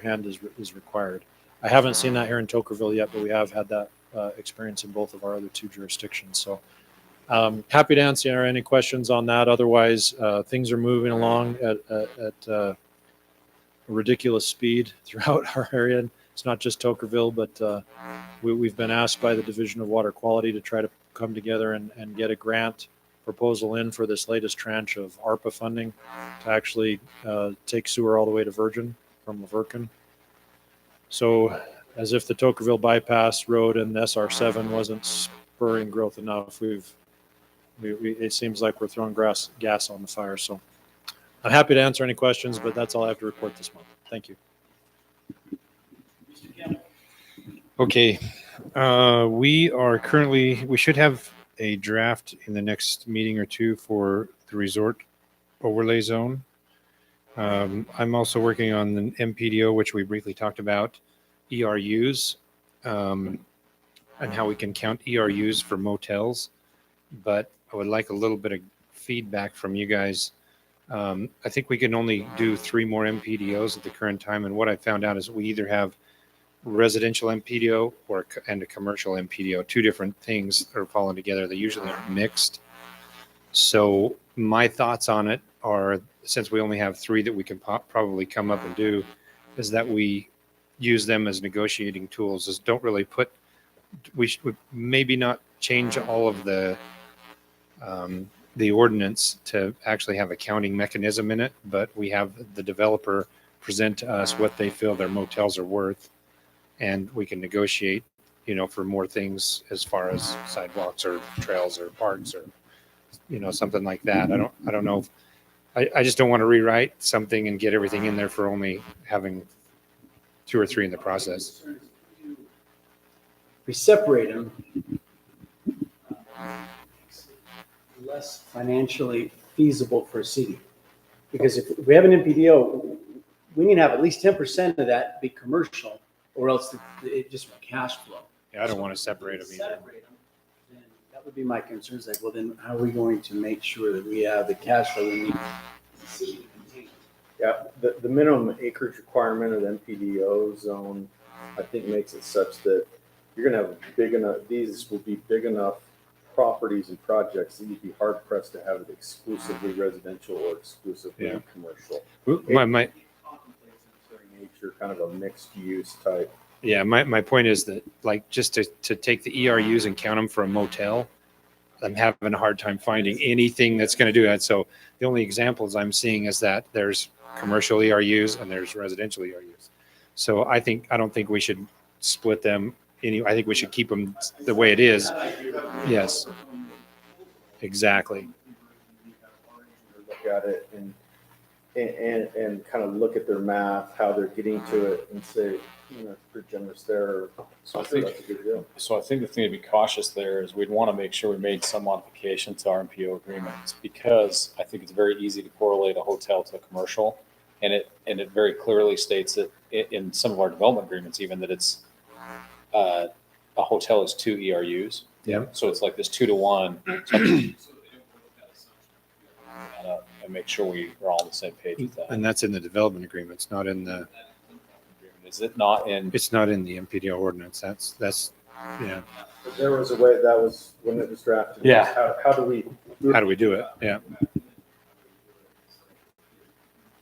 hand is required. I haven't seen that here in Tokerville yet, but we have had that experience in both of our other two jurisdictions. So happy to answer any questions on that. Otherwise, things are moving along at a ridiculous speed throughout our area. It's not just Tokerville, but we've been asked by the Division of Water Quality to try to come together and get a grant proposal in for this latest tranche of ARPA funding to actually take sewer all the way to Virgin from Laverkin. So as if the Tokerville bypass road and SR7 wasn't spurring growth enough, it seems like we're throwing gas on the fire. So I'm happy to answer any questions, but that's all I have to report this month. Thank you. Okay. We should have a draft in the next meeting or two for the resort overlay zone. I'm also working on the MPDO, which we briefly talked about, ERUs, and how we can count ERUs for motels. But I would like a little bit of feedback from you guys. I think we can only do 3 more MPDOs at the current time. And what I found out is we either have residential MPDO and a commercial MPDO, 2 different things are falling together. They usually are mixed. So my thoughts on it are, since we only have 3 that we can probably come up and do, is that we use them as negotiating tools. Is don't really we should maybe not change all of the ordinance to actually have a counting mechanism in it, but we have the developer present to us what they feel their motels are worth, and we can negotiate, for more things as far as sidewalks or trails or parks or, something like that. I don't know. I just don't want to rewrite something and get everything in there for only having 2 or 3 in the process. We separate them, less financially feasible for a city. Because if we have an MPDO, we need to have at least 10% of that be commercial, or else it just cash flow. Yeah, I don't want to separate them either. Then that would be my concern. It's like, well, then how are we going to make sure that we have the cash flow we need to see? Yeah, the minimum acreage requirement of the MPDO zone, I think, makes it such that you're going to have big enough, these will be big enough properties and projects that you'd be hard pressed to have it exclusively residential or exclusively commercial. My Nature, kind of a mixed use type. Yeah, my point is that, like, just to take the ERUs and count them for a motel, I'm having a hard time finding anything that's going to do that. So the only examples I'm seeing is that there's commercial ERUs and there's residential ERUs. So I don't think we should split them. I think we should keep them the way it is. Yes, exactly. Look at it and kind of look at their math, how they're getting to it, and say, it's pretty generous there. So I think that's a good deal. So I think the thing to be cautious there is we'd want to make sure we made some modification to our MPO agreements, because I think it's very easy to correlate a hotel to a commercial, and it very clearly states that in some of our development agreements even that it's a hotel is 2 ERUs. Yeah. So it's like this 2 to 1. And make sure we are all on the same page with that. And that's in the development agreements, not in the. Is it not in? It's not in the MPDO ordinance. That's yeah. But there was a way that was when it was drafted. Yeah. How do we do it? Yeah.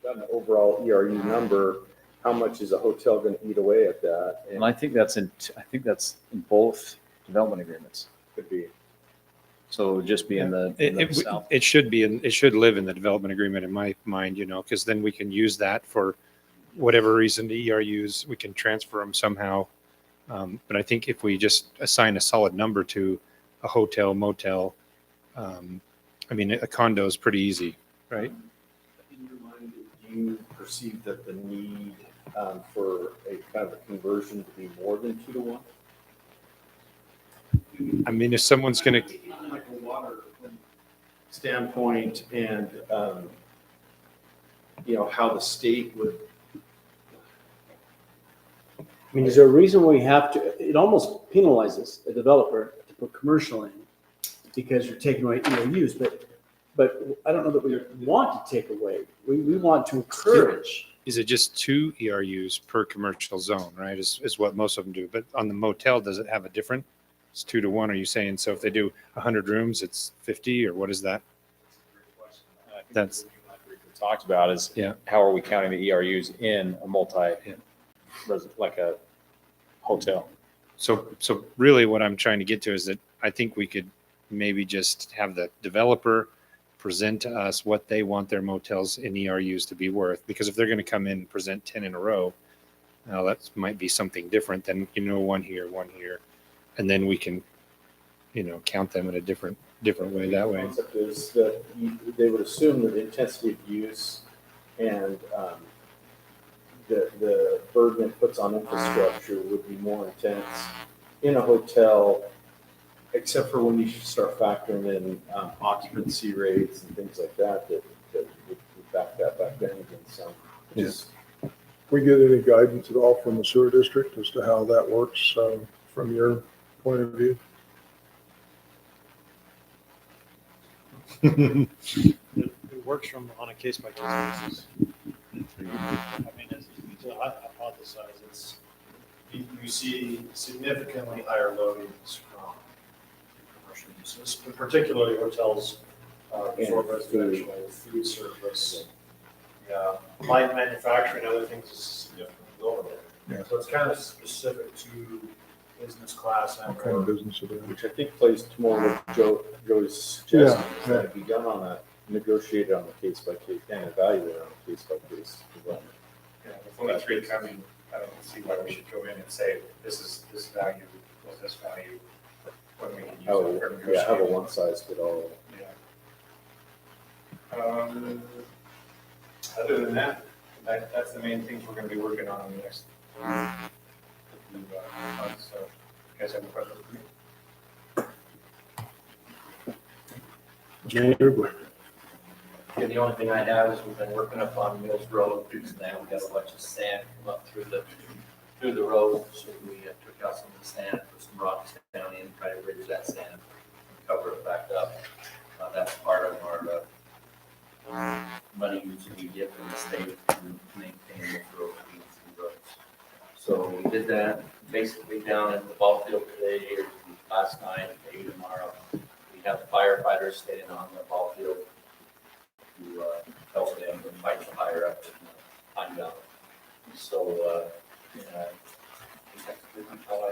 An overall ERU number? How much is a hotel going to eat away at that? And I think that's in both development agreements. Could be. So it would just be in the south. It should be it should live in the development agreement in my mind, because then we can use that for whatever reason the ERUs, we can transfer them somehow. But I think if we just assign a solid number to a hotel, motel, a condo is pretty easy, right? In your mind, do you perceive that the need for a kind of a conversion to be more than 2 to 1? If someone's going to, like a water standpoint, and how the state would. Is there a reason we have to? It almost penalizes a developer to put commercial in because you're taking away ERUs, but I don't know that we want to take away. We want to encourage. is it just 2 ERUs per commercial zone, right? Is what most of them do. But on the motel, does it have a different? It's 2 to 1. Are you saying, so if they do 100 rooms, it's 50, or what is that? That's- what we talked about is Yeah. how are we counting the ERUs in a Yeah. like a hotel? So really what I'm trying to get to is that I think we could maybe just have the developer present to us what they want their motels in ERUs to be worth. Because if they're going to come in and present 10 in a row, now that might be something different than, one here, one here. And then we can, count them in a different way that The way. concept is that they would assume that the intensity of use and the burden it puts on infrastructure would be more intense in a hotel, except for when you start factoring in occupancy rates and things like that, that would back that back down again some. Just We get any guidance at all from the sewer district as to how that works from your point of view? It works on a case by case basis. I mean, to hypothesize, you see significantly higher loadings from commercial uses, particularly hotels, resort residential, food service. Yeah, light manufacturing, other things is significantly lower. Yeah. So it's kind of specific to business class and What kind of business it is? which I think plays to more what Joey's suggesting, is that it be done on a, negotiated on a case by case, and evaluated on a case by case development. Yeah, with only 3 coming, I don't see why we should go in and say, this is this value, plus this value, when we can use Have it for a, have a negotiating. one size fit all. Yeah. Other than that, that's the main things we're gonna be working on in the next few months, so, you guys have any questions for me? Yeah, the only thing I have is we've been working up on Mills Road, now we got a bunch of sand come up through the road, so we took out some of the sand, put some rocks down in, try to bridge that sand, cover it back up. That's part of our, money usually we get from the state to maintain the road, and roads. So we did that basically down at the ball field today, or last night, maybe tomorrow. We have firefighters staying on the ball field to help them to fight the fire up in Pine Valley. So, I think that's pretty much all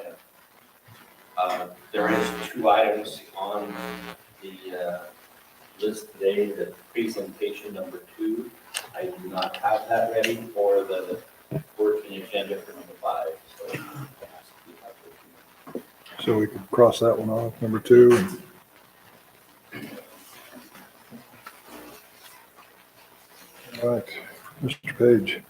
I have. There is 2 items on the list today, the presentation number 2. I do not have that ready for the working agenda for number 5. So it has to be up to So we could cross that one off, number 2. All right, Mr. Page.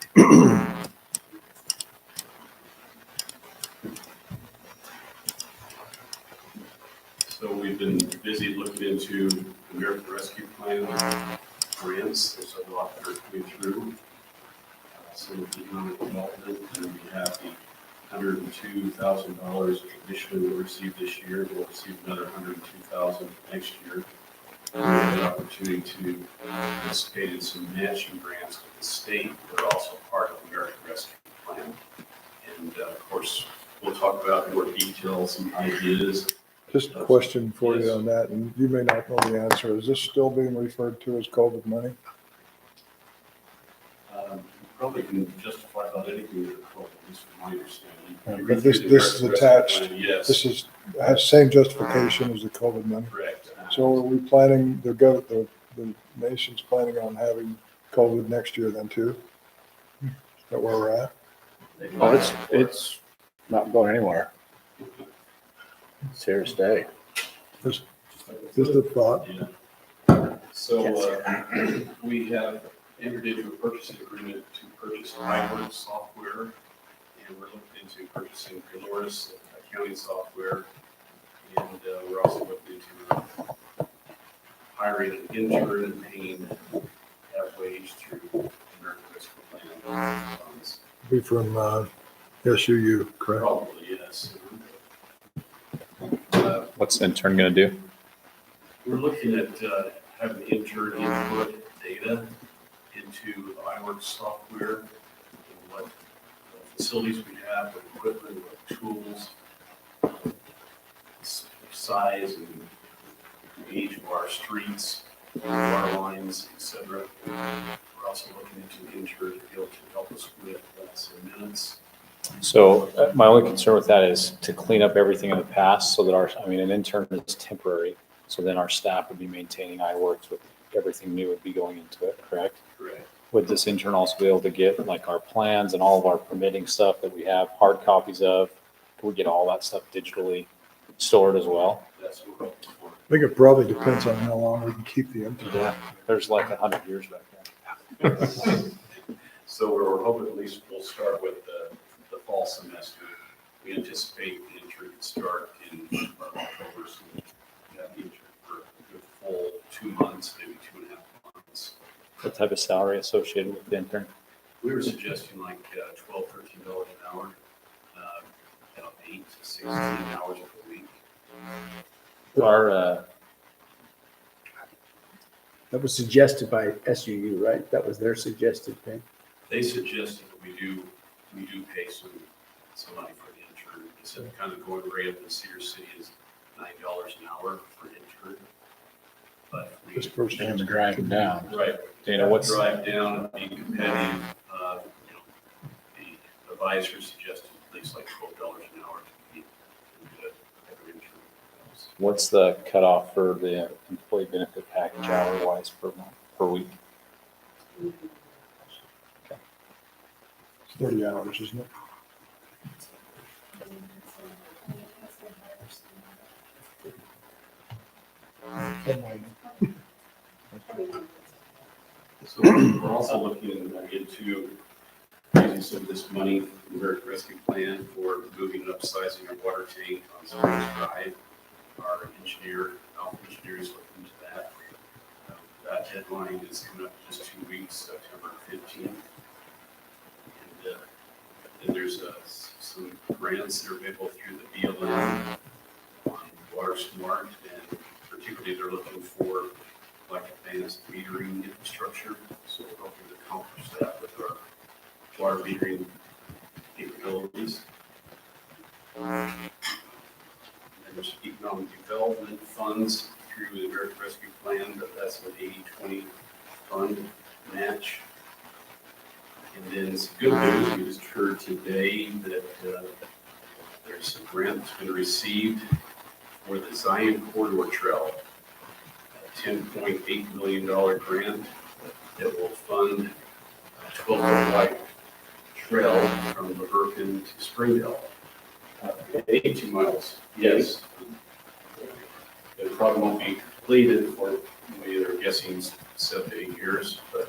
So we've been busy looking into the American Rescue Plan grants. There's a lot that are coming through. Some of the economic development, and we have the $102,000 initially we'll receive this year. We'll receive another $102,000 next year. And we have an opportunity to participate in some matching grants with the state that are also part of the American Rescue Plan. And of course, we'll talk about more details and ideas. Just a question for you on that, and you may not know the answer. Is this still being referred to as COVID money? Probably can justify about anything that at least from my understanding. Yeah, You but read this- through the this is American attached. Rescue Plan, Yes, This has same justification as the COVID money. correct. So are we planning, the nation's planning on having COVID next year then too? Is that where we're at? Oh, It's not going anywhere. It's here to stay. Just a thought. Yeah. So we have entered into a purchasing agreement to purchase iWorks software, and we're looking into purchasing Dolores accounting software, and we're also looking into hiring an intern and paying that wage through American Rescue Plan funds. Be from SUU, correct? Probably, yes. What's the intern gonna do? We're looking at having the intern input data into iWorks software facilities we have, what equipment, what tools, size and age of our streets, water lines, et cetera. We're also looking into an intern to be able to help us with some minutes. So my only concern with that is to clean up everything in the past so that an intern is temporary. So then our staff would be maintaining iWorks with everything new would be going into it, correct? Correct. Would this intern also be able to get like our plans and all of our permitting stuff that we have hard copies of? Can we get all that stuff digitally stored as well? That's what we're hoping for. I think it probably depends on how long we can keep the intern. Yeah. There's like 100 years back there. So we're hoping at least we'll start with the fall semester. We anticipate the intern to start in October, so we have the intern for a good full 2 months, maybe 2.5 months. What type of salary associated with the intern? We were suggesting like $12, $13 an hour, 8 to 16 hours per week. Our, That was suggested by SUU, right? That was their suggested pay. They suggested that we do pay some money for the intern. They said the kind of going rate up in Cedar City is $9 an hour for an intern. But we, This person And driving down. right, Dana, what's, drive down and be competitive. The advisor suggested at least like $12 an hour to be good at an intern. what's the cutoff for the employee benefit package hour wise per month, per week? It's 30 hours, isn't it? So we're also looking into using some of this money from the American Rescue Plan for moving and upsizing our water tank on Springs Drive. Our engineer, Alpha Engineer, is looking into that. That deadline is coming up in just 2 weeks, September 15th. And then there's some grants that are available through the BLM on Water Smart, and particularly they're looking for like advanced metering infrastructure. So we're hoping to accomplish that with our water metering capabilities. And there's economic development funds through the American Rescue Plan, but that's an 80-20 fund match. And then some good news, we just heard today that there's a grant that's been received for the Zion Corridor Trail, a $10.8 million grant that will fund a 12-foot wide trail from Laverton to Springdale. 82 miles, yes. It probably won't be completed for, they're guessing 7 to 8 years, but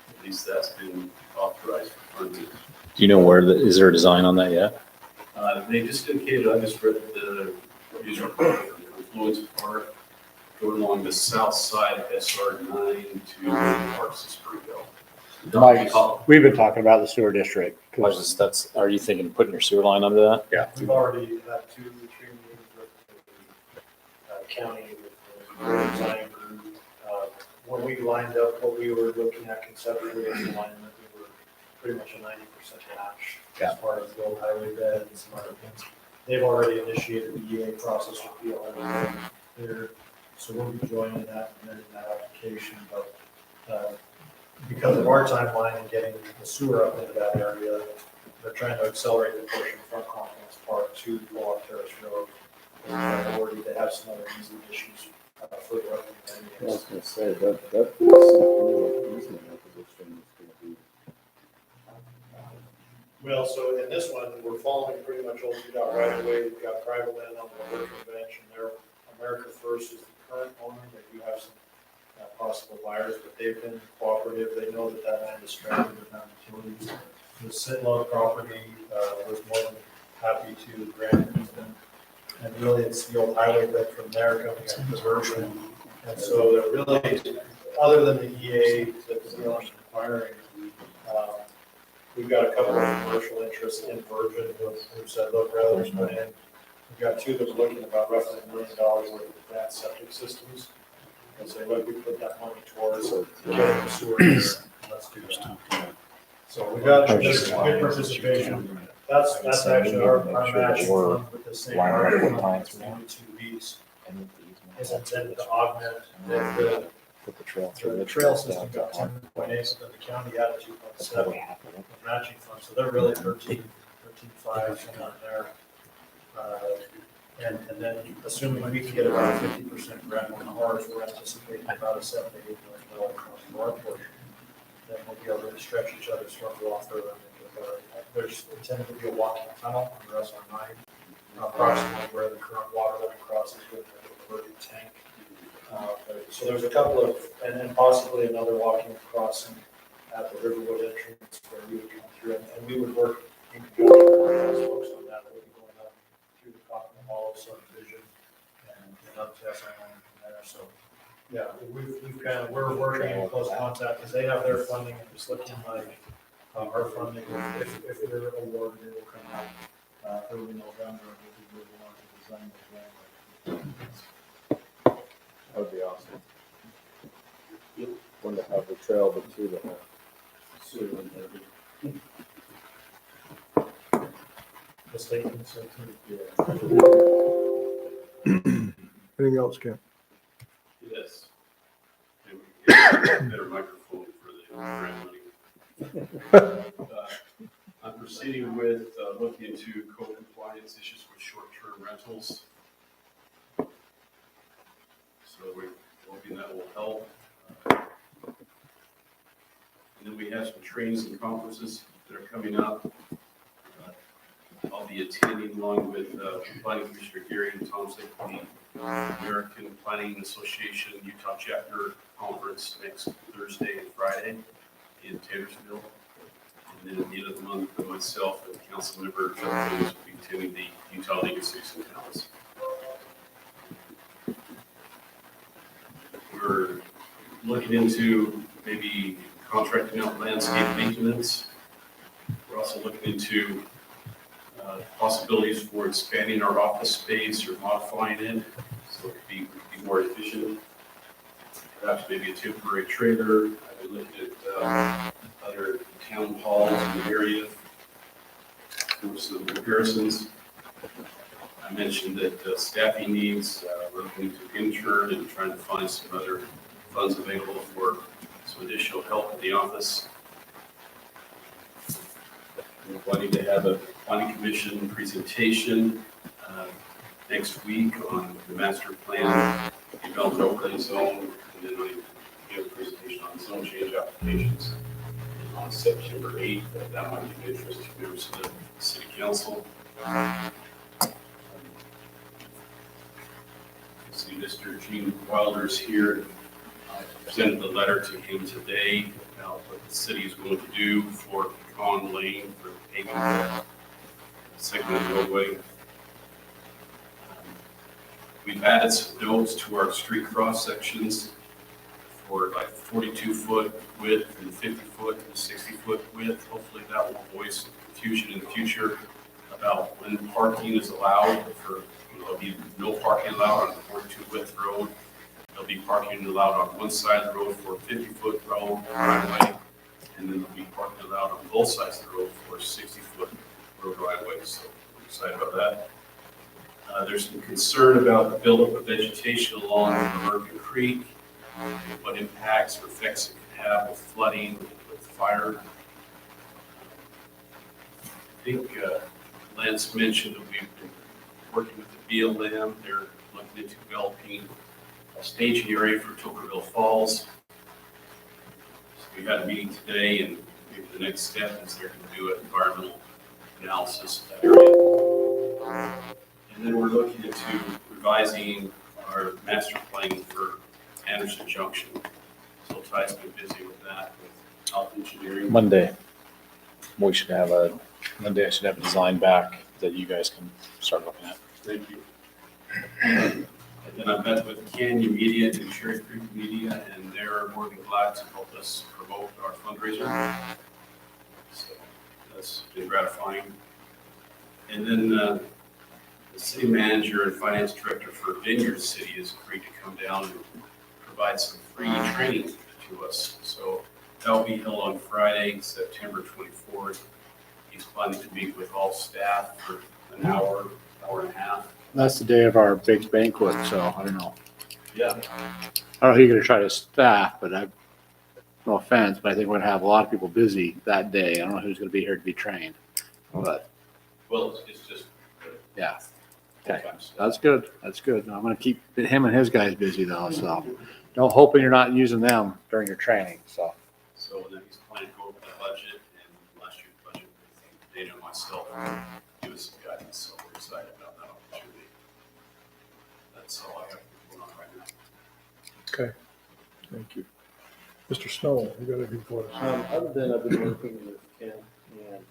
at least that's been authorized for funding. Do you know where, is there a design on that yet? They just indicated, I just read the news report from Confluence Park, going along the south side of SR 9 to parts of Springdale. Mike, we've been talking about the sewer district. Are you thinking of putting your sewer line under that? Yeah. We've already had 2 or 3 meetings with the county, with the design group. When we lined up what we were looking at conceptually as alignment, we were pretty much a 90% match Yeah. as far as the old highway bed and some other things. They've already initiated the EA process with BLM there, so we'll be joining that and then that application. But because of our timeline and getting the sewer up into that area, they're trying to accelerate the portion from Confluence Park to Mohawk Terrace Road. And priority to have some other easy issues further up in the I was areas. gonna say, that easement acquisition is gonna be. Well, so in this one, we're following pretty much what we got right away. We've got private land on the working bench, and there, America First is the current owner. They do have some possible buyers, but they've been cooperative. They know that that land is stranded with non-utilities. The Sitlo property was more than happy to grant an easement. And really, it's the old highway bed from there coming up conversion. And so they're really, other than the EA that the BLM is requiring, we've got a couple of commercial interests in Virgin who said, look, rather than put in, we've got 2 that are looking about roughly $1 million worth of advanced septic systems. And say, look, we put that money towards getting the sewer here, let's do that. So we got Or this just good participation. That's actually our matching fund with the same lining up art with fund lines as now. we do 2Bs. And Is intended to augment the put the trail the trail system got 10.8, but the county added 2.7 half of it. matching fund, so they're really 13.5, somewhere in there. And then assuming we can get about a 50% grant on ours, we're anticipating about a $7 to $8 million cost for our portion. Then we'll be able to stretch each other's funds off further. There's intended to be a walking tunnel under SR9, approximately where the current water line crosses with the converted tank. So there's a couple of, and then possibly another walking crossing at the Riverwood entrance where we would come through, and we would work in conjunction with those folks on that. We'll be going up through the Cotton Hollow subdivision and up to SR9 from there. So, yeah, we're working in close contact because they have their funding and it's looking like our funding, if we're awarded, it will come out early November. We'll be moving on to design the plan. That would be awesome. One to have the trail, but two to have sewer and everything. The state can say, Anything else, Ken? Yes. And we can get a better microphone for the grant money. I'm proceeding with looking into code compliance issues with short-term rentals. So we're hoping that will help. And then we have some trainings and conferences that are coming up. I'll be attending along with Planning Commissioner Gary and Tom Slade, the American Planning Association Utah Chapter Conference next Thursday and Friday in Taylorsville. And then at the end of the month, myself and council member Chuck Williams will be attending the Utah League of Cities and Towns. We're looking into maybe contracting out landscape maintenance. We're also looking into possibilities for expanding our office space or modifying it so it could be more efficient. Perhaps maybe a temporary trailer. I've been looking at other town halls in the area for some comparisons. I mentioned that staffing needs, we're looking to intern and trying to find some other funds available for some additional help in the office. We're planning to have a planning commission presentation next week on the master plan, development overlay zone, and then we give a presentation on zone change applications on September 8th. That might be of interest to members of the city council. See, Mr. Gene Wilder is here. I presented the letter to him today about what the city is going to do for Con Lane for paving the segment of the roadway. We've added some notes to our street cross sections for like 42-foot width and 50-foot and 60-foot width. Hopefully that will avoid some confusion in the future about when parking is allowed for, there'll be no parking allowed on a 42 width road. There'll be parking allowed on one side of the road for a 50-foot road right away. And then there'll be parking allowed on both sides of the road for a 60-foot road right away. So I'm excited about that. There's some concern about the buildup of vegetation along American Creek, what impacts or effects it can have with flooding, with fire. I think Lance mentioned that we've been working with the BLM. They're looking into developing a staging area for Tokerville Falls. So we had a meeting today, and maybe the next step is they're going to do an environmental analysis of that area. And then we're looking into revising our master plan for Anderson Junction. So Ty's been busy with that, with health engineering. Monday, I should have a design back that you guys can start looking at. Thank you. And then I met with Canyon Media and Cherry Creek Media, and they're more than glad to help us promote our fundraiser. So that's been gratifying. And then the city manager and finance director for Vineyard City has agreed to come down and provide some free training to us. So That'll be held on Friday, September 24th. He's planning to meet with all staff for an hour, hour and a half. That's the day of our big banquet, so I don't know. Yeah. I don't know who you're gonna try to staff, but no offense, but I think we're gonna have a lot of people busy that day. I don't know who's gonna be here to be trained. But Well, it's just. Yeah. Okay. full-time staff. that's good. That's good. I'm gonna keep him and his guys busy though, so don't hoping you're not using them during your training, so. So then he's planning to go over the budget and last year's budget. I think Dana and myself give us some guidance, so we're excited about that opportunity. That's all I have going on right now. Okay, thank you. Mr. Snow, you got anything for us? Other than I've been working with Ken, and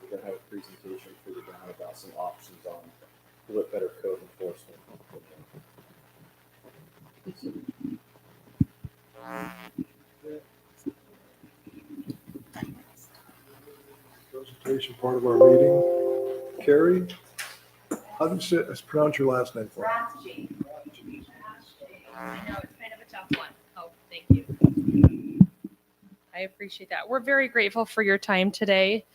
we're gonna have a presentation for the ground about some options on a little bit better code enforcement. Presentation part of our meeting. Carrie, how do you say, pronounce your last name for me? Strategy. I know, it's kind of a tough one. Oh, thank you. I appreciate that. We're very grateful for your time today.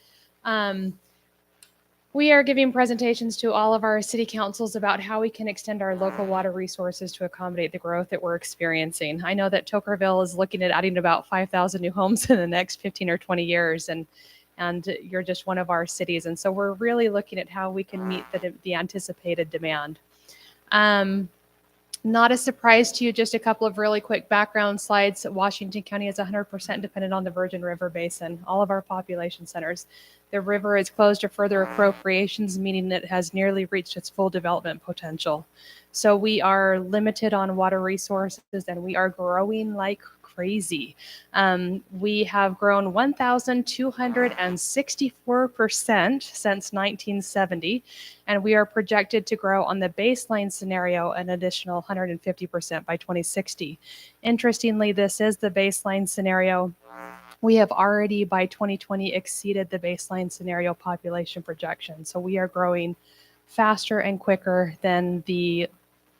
We are giving presentations to all of our city councils about how we can extend our local water resources to accommodate the growth that we're experiencing. I know that Tokerville is looking at adding about 5,000 new homes in the next 15 or 20 years, and you're just one of our cities. And so we're really looking at how we can meet the anticipated demand. Not a surprise to you, just a couple of really quick background slides. Washington County is 100% dependent on the Virgin River Basin, all of our population centers. The river is closed to further appropriations, meaning it has nearly reached its full development potential. So we are limited on water resources and we are growing like crazy. We have grown 1,264% since 1970, and we are projected to grow on the baseline scenario an additional 150% by 2060. Interestingly, this is the baseline scenario. We have already by 2020 exceeded the baseline scenario population projection. So we are growing faster and quicker than the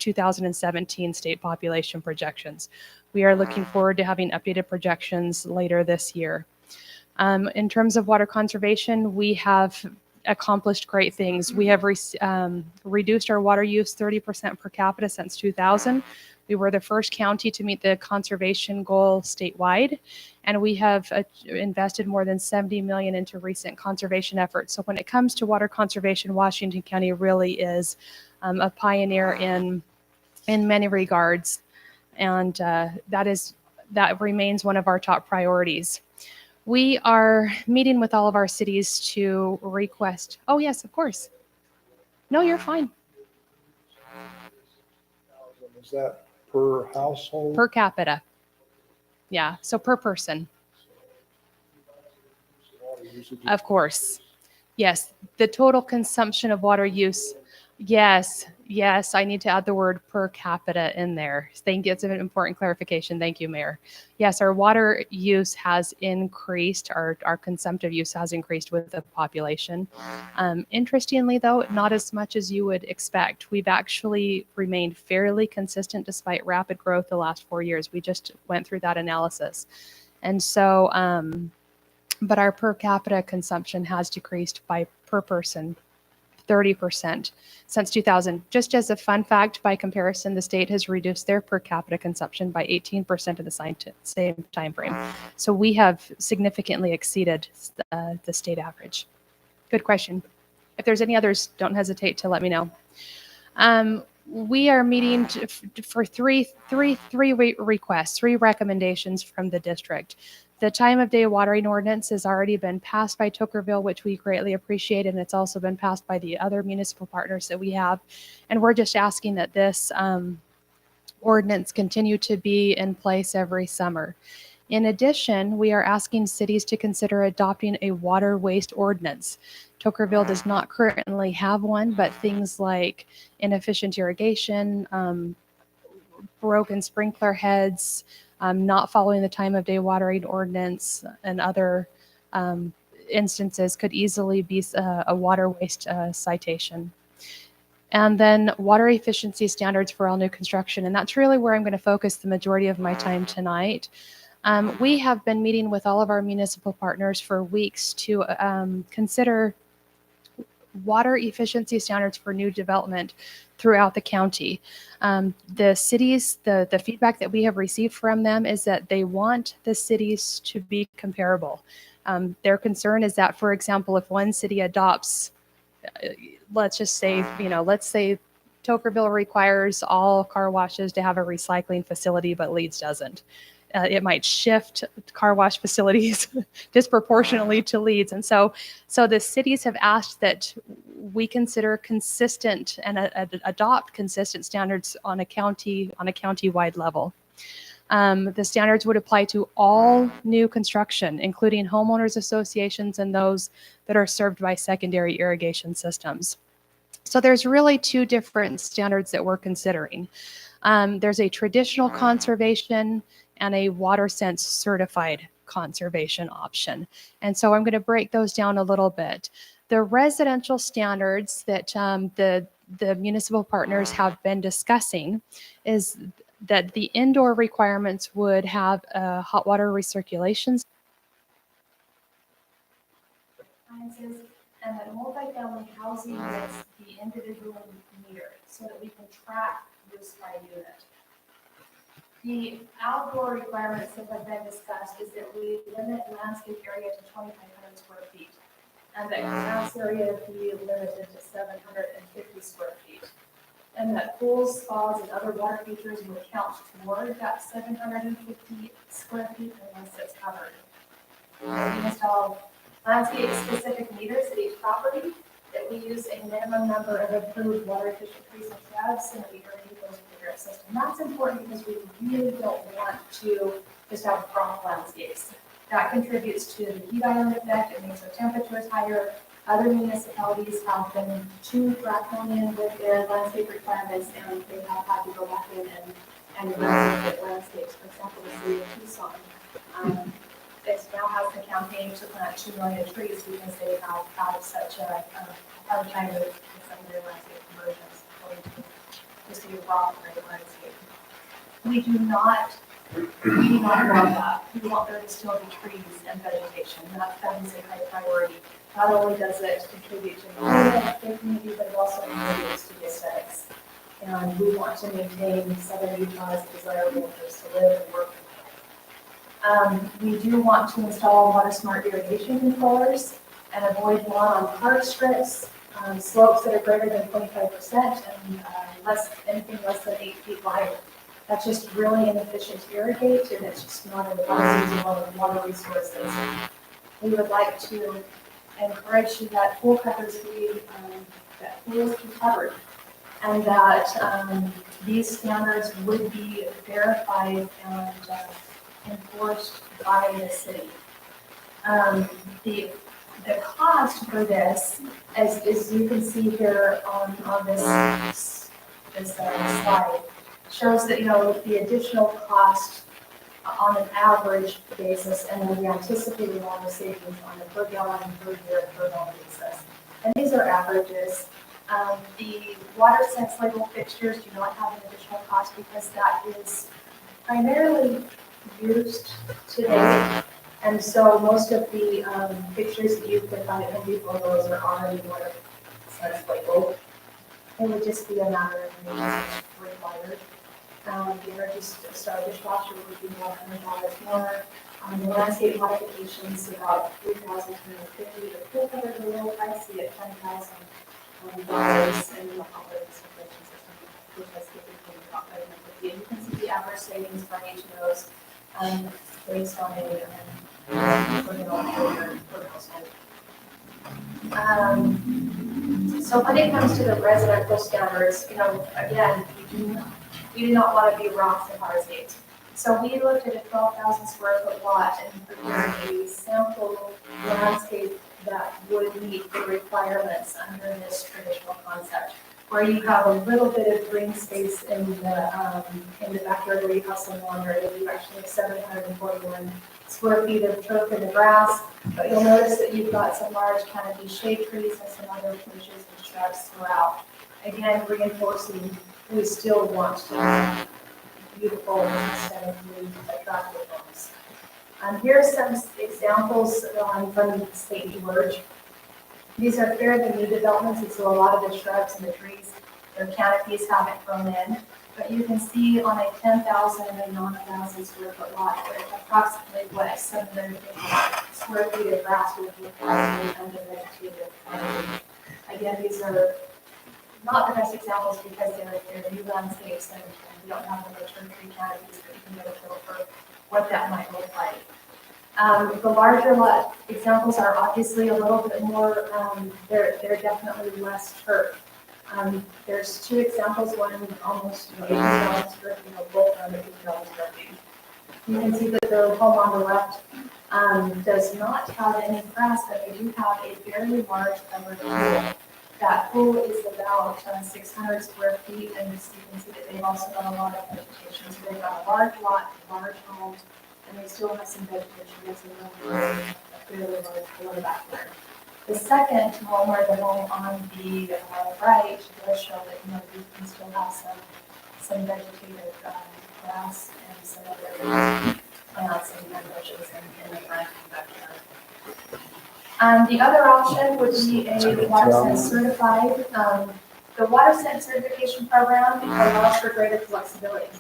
2017 state population projections. We are looking forward to having updated projections later this year. In terms of water conservation, we have accomplished great things. We have reduced our water use 30% per capita since 2000. We were the first county to meet the conservation goal statewide, and we have invested more than $70 million into recent conservation efforts. So when it comes to water conservation, Washington County really is a pioneer in many regards, and that remains one of our top priorities. We are meeting with all of our cities to request. Oh yes, of course. No, you're fine. Is that per household? Per capita. Yeah, so per person. Of course. Yes, the total consumption of water use. Yes, I need to add the word per capita in there. Thank you. It's an important clarification. Thank you, Mayor. Yes, our water use has increased. Our consumptive use has increased with the population. Interestingly, though, not as much as you would expect. We've actually remained fairly consistent despite rapid growth the last 4 years. We just went through that analysis. And so, but our per capita consumption has decreased by per person 30% since 2000. Just as a fun fact, by comparison, the state has reduced their per capita consumption by 18% in the same time frame. So we have significantly exceeded the state average. Good question. If there's any others, don't hesitate to let me know. We are meeting for three requests, three recommendations from the district. The time of day watering ordinance has already been passed by Tokerville, which we greatly appreciate, and it's also been passed by the other municipal partners that we have. And we're just asking that this ordinance continue to be in place every summer. In addition, we are asking cities to consider adopting a water waste ordinance. Tokerville does not currently have one, but things like inefficient irrigation, broken sprinkler heads, not following the time of day watering ordinance, and other instances could easily be a water waste citation. And then water efficiency standards for all new construction. And that's really where I'm going to focus the majority of my time tonight. We have been meeting with all of our municipal partners for weeks to consider water efficiency standards for new development throughout the county. The cities, the feedback that we have received from them is that they want the cities to be comparable. Their concern is that, for example, if one city adopts, let's just say, let's say Tokerville requires all car washes to have a recycling facility, but Leeds doesn't. It might shift car wash facilities disproportionately to Leeds. And so the cities have asked that we consider consistent and adopt consistent standards on a county-wide level. The standards would apply to all new construction, including homeowners associations and those that are served by secondary irrigation systems. So there's really two different standards that we're considering. There's a traditional conservation and a WaterSense certified conservation option. And so I'm going to break those down a little bit. The residential standards that the municipal partners have been discussing is that the indoor requirements would have a hot water recirculation and that multifamily housing units be individually metered so that we can track use by unit. The outdoor requirements that have been discussed is that we limit landscape area to 2,500 square feet and that grass area be limited to 750 square feet. And that pools, spas, and other water features would count toward that 750 square feet unless it's covered. We install landscape-specific meters at each property that we use a minimum number of approved water-efficient trees and shrubs, and we irrigate those with the drip system. That's important because we really don't want to just have crop landscapes. That contributes to the heat island effect. It makes our temperatures higher. Other municipalities have been too draconian with their landscape requirements, and they have had to go back in and renovate landscapes. For example, the city of Tucson. It now has the campaign to plant 2 million trees because they have had such a hard time with some of their landscape conversions, according to the city of Rock landscape. We do not want that. We want there to still be trees and vegetation. That is a high priority. Not only does it contribute to the community, but it also contributes to the aesthetics. And we want to maintain Southern Utah as a desirable place to live and work. We do want to install water smart irrigation controllers and avoid lawn on park strips, slopes that are greater than 25% and anything less than 8 feet wide. That's just really inefficient to irrigate, and it's just not an advisable of water resources. We would like to encourage that pool covers that pools be covered, and that these standards would be verified and enforced by the city. The cost for this, as you can see here on this slide, shows that the additional cost on an average basis, and then we anticipate water savings on a per gallon, per year, per gallon basis. And these are averages. The WaterSense label fixtures do not have an additional cost because that is primarily used today. And so most of the fixtures that you can find at Home Depot, those are already WaterSense labeled. It would just be a matter of maintenance required. The Energy Star dishwasher would be about $100 more. The landscape modifications about $3,250. The pool covers are a little pricey at $10,000. And the operating circulation system, which I skipped about 5 minutes. You can see the average savings for each of those based on so when it comes to the residential standards, again, we do not want to be rocks and hardscapes. So we looked at a 12,000 square foot lot and prepared a sample landscape that would meet the requirements under this traditional concept, where you have a little bit of green space in the backyard where you have some lawn area. You actually have 741 square feet of turf in the grass, but you'll notice that you've got some large canopy shade trees and some other bushes and shrubs throughout. Again, reinforcing we still want to have beautiful, aesthetically attractive homes. Here are some examples from St. George. These are fairly new developments, and so a lot of the shrubs and the trees, their canopies haven't grown in. But you can see on a 10,000 and a 1,000 square foot lot, where approximately what 750 square feet of grass would be approximately undervegetated. Again, these are not the best examples because they're new landscapes and we don't have the mature tree canopies, but you can get a feel for what that might look like. The larger lot examples are obviously a little bit more, they're definitely less turf. There's two examples, one almost 80,000 square feet, both under 50,000 square feet. You can see that the home on the left does not have any grass, but they do have a very large covered pool. That pool is about 600 square feet, and you can see that they've also got a lot of vegetation. So they've got a large lot, large homes, and they still have some vegetation. It's a really large pool back there. The second home, or the home on the right, does show that you can still have some vegetative grass and some other plants and bushes in the front and backyard. The other option would be a WaterSense certified. The WaterSense certification program allows for greater flexibility.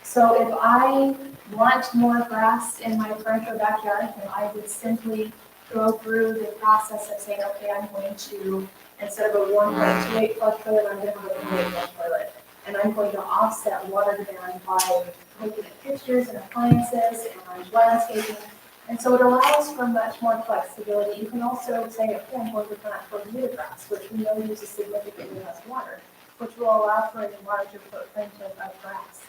So if I want more grass in my front or backyard, then I would simply go through the process of saying, okay, I'm going to, instead of a 1.28 flush toilet, I'm going to have a 1.8 flush toilet. And I'm going to offset water demand by looking at fixtures and appliances and landscaping. And so it allows for much more flexibility. You can also say, okay, I'm going to plant Bermuda grass, which we know uses significantly less water, which will allow for a larger footprint of grass.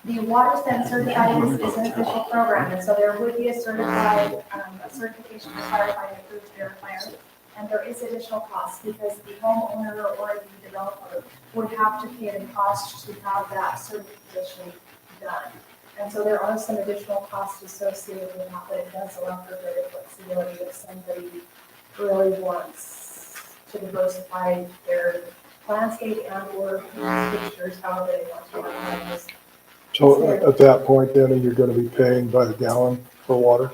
The WaterSense certified is an official program, and so there would be a certification required by an approved verifier. And there is additional cost because the homeowner or the developer would have to pay the cost to have that certification done. And so there are some additional costs associated with that, but it does allow for greater flexibility if somebody really wants to diversify their landscape and or fixtures, however they want to organize. So at that point, then, you're going to be paying by the gallon for water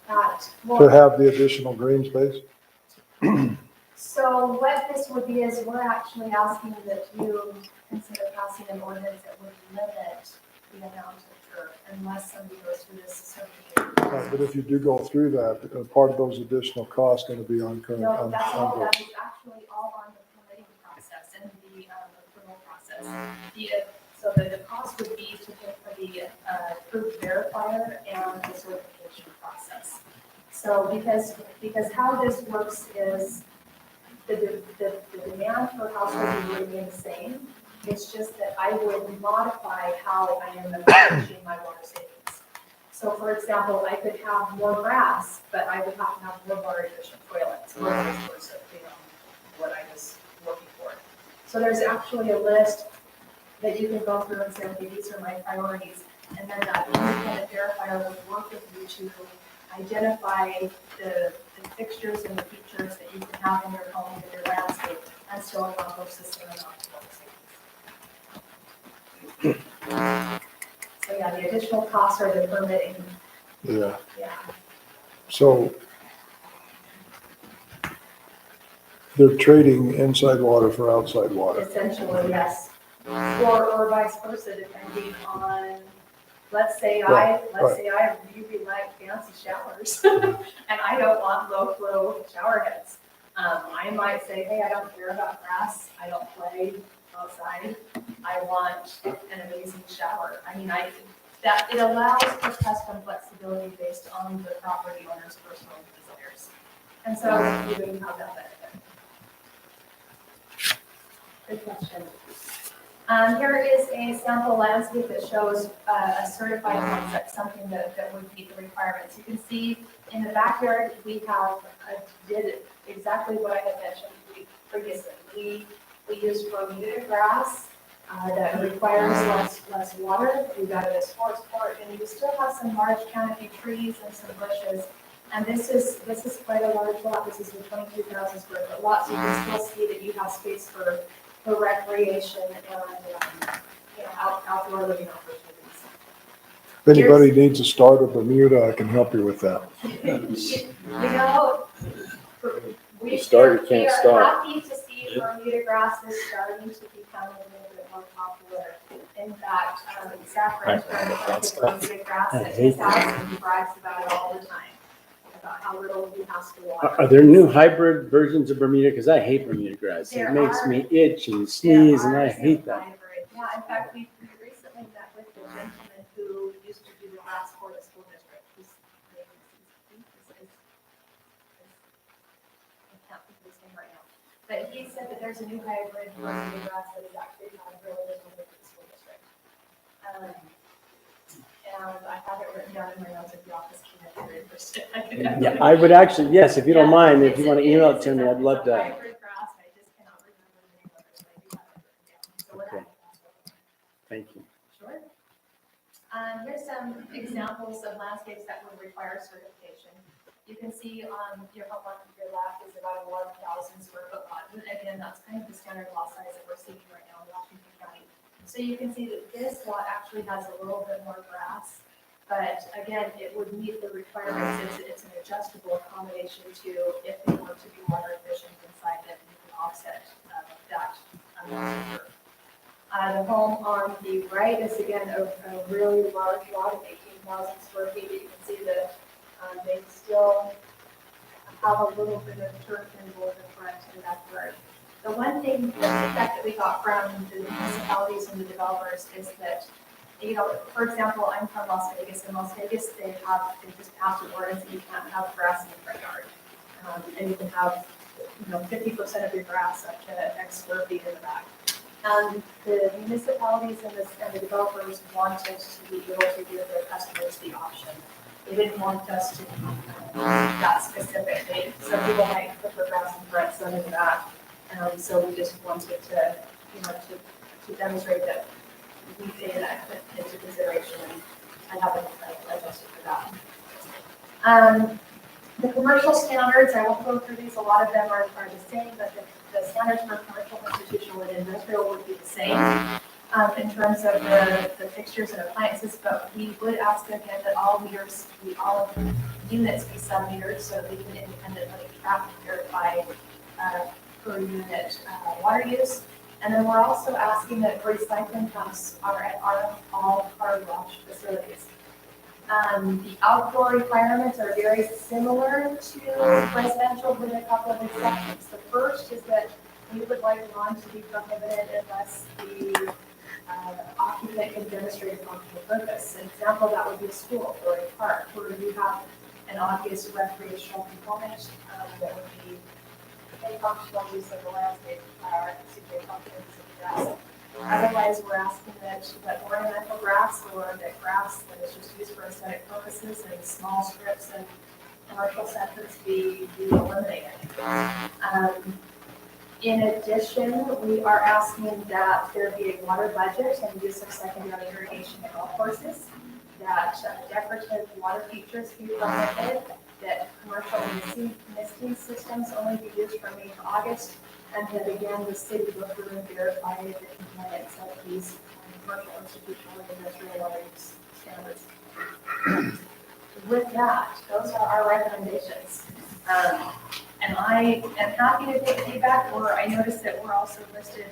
to have the additional green space? So what this would be is we're actually asking that you consider passing an ordinance that would limit the amount of turf unless somebody goes through this certification. But if you do go through that, part of those additional costs going to be on current. No, that's all, that is actually all on the permitting process and the approval process. So the cost would be to pay for the approved verifier and the certification process. So because how this works is the demand for households would remain the same. It's just that I would modify how I am approaching my water savings. So for example, I could have more grass, but I would have to have more water efficient toilets, or vice versa, what I was looking for. So there's actually a list that you can go through and say, okay, these are my priorities. And then that independent verifier will work with you to identify the fixtures and the features that you can have in your home and your landscape and still accomplish the same amount of water savings. So yeah, the additional costs are the permitting. Yeah. Yeah. So they're trading inside water for outside water. Essentially, yes. Or vice versa, depending on, let's say Right, I really like fancy showers and I don't want low flow shower heads. I might say, hey, I don't care about grass. I don't play outside. I want an amazing shower. I mean, that it allows for custom flexibility based on the property owner's personal desires. And so you do have that benefit. Good question. Here is a sample landscape that shows a certified concept, something that would meet the requirements. You can see in the backyard, we have did exactly what I had mentioned previously. We used Bermuda grass that requires less water. We got a sports court, and you still have some large canopy trees and some bushes. And this is quite a large lot. This is a 22,000 square foot lot, so you can still see that you have space for recreation and outdoor living opportunities. If anybody needs a start of Bermuda, I can help you with that. You know, we Start, you can't we are stop. happy to see Bermuda grass is starting to become a little bit more popular. In fact, Zach Rensburg planted Bermuda grass I at hate his house and he brags about it all the time, about how little he has to water. Are there new hybrid versions of Bermuda? Because I hate Bermuda grass. It There makes are- me itch and There sneeze and are I some hate that. hybrid. Yeah, in fact, we recently met with the gentleman who used to do the grass for the school district. His name is- I can't think of his name right now. But he said that there's a new hybrid Bermuda grass that is actually not really visible for the school district. And I have it written down in my notes at the office. If you're interested. I could have Yeah, it. I would actually, yes, if you don't Yeah, mind, if it's you a- want to email it it's to me, a- I'd love it's a to. hybrid grass, I just cannot remember the name of it, but I do have it written down. So we're Okay. happy. Thank you. Sure. Here's some examples of landscapes that would require certification. You can see on your home on your left is about 11,000 square foot lot. And again, that's kind of the standard lot size that we're seeing right now in Washington County. So you can see that this lot actually has a little bit more grass. But again, it would meet the requirements. It's an adjustable accommodation to if they were to be water efficient inside it, you can offset that. The home on the right is again a really large lot of 18,000 square feet. You can see that they still have a little bit of turf and wood in front and backyard. The one thing, the feedback that we got from the municipalities and the developers is that, you know, for example, I'm from Las Vegas. In Las Vegas, they just passed an ordinance that you can't have grass in the front yard. And you can have, 50% of your grass up to X square feet in the back. And the municipalities and the developers wanted to be able to give their customers the option. They didn't want us to be that specific. Some people might prefer grass in front, some in the back. So we just wanted to, to demonstrate that we take that into consideration and have it adjusted for that. The commercial standards, I won't go through these, a lot of them are the same, but the standards for commercial, institutional, and industrial would be the same in terms of the fixtures and appliances, but we would ask again that all units be sub-metered so that we can independently track and verify per unit water use. And then we're also asking that recycling pumps are at all car wash facilities. The outdoor requirements are very similar to residential with a couple of exceptions. The first is that we would like lawn to be prohibited unless the occupant can demonstrate a functional purpose. An example, that would be a school or a park where you have an obvious recreational component that would be a functional use of the landscape, a functional use of the grass. Otherwise, we're asking that ornamental grass or that grass that is just used for aesthetic purposes and small strips and commercial centers be eliminated. In addition, we are asking that there be a water budget and use of secondary irrigation at golf courses, that decorative water features be permitted, that commercial misting systems only be used from May to August, and that again, the city will through and verify the compliance of these commercial, institutional, and industrial water use standards. With that, those are our recommendations. And I am happy to take feedback, or I noticed that we're also listed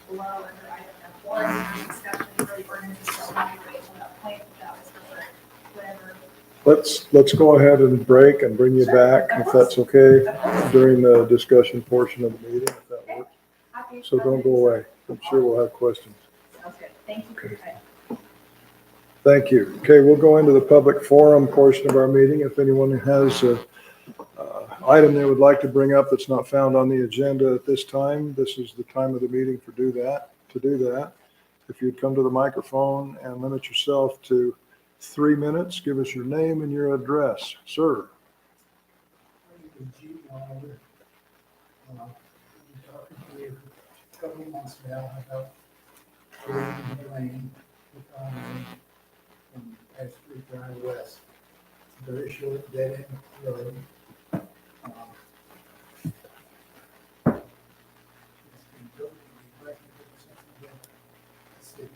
below under item F1, discussion for the ordinance, so I'm happy to wait till that point, that was preferred, whatever. Let's go ahead and break and bring you back, if that's okay, during the discussion portion of the meeting, if that works. Happy. So don't go away. I'm sure we'll have questions. Sounds good. Thank you for your time. Thank you. Okay, we'll go into the public forum portion of our meeting. If anyone has a item they would like to bring up that's not found on the agenda at this time, this is the time of the meeting to do that. If you'd come to the microphone and limit yourself to 3 minutes, give us your name and your address. Sir. A couple of months now about creating the lane from Ashford Drive West. It's a very short dead end road. It's been built to be recognized since the city.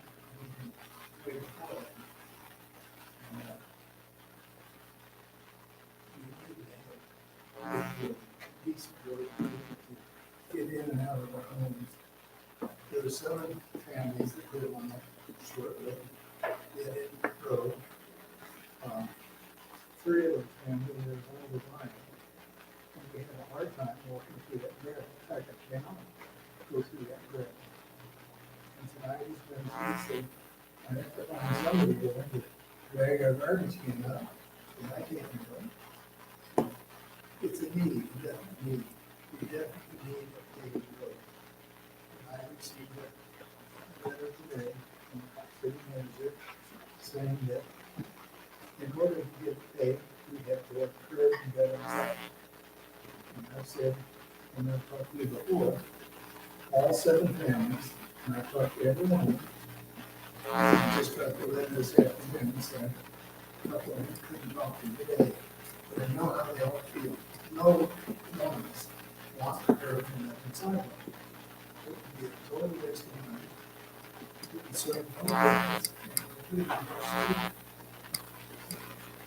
get in and out of our homes. There are 7 families that live on that short road, dead end road. 3 of those families are one of the line. And we have a hard time walking through that gravel. In fact, I cannot go through that gravel. And tonight he's been, said, I have to find somebody willing to drag our garbage can up, and I can't do it. It's a need, we definitely need, we definitely need a paved road. And I received a letter today from the city manager saying that in order to get it paved, we have to have curb and gutter inside. And I said, and I've talked to you before, all 7 families, and I've talked to every one of them. I just got the letter this afternoon and said, a couple of them couldn't talk to me today, but I know how they all feel. No one of us wants to curb and gutter sidewalk. It would be a total waste of money. It would serve no purpose, and it would be our street.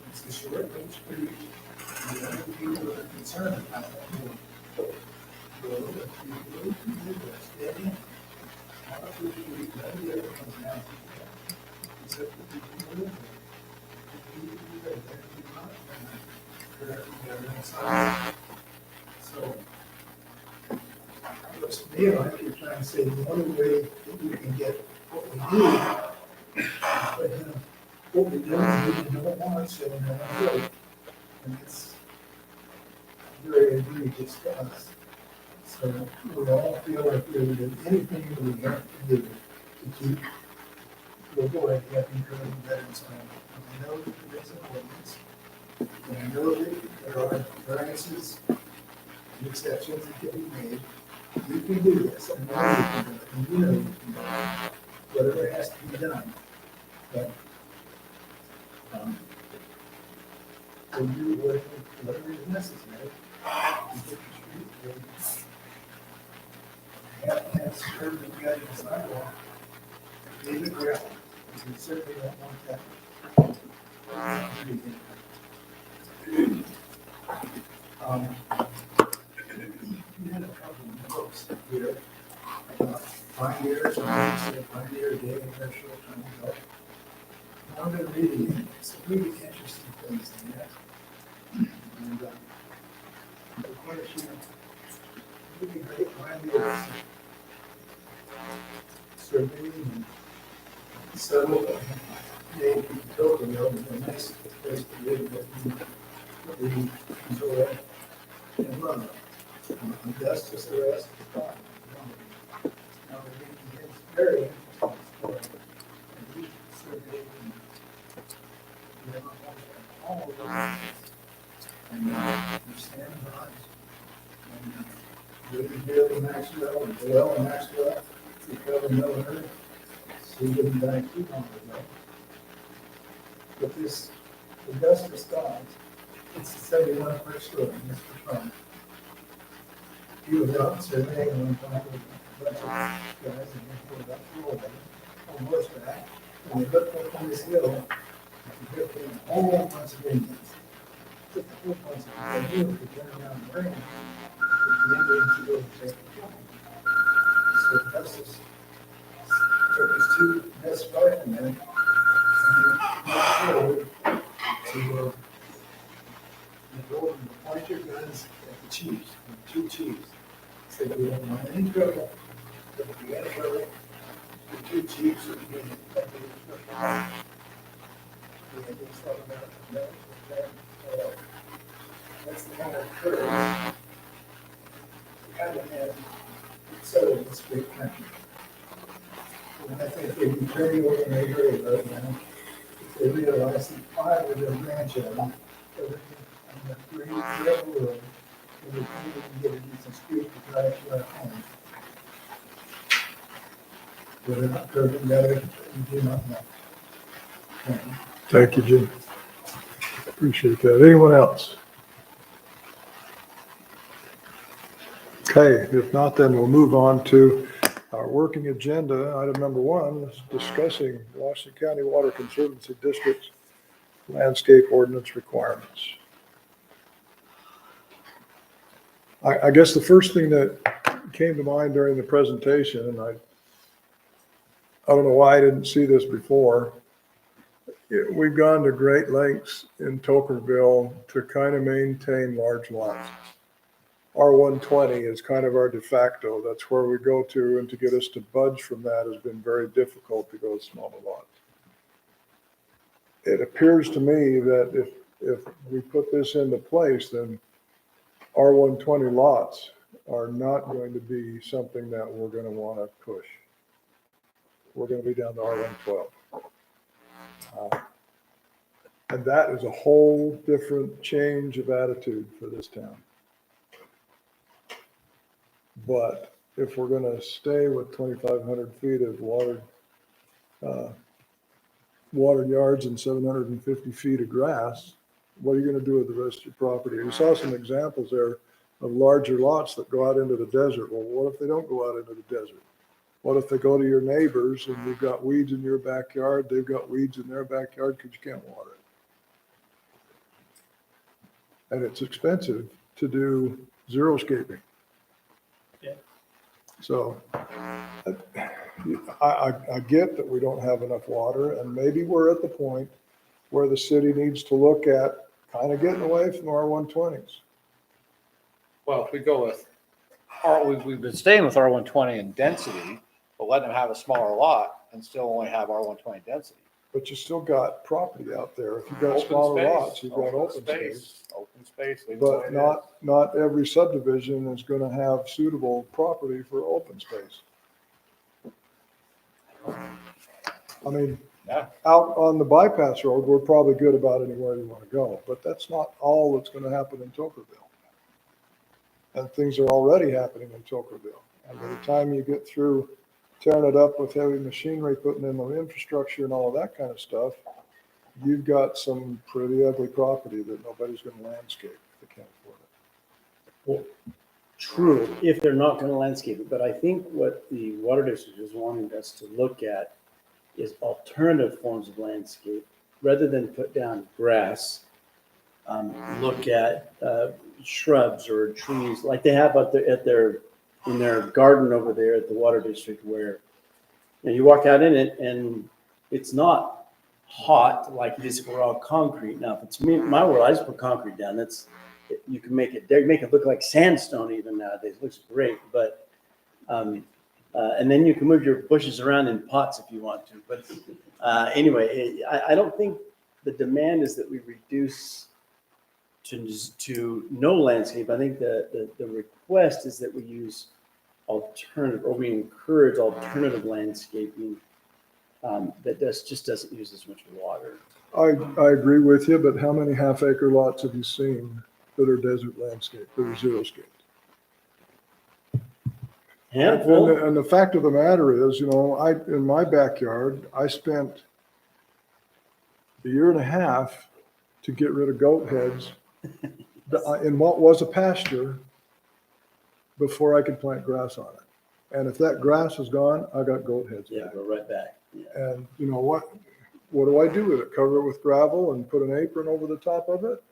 It's a short road street, and the other people that are concerned about that road, if you really do this, dead end, all of the street, nobody ever comes down, except the people who live there. The people who live there do not curb and gutter inside. So, it looks to me like you're trying to say the only way that we can get what we need, but what we don't need, no one wants it, and no one will. And it's very egregious to us. So we all feel like we would do anything that we have to do to keep the avoid having curb and gutter inside. And I know that there is an ordinance, and I know that there are variances and exceptions that can be made. You can do this, I know you can do it, and you know you can do it, whatever has to be done. But, we'll do whatever is necessary to get the street ready. Have to have curb and gutter and sidewalk, leave it gravel, because we certainly don't want that. We had a couple of books here, Pioneers, and I said Pioneer Day, and their short time ago. I'm going to read it, some really interesting things in there. And of course, really great pioneers surveying and settled made Tokyo a nice place to live that we enjoy and love. Augustus arrest is fine. Now, it's very interesting story. And he surveyed all of those and understand lives. And really Billy Maxwell and Joel Maxwell, we probably know her. She didn't die too long ago. But this Augustus Dodge, it's the 71st story, Mr. Trump. He was out surveying one time with a bunch of guys and they pulled up Florida on horseback. And they looked up on this hill, and there came a whole bunch of Indians. Took a whole bunch of Indians to turn around and bring them. The Indians to go and take the flag. So Augustus took his 2 best riflemen and they went forward to point your guns at the chiefs, the 2 chiefs. Said, we don't want any trouble, but if we had trouble, the 2 chiefs would be in the country. We had this thought about that. That's the kind of courage we kind of have settled in this great country. And I think they'd be very organized right now if they realize that 5 of their grandchildren are living on the great railroad. We can get a decent street to drive to our home. Whether or not curb and gutter, we do not know. Thank you, Jim. Appreciate that. Anyone else? Okay, if not, then we'll move on to our working agenda. Item number 1 is discussing Washington County Water Conservancy District's landscape ordinance requirements. I guess the first thing that came to mind during the presentation, and I don't know why I didn't see this before. We've gone to great lengths in Tokerville to kind of maintain large lots. R120 is kind of our de facto. That's where we go to, and to get us to budge from that has been very difficult to go smaller lots. It appears to me that if we put this into place, then R120 lots are not going to be something that we're going to want to push. We're going to be down to R112. And that is a whole different change of attitude for this town. But if we're going to stay with 2,500 feet of water yards and 750 feet of grass, what are you going to do with the rest of your property? We saw some examples there of larger lots that go out into the desert. Well, what if they don't go out into the desert? What if they go to your neighbors and you've got weeds in your backyard, they've got weeds in their backyard because you can't water it? And it's expensive to do xeriscaping. Yeah. So I get that we don't have enough water, and maybe we're at the point where the city needs to look at kind of getting away from R120s. Well, if we go with we've been staying with R120 in density, but letting them have a smaller lot and still only have R120 density. But you still got property out there. If you've got Open smaller space, lots, you've got open space. Open space. leave it the way But it is. not every subdivision is going to have suitable property for open space. I mean, Yeah. out on the bypass road, we're probably good about anywhere you want to go, but that's not all that's going to happen in Tokerville. And things are already happening in Tokerville. And by the time you get through tearing it up with heavy machinery, putting in the infrastructure and all of that kind of stuff, you've got some pretty ugly property that nobody's going to landscape if they can't afford it. Well, true, if they're not going to landscape it, but I think what the water district is wanting us to look at is alternative forms of landscape, rather than put down grass. Look at shrubs or trees like they have up there in their garden over there at the water district, where you walk out in it and it's not hot like it is if we're all concrete. Now, if it's my world, I just put concrete down. You can make it look like sandstone even nowadays. It looks great, but and then you can move your bushes around in pots if you want to. But anyway, I don't think the demand is that we reduce to no landscape. I think the request is that we use alternative, or we encourage alternative landscaping that just doesn't use as much water. I agree with you, but how many half-acre lots have you seen that are desert landscape, that are xeriscaped? Handful. And the fact of the matter is, in my backyard, I spent a year and a half to get rid of goat heads in what was a pasture before I could plant grass on it. And if that grass is gone, I got goat heads Yeah, back. go right back. Yeah. And you know what? What do I do with it? Cover it with gravel and put an apron over the top of it?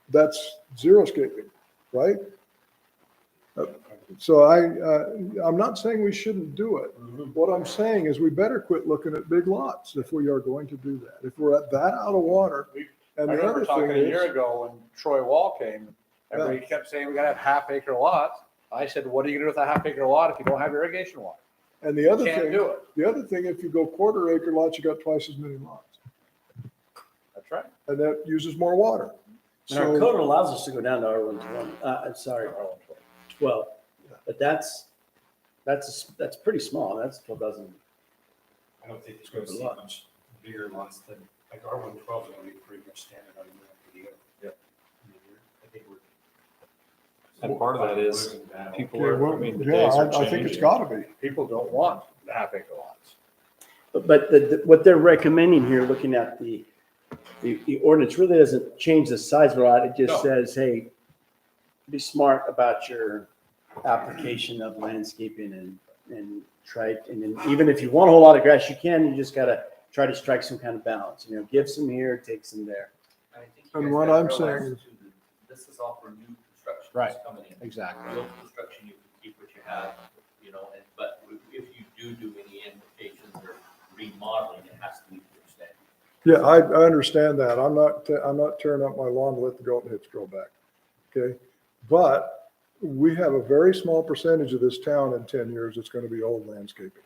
That's xeriscaping, right? So I'm not saying we shouldn't do it. What I'm saying is we better quit looking at big lots if we are going to do that. If we're at that out of water. And I the remember other talking thing a year is, ago when Troy Wall came, everybody kept saying we gotta have half-acre lots. I said, what are you gonna do with a half-acre lot if you don't have irrigation water? and the other Can't thing, do it. if you go quarter-acre lots, you got twice as many lots. That's right. And that uses more water. And our So- code allows us to go down to R120. Sorry, R112. 12. But that's pretty small. That's 12,000. I don't think it's going to see much bigger lots than, like R112 is going to be pretty much standard on the video. Yep. I think we're. And part of that is people Okay, are, well, I mean, the yeah, days are I think it's changing. gotta be. People don't want the half-acre lots. But what they're recommending here, looking at the ordinance, really doesn't change the size of the lot. It just No. says, hey, be smart about your application of landscaping and try, and then even if you want a whole lot of grass, you can, you just gotta try to strike some kind of balance, give some here, take some there. I think you And guys what gotta I'm realize saying- too that this is all for new construction Right. that's coming in. Exactly. Real construction, you can keep what you have, you know, but if you do any implications or remodeling, it has to meet your standard. Yeah, I understand that. I'm not tearing up my lawn to let the goat and hitch grow back. Okay? But we have a very small percentage of this town in 10 years that's going to be old landscaping.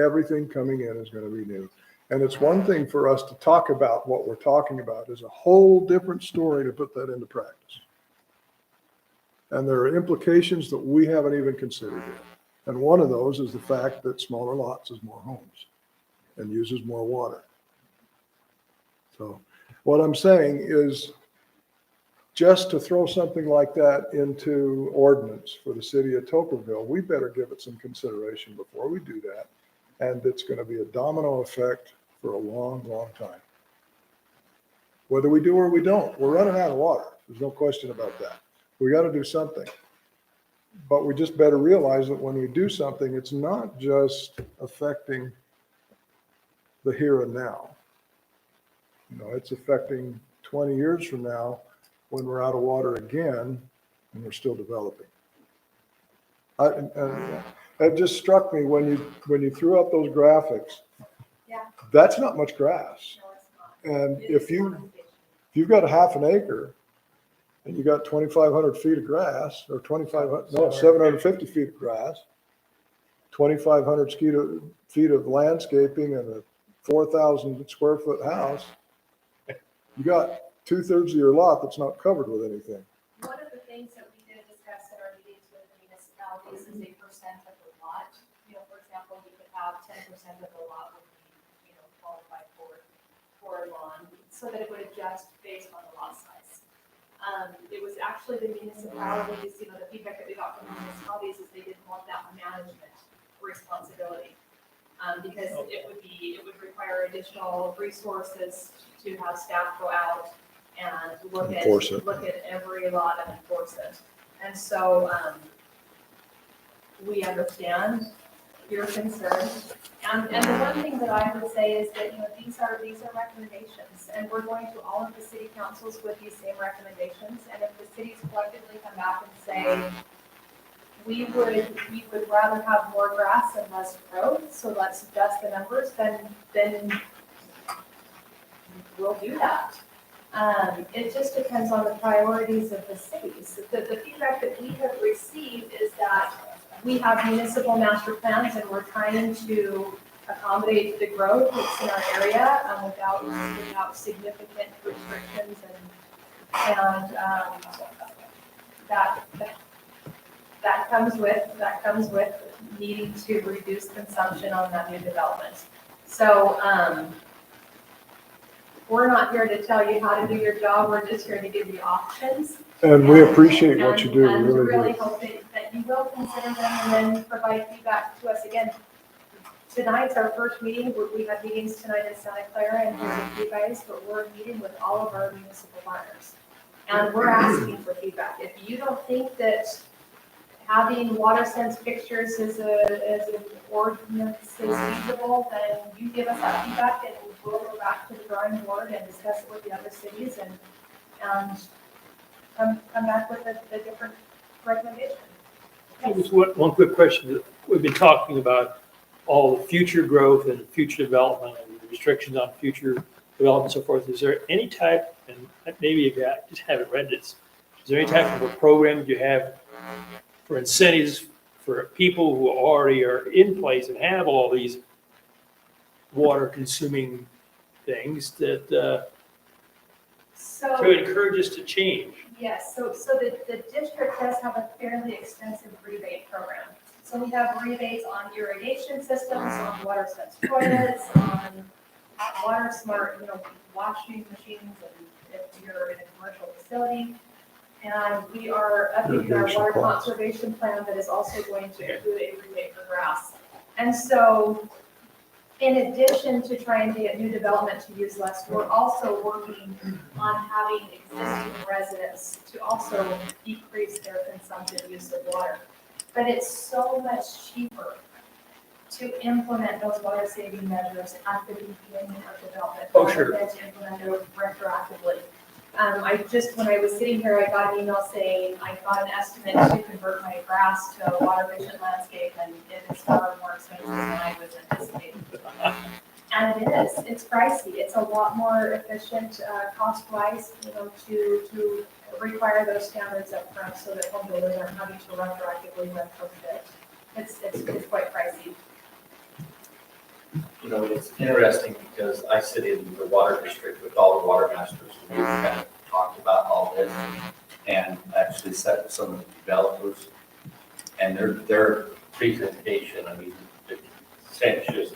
Everything coming in is going to be new. And it's one thing for us to talk about what we're talking about. It's a whole different story to put that into practice. And there are implications that we haven't even considered yet. And one of those is the fact that smaller lots is more homes and uses more water. So what I'm saying is just to throw something like that into ordinance for the city of Tocqueville, we better give it some consideration before we do that. And it's going to be a domino effect for a long, long time. Whether we do or we don't, we're running out of water. There's no question about that. We got to do something. But we just better realize that when we do something, it's not just affecting the here and now. You know, it's affecting 20 years from now when we're out of water again and we're still developing. It just struck me when you threw up those graphics. Yeah. That's not much grass. No, it's not. And It if is not. you've got a half an acre and you got 2,500 feet of grass, or 750 feet of grass, 2,500 feet of landscaping and a 4,000 square foot house, you got 2/3 of your lot that's not covered with anything. One of the things that we did discuss in our meetings with the municipalities is a percent of the lot. You know, for example, you could have 10% of the lot would be, you know, qualified for a lawn, so that it would adjust based on the lot size. It was actually the municipalities, you know, the feedback that we got from the municipalities is they didn't want that management responsibility. Because it would require additional resources to have staff go out and look at every lot and enforce it. And so, we understand your concerns. And the one thing that I would say is that, you know, these are recommendations, and we're going to all of the city councils with these same recommendations. And if the cities collectively come back and say, we would rather have more grass and less growth, so let's adjust the numbers, then we'll do that. It just depends on the priorities of the cities. The feedback that we have received is that we have municipal master plans and we're trying to accommodate the growth that's in our area without significant restrictions and that comes with needing to reduce consumption on that new development. So, we're not here to tell you how to do your job, we're just here to give you options. And we appreciate what you do, And we really really do. hope that you will consider them and then provide feedback to us. Again, tonight's our first meeting, we have meetings tonight in Santa Clara and here with you guys, but we're meeting with all of our municipal partners. And we're asking for feedback. If you don't think that having water sense fixtures as an ordinance is feasible, then you give us that feedback and we'll go back to the drawing board and discuss it with the other cities and come back with a different recommendation. Yes. Just one quick question. We've been talking about all the future growth and future development and restrictions on future development and so forth. Is there any type, and maybe you just haven't read this, is there any type of a program that you have for incentives for people who already are in place and have all these water consuming things that to encourage us to change? Yes, so the district does have a fairly extensive rebate program. So we have rebates on irrigation systems, on water sense toilets, on water smart, you know, washing machines, and if you're in a commercial facility. And we are updating our water conservation plan that is also going to include a rebate for grass. And so, in addition to trying to get new development to use less, we're also working on having existing residents to also decrease their consumption use of water. But it's so much cheaper to implement those water saving measures at the beginning of development. Oh, sure. Than to implement those retroactively. When I was sitting here, I got an email saying I got an estimate to convert my grass to a water efficient landscape, and it is far more expensive than I was anticipating. And it is, it's pricey, it's a lot more efficient, cost-wise, to require those standards up front so that home builders aren't having to retroactively retrofit. It's quite pricey. It's interesting because I sit in the water district with all the water masters. We kind of talked about all this and actually set with some of the developers and their presentation. I mean, it's just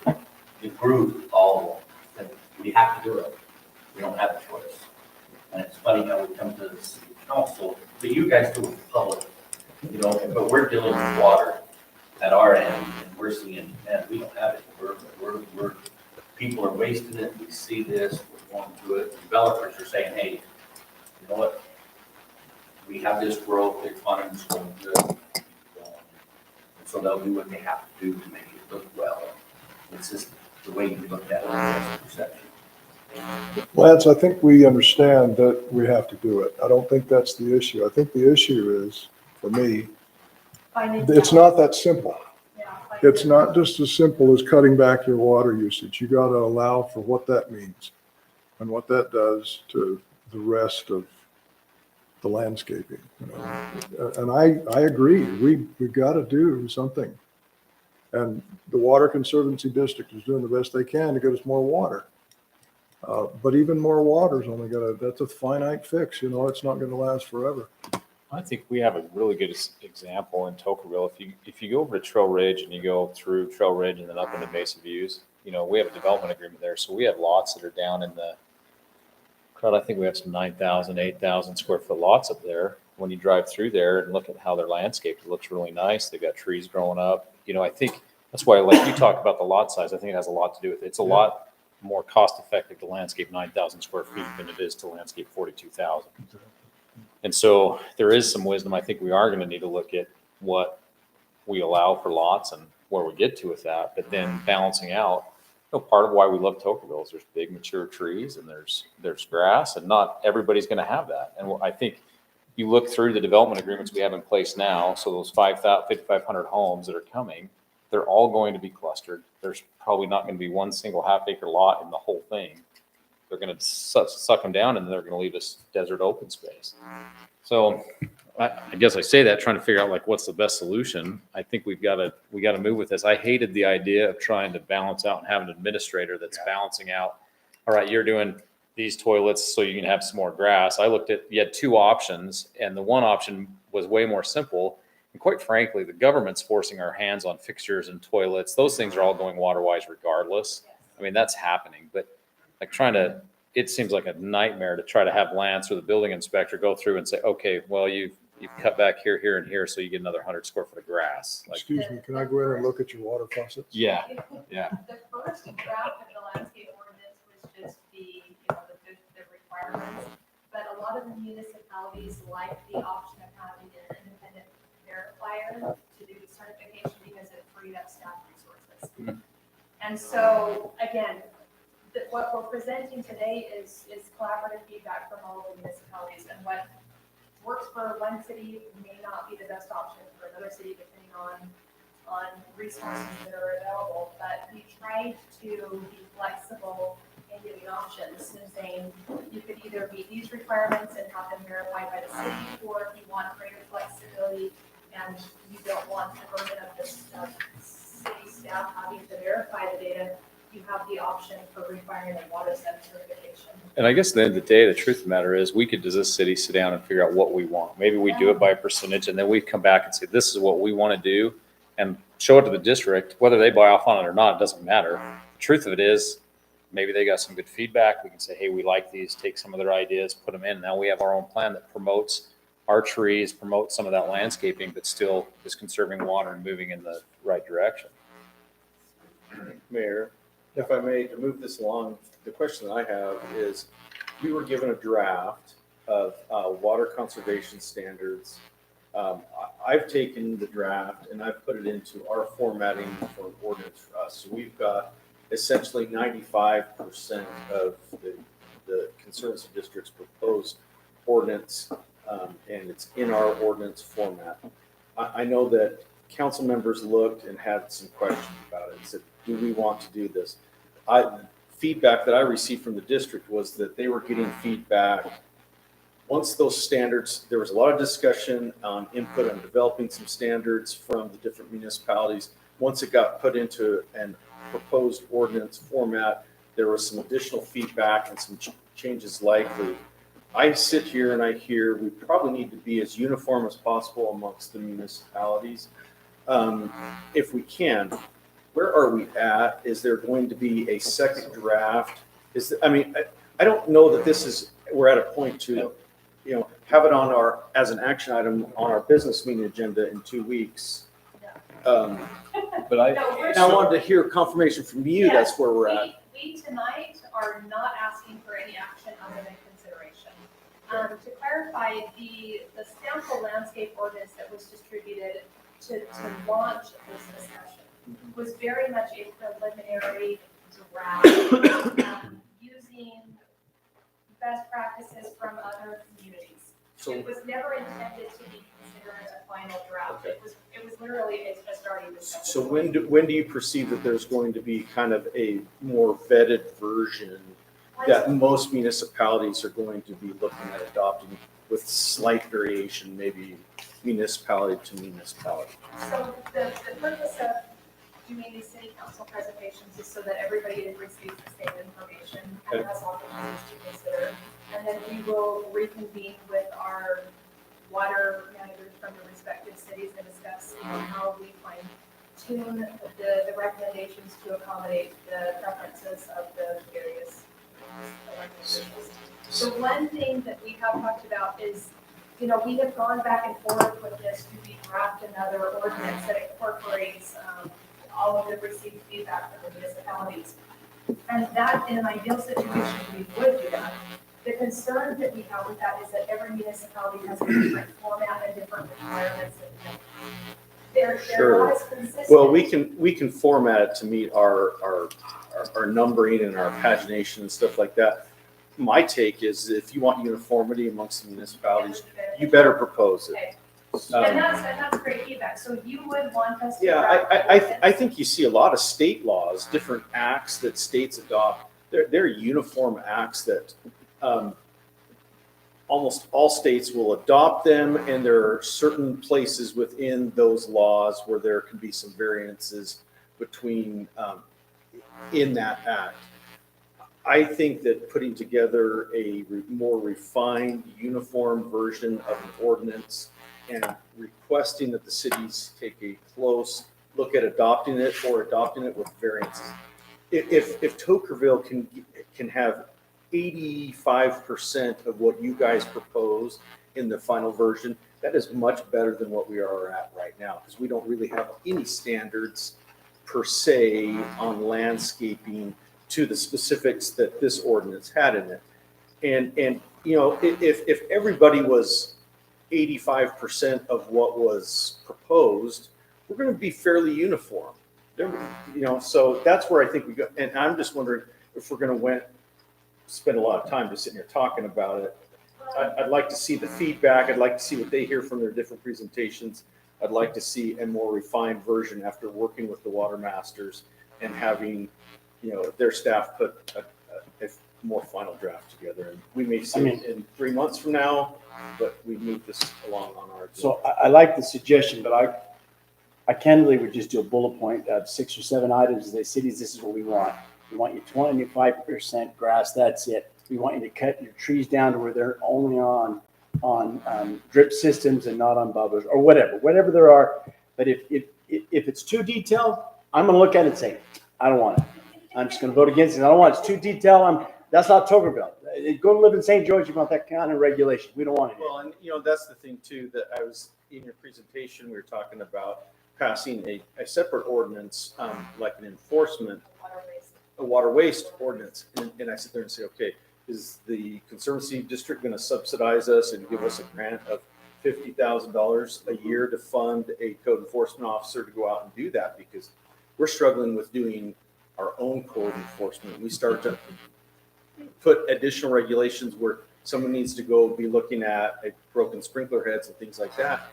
improved all, and we have to do it. We don't have a choice. And it's funny how we come to the city council, but you guys do it with the public, but we're dealing with water at our end, and we're seeing, man, we don't have it. We're people are wasting it. We see this, we're going through it. Developers are saying, hey, you know what? We have this growth, the economy's going good. And so they'll do what they have to do to make it look well. It's just the way you look at it, that's perception. Lance, I think we understand that we have to do it. I don't think that's the issue. I think the issue is, for me, it's not that simple. It's not just as simple as cutting back your water usage. You got to allow for what that means and what that does to the rest of the landscaping. And I agree. We've got to do something. And the Water Conservancy District is doing the best they can to get us more water. But even more water is only that's a finite fix. It's not going to last forever. I think we have a really good example in Tokerville. If you go over to Trail Ridge and you go through Trail Ridge and then up into Mesa Views, we have a development agreement there. So we have lots that are down in the crowd. I think we have some 9,000, 8,000 square foot lots up there. When you drive through there and look at how they're landscaped, it looks really nice. They've got trees growing up. I think that's why, like you talked about the lot size, I think it has a lot to do with it. It's a lot more cost effective to landscape 9,000 square feet than it is to landscape 42,000. And so there is some wisdom. I think we are going to need to look at what we allow for lots and where we get to with that, but then balancing out, part of why we love Tokerville is there's big mature trees and there's grass, and not everybody's going to have that. And I think you look through the development agreements we have in place now, so those 5,500 homes that are coming, they're all going to be clustered. There's probably not going to be one single half-acre lot in the whole thing. They're going to suck them down, and they're going to leave us desert open space. So I guess I say that trying to figure out what's the best solution. I think we got to move with this. I hated the idea of trying to balance out and have an administrator that's balancing out. All right, you're doing these toilets so you can have some more grass. You had two options, and the one option was way more simple. And quite frankly, the government's forcing our hands on fixtures and toilets. Those things are all going water-wise regardless. I mean, that's happening, but it seems like a nightmare to try to have Lance or the building inspector go through and say, okay, well, you've cut back here, here, and here, so you get another 100 square foot of grass. Excuse me, can I go in and look at your water faucets? Yeah. The first draft of the landscape ordinance was just the requirements, but a lot of the municipalities like the option of having an independent verifier to do certification because it freed up staff resources. Mm-hmm. And so, again, what we're presenting today is collaborative feedback from all the municipalities, and what works for one city may not be the best option for another city depending on resources that are available. But we tried to be flexible in giving options and saying you could either meet these requirements and have them verified by the city, or if you want greater flexibility and you don't want the burden of the city staff having to verify the data, you have the option for requiring a water center certification. And I guess at the end of the day, the truth of the matter is we could, as a city, sit down and figure out what we want. Maybe we do it by percentage, and then we come back and say, this is what we want to do, and show it to the district. Whether they buy off on it or not, it doesn't matter. The truth of it is, maybe they got some good feedback. We can say, hey, we like these, take some of their ideas, put them in. Now we have our own plan that promotes our trees, promotes some of that landscaping, but still is conserving water and moving in the right direction. Mayor, if I may, to move this along, the question I have is, we were given a draft of water conservation standards. I've taken the draft and I've put it into our formatting for an ordinance for us. So we've got essentially 95% of the Conservancy District's proposed ordinance, and it's in our ordinance format. I know that council members looked and had some questions about it, said, do we want to do this? Feedback that I received from the district was that they were getting feedback. Once those standards, there was a lot of discussion on input on developing some standards from the different municipalities. Once it got put into an proposed ordinance format, there was some additional feedback and some changes likely. I sit here and I hear we probably need to be as uniform as possible amongst the municipalities. If we can, where are we at? Is there going to be a second draft? I don't know that this is, we're at a point to, have it on as an action item on our business meeting agenda in 2 weeks. But I wanted to hear confirmation from you, that's where we're at. We tonight are not asking for any action other than consideration. To clarify, the sample landscape ordinance that was distributed to launch this discussion was very much a preliminary draft, using best practices from other communities. So, It was never intended to be considered a final draft. Okay. It was literally a starting discussion. so when do you perceive that there's going to be kind of a more vetted version that most municipalities are going to be looking at adopting with slight variation, maybe municipality to municipality? So the purpose of doing these city council presentations is so that everybody receives the same information and has opportunities to consider. And then we will reconvene with our water managers from the respective cities and discuss how we fine tune the recommendations to accommodate the preferences of the various elected officials. The one thing that we have talked about is, we have gone back and forth with this to draft another ordinance that incorporates all of the received feedback from the municipalities. And that, in an ideal situation, we would do that. The concern that we have with that is that every municipality has a different format and different requirements. They're Sure. not as consistent. Well, we can format it to meet our numbering and our pagination and stuff like that. My take is if you want uniformity amongst the municipalities, you better propose it. Okay. And that's great feedback. So you would want us to. Yeah, draft I think you see a lot of state laws, different acts that states adopt. They're uniform acts that almost all states will adopt them, and there are certain places within those laws where there can be some variances between in that act. I think that putting together a more refined, uniform version of an ordinance and requesting that the cities take a close look at adopting it or adopting it with variances. If Tokerville can have 85% of what you guys propose in the final version, that is much better than what we are at right now, because we don't really have any standards per se on landscaping to the specifics that this ordinance had in it. And if everybody was 85% of what was proposed, we're going to be fairly uniform. So that's where I think we go. And I'm just wondering if we're going to spend a lot of time just sitting here talking about it. I'd like to see the feedback. I'd like to see what they hear from their different presentations. I'd like to see a more refined version after working with the water masters and having, their staff put a more final draft together. And we may see it in 3 months from now, but we move this along on our. So I like the suggestion, but I candidly would just do a bullet point of 6 or 7 items. As cities, this is what we want. We want you 25% grass. That's it. We want you to cut your trees down to where they're only on drip systems and not on bubblers or whatever there are. But if it's too detailed, I'm going to look at it and say, I don't want it. I'm just going to vote against it. I don't want it. It's too detailed. That's not Tokerville. Go to live in St. George. You want that kind of regulation. We don't want it. Well, and that's the thing too, that I was in your presentation, we were talking about passing a separate ordinance, like an enforcement, a water waste ordinance. And I sit there and say, okay, is the Conservancy District going to subsidize us and give us a grant of $50,000 a year to fund a code enforcement officer to go out and do that? Because we're struggling with doing our own code enforcement. We start to put additional regulations where someone needs to go be looking at broken sprinkler heads and things like that,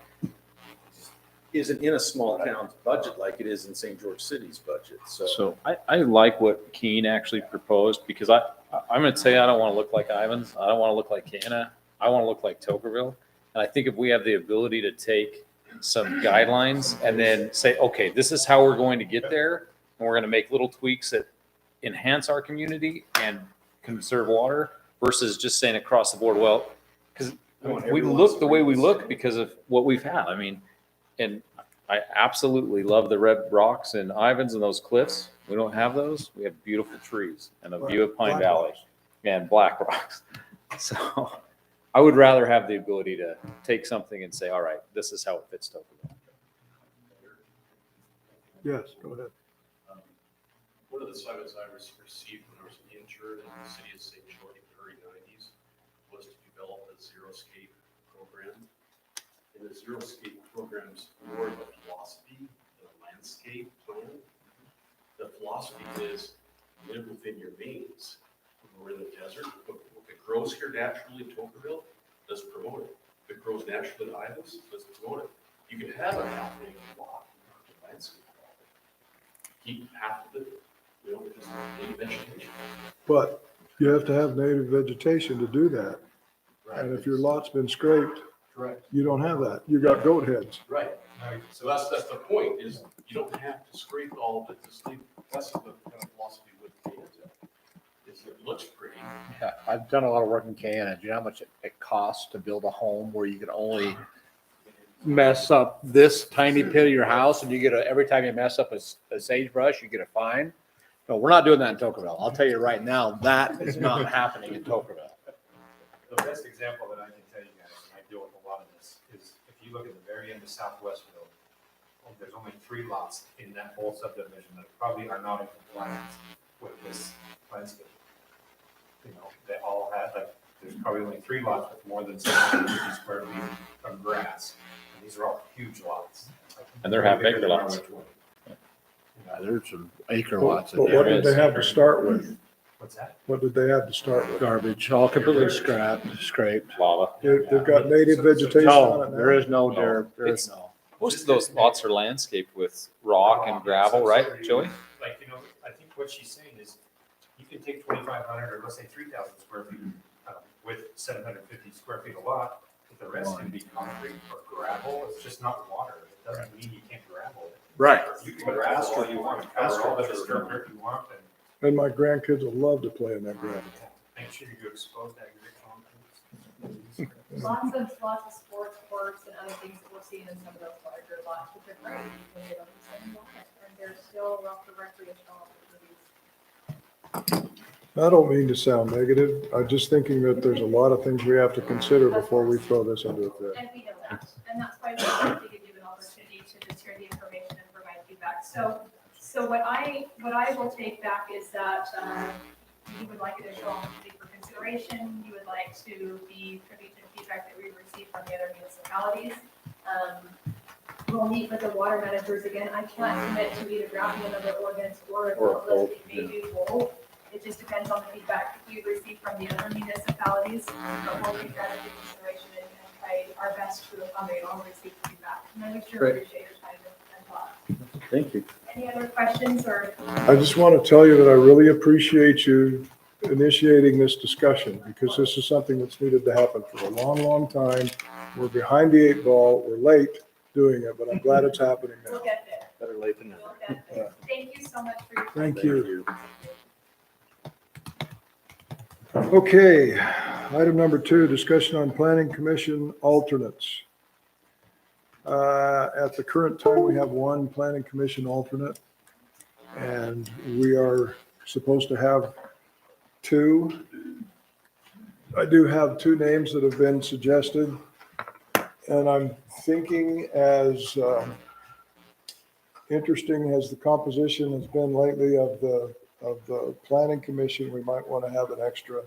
isn't in a small town's budget like it is in St. George City's budget. So I like what Keene actually proposed, because I'm going to say I don't want to look like Ivans. I don't want to look like Cana. I want to look like Tokerville. And I think if we have the ability to take some guidelines and then say, okay, this is how we're going to get there, and we're going to make little tweaks that enhance our community and conserve water, versus just saying across the board, well, because we look the way we look because of what we've had. I mean, and I absolutely love the red rocks and Ivans and those cliffs. We don't have those. We have beautiful trees and a view of Pine Valley and black rocks. So I would rather have the ability to take something and say, all right, this is how it fits Tokerville. Yes, go ahead. One of the assignments I received when I was an intern in the city of St. George in the early 90s was to develop a Zeroscape program. And the Zeroscape program is more of a philosophy than a landscape plan. The philosophy is live within your means. We're in the desert, but if it grows here naturally in Tokerville, let's promote it. If it grows naturally in Ivans, let's promote it. You can have a half-acre lot, not a landscape. Keep half of it, just native vegetation. But you have to have native vegetation to do that. And if your lot's been scraped, Correct. you don't have that. You got goat heads. Right. So that's the point, is you don't have to scrape all of it, just leave, that's the kind of philosophy with Kansas. Is it looks pretty. Yeah, I've done a lot of work in Canada. Do you know how much it costs to build a home where you can only mess up this tiny pit of your house, and you get every time you mess up a sagebrush, you get a fine? No, we're not doing that in Tokerville. I'll tell you right now, that is not happening in Tokerville. The best example that I can tell you guys, and I deal with a lot of this, is if you look at the very end of Southwestville, there's only 3 lots in that whole subdivision that probably are not in compliance with this landscape. You know, they all have, like, there's probably only 3 lots with more than 750 square feet of grass. And these are all huge lots. And they're half-acre lots. Yeah, there's some acre But lots in what there. did they have to start with? What's that? What did they have to start with? Garbage, all completely scraped. Lava. They've got native vegetation on No, it now? there is no, there It's- is no. Most of those lots are landscaped with rock and gravel, right, Joey? Like, you know, I think what she's saying is you can take 2,500 or let's say 3,000 square feet with 750 square feet a lot, but the rest can be concrete or gravel. It's just not water. It doesn't mean you can't gravel it. Right. You can gravel all you want, cover all the disturbed dirt you want, and And my grandkids will love to play in that gravel. make sure you expose that grit concrete. Lots of sports courts and other things that we're seeing in some of those larger lots, which are great, when they don't use any water, and there's still lots of recreational opportunities. I don't mean to sound negative. I'm just thinking that there's a lot of things we have to consider before we throw this into effect. And we know that, and that's why we wanted to give you an opportunity to just hear the information and provide feedback. So what I will take back is that, you would like additional opportunity for consideration, you would like to be privy to feedback that we received from the other municipalities. We'll meet with the water managers again. I can't commit to either drafting another ordinance or a vote list. We may do both. It just depends on the feedback we receive from the other municipalities, but we'll take that into consideration and try our best to accommodate all received feedback. And I sure Great. appreciate your time and thought. Thank you. Any other questions or? I just want to tell you that I really appreciate you initiating this discussion, because this is something that's needed to happen for a long, long time. We're behind the 8 ball. We're late doing it, but I'm glad it's happening now. We'll get there. Better late than never. We'll get there. Thank you so much for your time. Thank you. Okay, item number 2, discussion on planning commission alternates. At the current time, we have 1 planning commission alternate, and we are supposed to have 2. I do have 2 names that have been suggested, and I'm thinking, as interesting as the composition has been lately of the planning commission, we might want to have an extra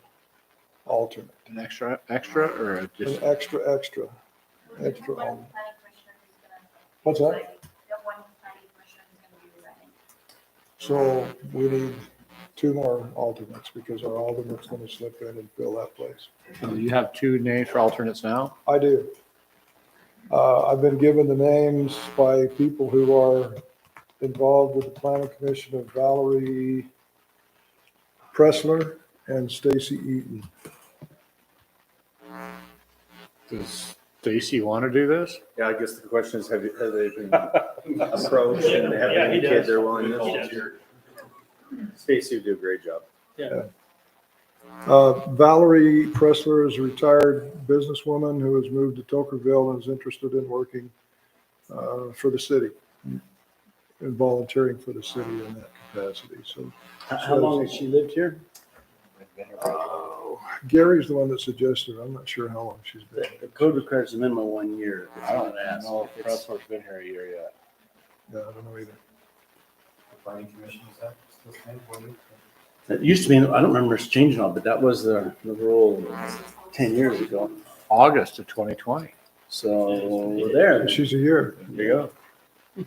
alternate, An extra or just? an extra alternate. What's that? So we need 2 more alternates because our alternate's going to slip in and fill that place. You have 2 names for alternates now? I do. I've been given the names by people who are involved with the planning commission of Valerie Pressler and Stacy Eaton. Does Stacy want to do this? Yeah, I guess the question is, have they been approached and have Yeah, he indicated does. their He willingness? does. Stacy would do a great job. Valerie Pressler is a retired businesswoman who has moved to Tokerville and is interested in working for the city and volunteering for the city in that capacity. So How long has she lived here? Gary's the one that suggested. I'm not sure how long she's been. The code requires a minimum of 1 year. I don't know if Pressler's been here a year yet. Yeah, I don't know either. Planning commission, is that still the same? It used to be, I don't remember it's changing all, but that was the rule 10 years ago. August of 2020. So we're there. She's a year. There you go.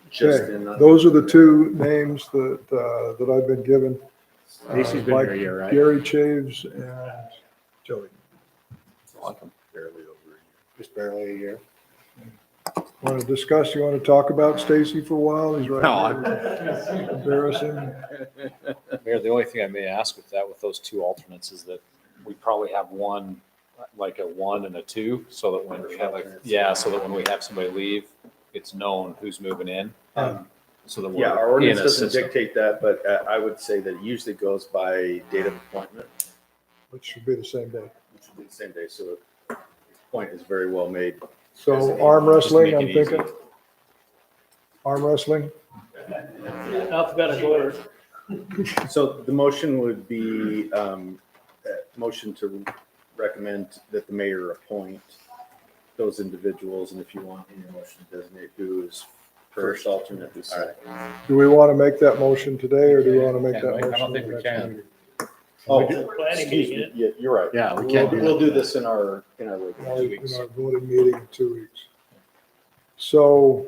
Just Okay, in, those are the 2 names that I've been given. Stacy's been by here a year, right? Gary Chaves and Joey. barely over a year. Just barely a year. Want to discuss, you want to talk about Stacy for a while? He's right No, here. Embarrassing. Mayor, the only thing I may ask with that, with those 2 alternates, is that we probably have one, like a 1 and a 2, so that when we have so that when we have somebody leave, it's known who's moving in. So that Yeah, our we're in ordinance a doesn't system. dictate that, but I would say that it usually goes by date of appointment, Which should be the same day. which would be the same day. So the point is very well made. So arm wrestling, Just I'm make it thinking. Arm wrestling. Alphabetical order. So the motion would be, motion to recommend that the mayor appoint those individuals, and if you want in your motion to designate who is first alternate, who's second. Do we want to make that motion today or do we want to make Can't that wait. I motion? don't think we next can. meeting? Oh, Planning excuse meeting, me, yeah, you're right. Yeah, we We'll, can't do we'll that. do this in our In regular our 2 weeks. in our voting meeting in 2 weeks. So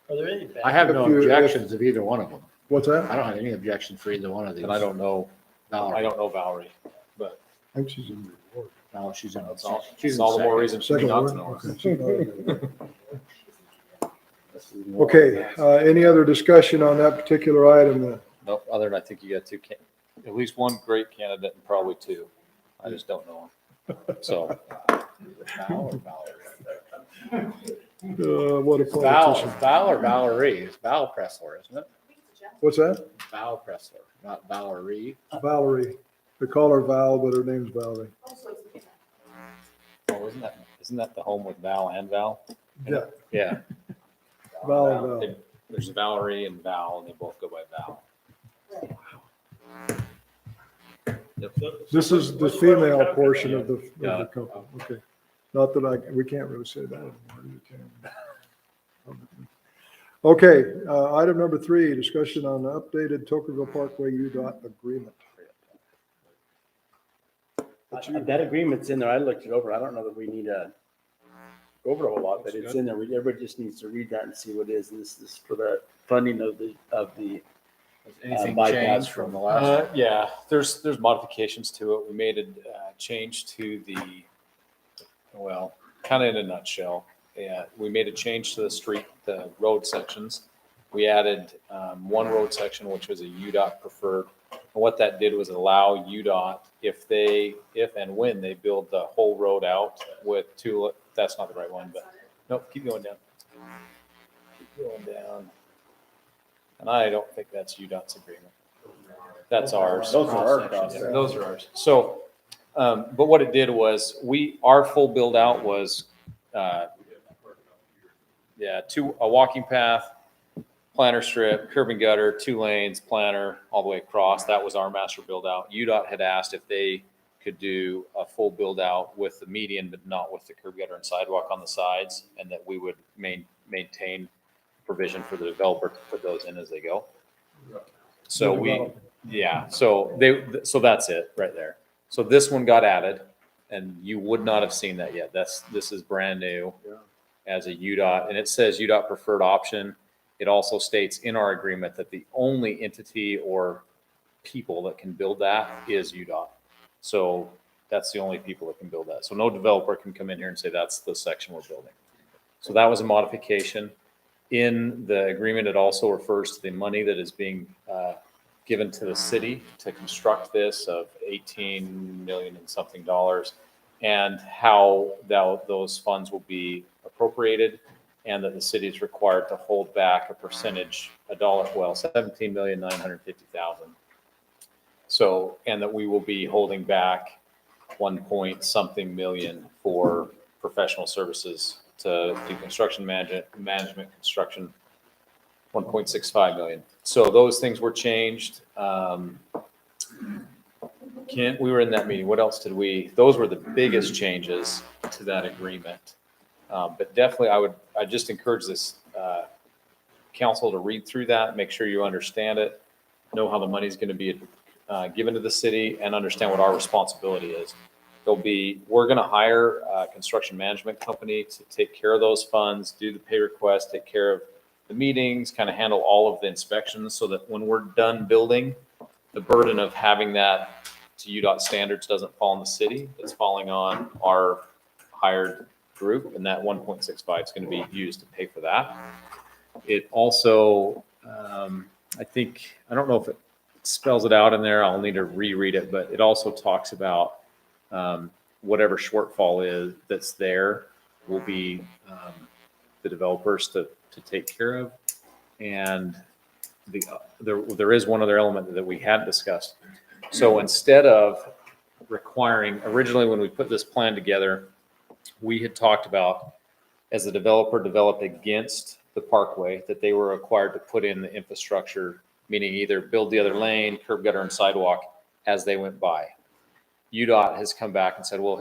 Are there any? I have no If you- if- objections of either one of them. what's that? I don't have any objection for either one of these. And I don't know Valerie, but I think she's in the board. No, she's in. that's all, she's it's in all the more second. reason for me Second not ward? to know her. Okay, she's not in the board. Okay, any other discussion on that particular item then? Nope, other than I think you got 2, at least 1 great candidate and probably 2. I just don't know them. So, Val or Valerie? What a It's Val, politician. it's Val or Valerie? It's Val Pressler, isn't it? What's that? Val Pressler, not Valerie. Valerie. They call her Val, but her name's Valerie. oh, isn't that the home with Val and Val? Yeah, Yeah. Val and Val. There's Valerie and Val, and they both go by Val. Yep. This is the female portion of the Yeah. couple. Okay. Not that we can't really say that anymore. You can. Okay, item number 3, discussion on the updated Tokerville Parkway UDOT agreement. That agreement's in there. I looked it over. I don't know that we need to go over a whole lot, but it's in there. Everybody just needs to read that and see what it is. And this is for the funding of the Has anything bypass changed from the last? Yeah, there's modifications to it. We made a change to well, kind of in a nutshell. Yeah, we made a change to the road sections. We added 1 road section, which was a UDOT preferred. And what that did was allow UDOT, if and when they build the whole road out with 2, that's not the right one, but nope, keep going down. Keep going down. And I don't think that's UDOT's agreement. That's ours. Those are our costs. Those are ours. So, but what it did was our full build out was, a walking path, planter strip, curb and gutter, 2 lanes, planter, all the way across. That was our master build out. UDOT had asked if they could do a full build out with the median, but not with the curb gutter and sidewalk on the sides, and that we would maintain provision for the developer to put those in as they go. So so that's it right there. So this one got added, and you would not have seen that yet. This is brand new as a UDOT, and it says UDOT preferred option. It also states in our agreement that the only entity or people that can build that is UDOT. So that's the only people that can build that. So no developer can come in here and say, that's the section we're building. So that was a modification. In the agreement, it also refers to the money that is being given to the city to construct this of 18 million and something dollars, and how those funds will be appropriated, and that the city is required to hold back a percentage, $17,950,000. So, and that we will be holding back 1 point something million for professional services to do construction management construction, 1.65 million. So those things were changed. We were in that meeting. What else did those were the biggest changes to that agreement. But definitely I just encourage this council to read through that, make sure you understand it, know how the money is going to be given to the city, and understand what our responsibility is. We're going to hire a construction management company to take care of those funds, do the pay request, take care of the meetings, kind of handle all of the inspections, so that when we're done building, the burden of having that to UDOT standards doesn't fall on the city. It's falling on our hired group, and that 1.65 is going to be used to pay for that. It also, I don't know if it spells it out in there. I'll need to reread it, but it also talks about whatever shortfall is that's there will be the developers to take care of. And there is one other element that we had discussed. So instead of requiring, originally when we put this plan together, we had talked about, as the developer developed against the parkway, that they were required to put in the infrastructure, meaning either build the other lane, curb gutter, and sidewalk as they went by. UDOT has come back and said, well,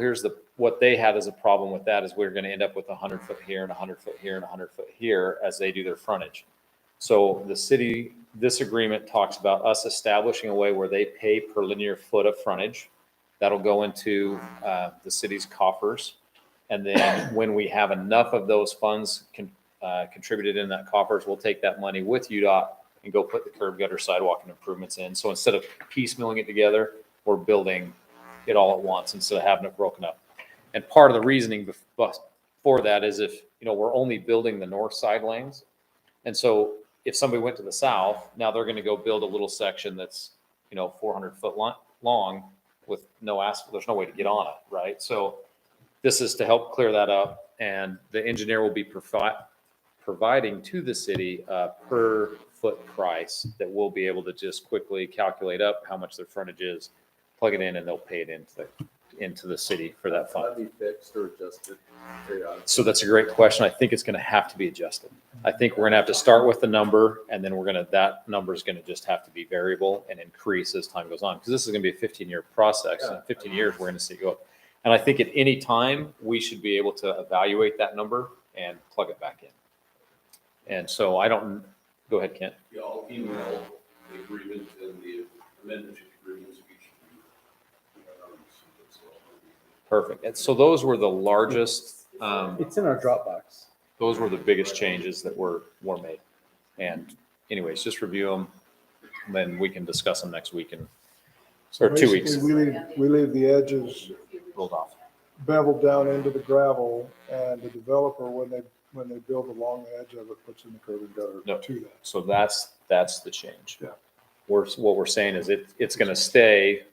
what they had as a problem with that is we're going to end up with 100 foot here and 100 foot here and 100 foot here as they do their frontage. So the city, this agreement talks about us establishing a way where they pay per linear foot of frontage. That'll go into the city's coffers. And then when we have enough of those funds contributed in that coffers, we'll take that money with UDOT and go put the curb gutter, sidewalk, and improvements in. So instead of piecemealing it together, we're building it all at once instead of having it broken up. And part of the reasoning for that is if, we're only building the north side lanes. And so if somebody went to the south, now they're going to go build a little section that's, 400 foot long with no asphalt. There's no way to get on it, right? So this is to help clear that up. And the engineer will be providing to the city a per foot price that we'll be able to just quickly calculate up how much their frontage is, plug it in, and they'll pay it into the city for that fund. That'd be fixed or adjusted periodically. So that's a great question. I think it's going to have to be adjusted. I think we're going to have to start with the number, and then that number is going to just have to be variable and increase as time goes on, because this is going to be a 15-year process. In 15 years, we're going to see it go up. And I think at any time, we should be able to evaluate that number and plug it back in. And so go ahead, Kent. Yeah, I'll email the agreement and the amendment to the agreements of each of you. Perfect. And so those were the largest, It's in our Dropbox. those were the biggest changes that were made. And anyways, just review them, and then we can discuss them next week or 2 weeks. Basically, we leave the edges Rolled off. beveled down into the gravel, and the developer, when they build along the edge of it, puts in the curb and gutter Yep. to that. So that's the change. Yeah. What we're saying is it's going to stay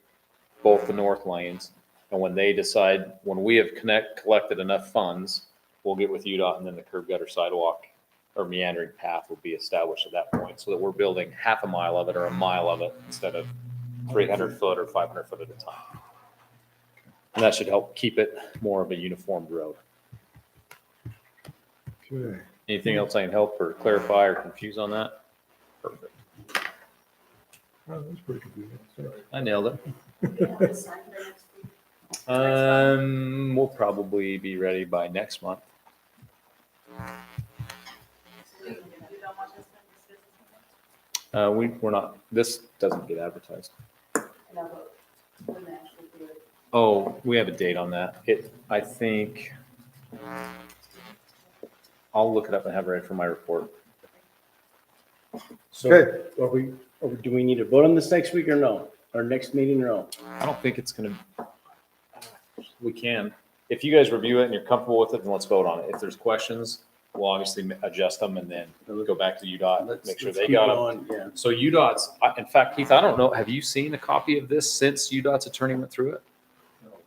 both the north lanes. And when we have collected enough funds, we'll get with UDOT, and then the curb gutter, sidewalk, or meandering path will be established at that point, so that we're building half a mile of it or a mile of it instead of 300 foot or 500 foot at a time. And that should help keep it more of a uniformed road. Okay. Anything else I can help or clarify or confuse on that? Perfect. Oh, that's pretty confusing. I nailed it. We'll probably be ready by next month. We're not, this doesn't get advertised. Oh, we have a date on that. I think, I'll look it up and have it ready for my report. So do we need to vote on this next week or no? Or next meeting or no? I don't think it's gonna, we can. If you guys review it and you're comfortable with it, then let's vote on it. If there's questions, we'll obviously adjust them and then go back to UDOT, make sure they got them. Yeah. So UDOT's, in fact, Keith, I don't know, have you seen a copy of this since UDOT's attorney went through it?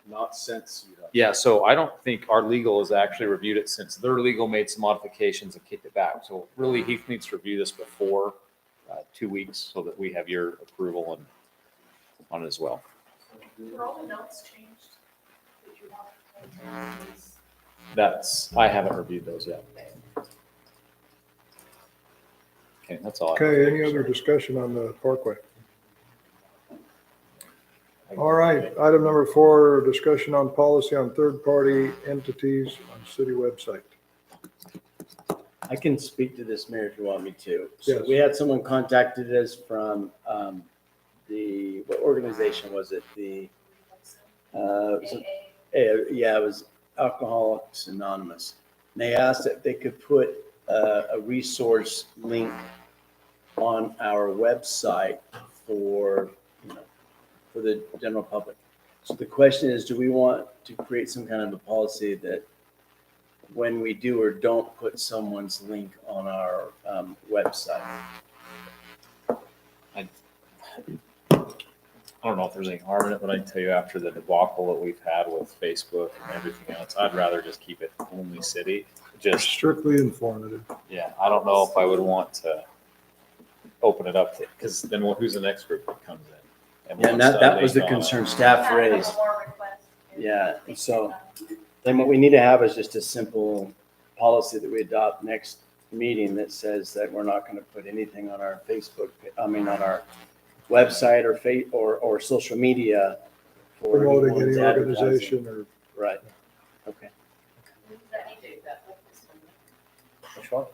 Not since, you know. Yeah, so I don't think our legal has actually reviewed it since their legal made some modifications and kicked it back. So really Heath needs to review this before 2 weeks so that we have your approval and on it as well. Were all the notes changed? Did you want I haven't reviewed those yet. Okay, that's all. Okay, any other discussion on the Parkway? All right, item number 4, discussion on policy on third-party entities on city website. I can speak to this, Mayor, if you want me to. So Yes. we had someone contacted us from what organization was it? Yeah, it was Alcoholics Anonymous. And they asked if they could put a resource link on our website for the general public. So the question is, do we want to create some kind of a policy that when we do or don't put someone's link on our website? I don't know if there's any harm in it, but I can tell you after the debacle that we've had with Facebook and everything else, I'd rather just keep it only city. Just, Strictly informative. yeah, I don't know if I would want to open it up to, because then who's the next group that comes in? And wants that was the link on it. concern staff raised. Yeah, and so then what we need to have is just a simple policy that we adopt next meeting that says that we're not going to put anything on our Facebook, on our website or social media for Promoting anyone's any advertising. organization or. Right, okay. Which one?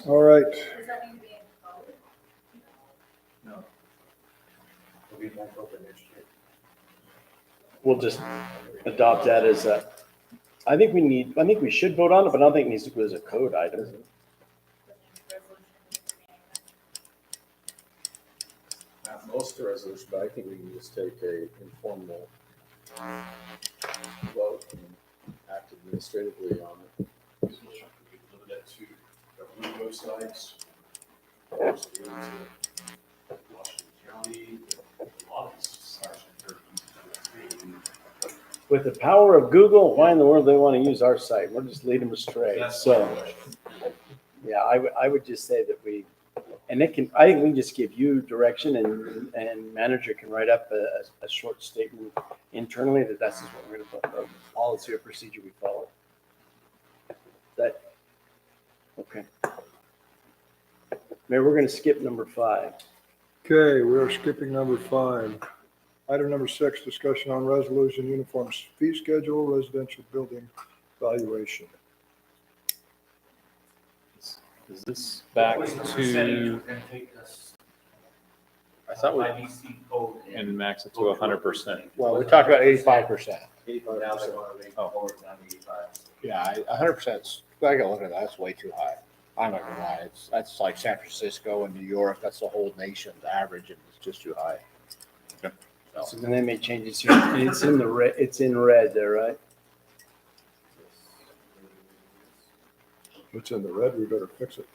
All right, We'll just adopt that as I think we should vote on it, but I don't think it needs to go as a code item. Not most of the resolution, but I think we can just take a informal vote and act administratively on it. We could limit it to government websites, also to Washington County, a lot of these are actually very easy. With the power of Google, why in the world do they want to use our site? We'll just lead them astray. That's So, my question. yeah, I would just say that I think we can just give you direction and manager can write up a short statement internally that that's just what we're going to put, a policy or procedure we follow. That, okay. Mayor, we're going to skip number 5. okay, we are skipping number 5. Item number 6, discussion on resolution uniform fee schedule, residential building valuation. Is this back to, I thought and max it to 100%? Well, we talked about 85%. Now they want to make Oh. forward down to 85. Yeah, 100%. I gotta look at that. That's way too high. I'm not gonna lie. That's like San Francisco and New York. That's the whole nation's average, and it's just too high. So then they may change it. It's in the red, it's in red there, right? If it's in the red, we better fix it.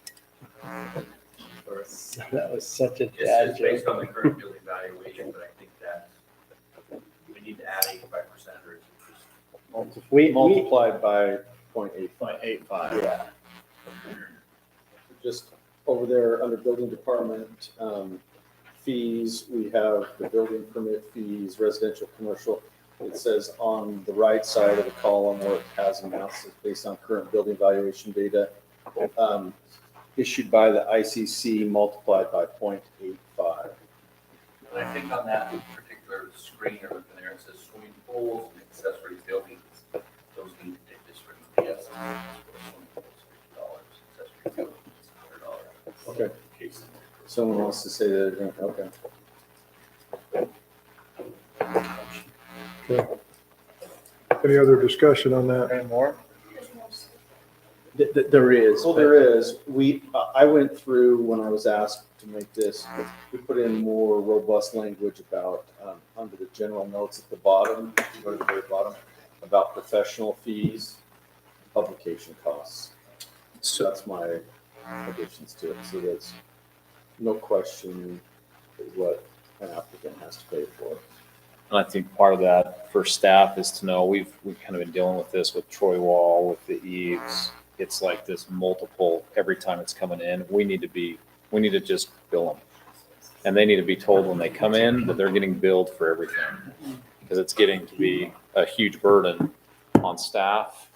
That was such a It's bad based joke. on the current building valuation, but I think that we need to add 85% or it's just. We, Multiplied by 0.85. 85. yeah. Just over there under building department, fees, we have the building permit fees, residential, commercial. It says on the right side of the column where it has amounts based on current building valuation data, issued by the ICC multiplied by 0.85. And I think on that particular screen or looking there, it says swimming pools and accessory buildings. Those need to take this for EPS. Swimming pools, $50. Accessory buildings, $100. Okay. Someone wants to say that, okay. Okay. Any other discussion on that? Any more? There is. Well, there is. I went through when I was asked to make this, we put in more robust language about, under the general notes at the bottom, if you go to the very bottom, about professional fees, publication costs. So that's my additions to it. So that's no question what an applicant has to pay for. And I think part of that for staff is to know, we've kind of been dealing with this with Troy Wall, with the eaves. It's like this multiple, every time it's coming in, we need to just bill them. And they need to be told when they come in that they're getting billed for everything. Because it's getting to be a huge burden on staff.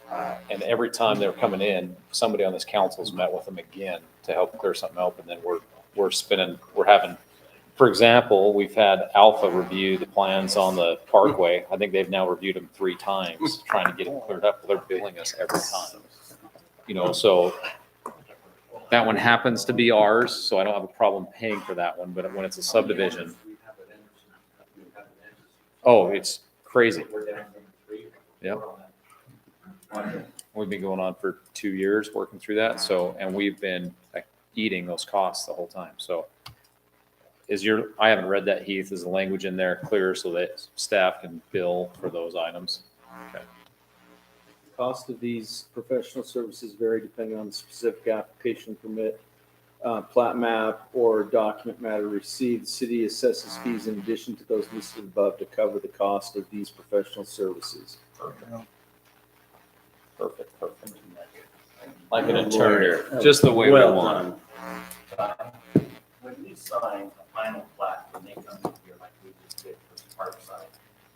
And every time they're coming in, somebody on this council's met with them again to help clear something up. And then we're having, for example, we've had Alpha review the plans on the Parkway. I think they've now reviewed them 3 times, trying to get it cleared up. They're billing us every time. You know, so that one happens to be ours, so I don't have a problem paying for that one. But when it's a subdivision, oh, it's crazy. Yep. We've been going on for 2 years working through that. So, and we've been eating those costs the whole time. So I haven't read that, Heath. Is the language in there clear so that staff can bill for those items? Okay. Cost of these professional services vary depending on the specific application permit, plat map, or document matter received. The city assesses fees in addition to those listed above to cover the cost of these professional services. Perfect. Like an attorney, just the way we want it. When we sign a final plat, when they come in here, like we just did for the Parkside,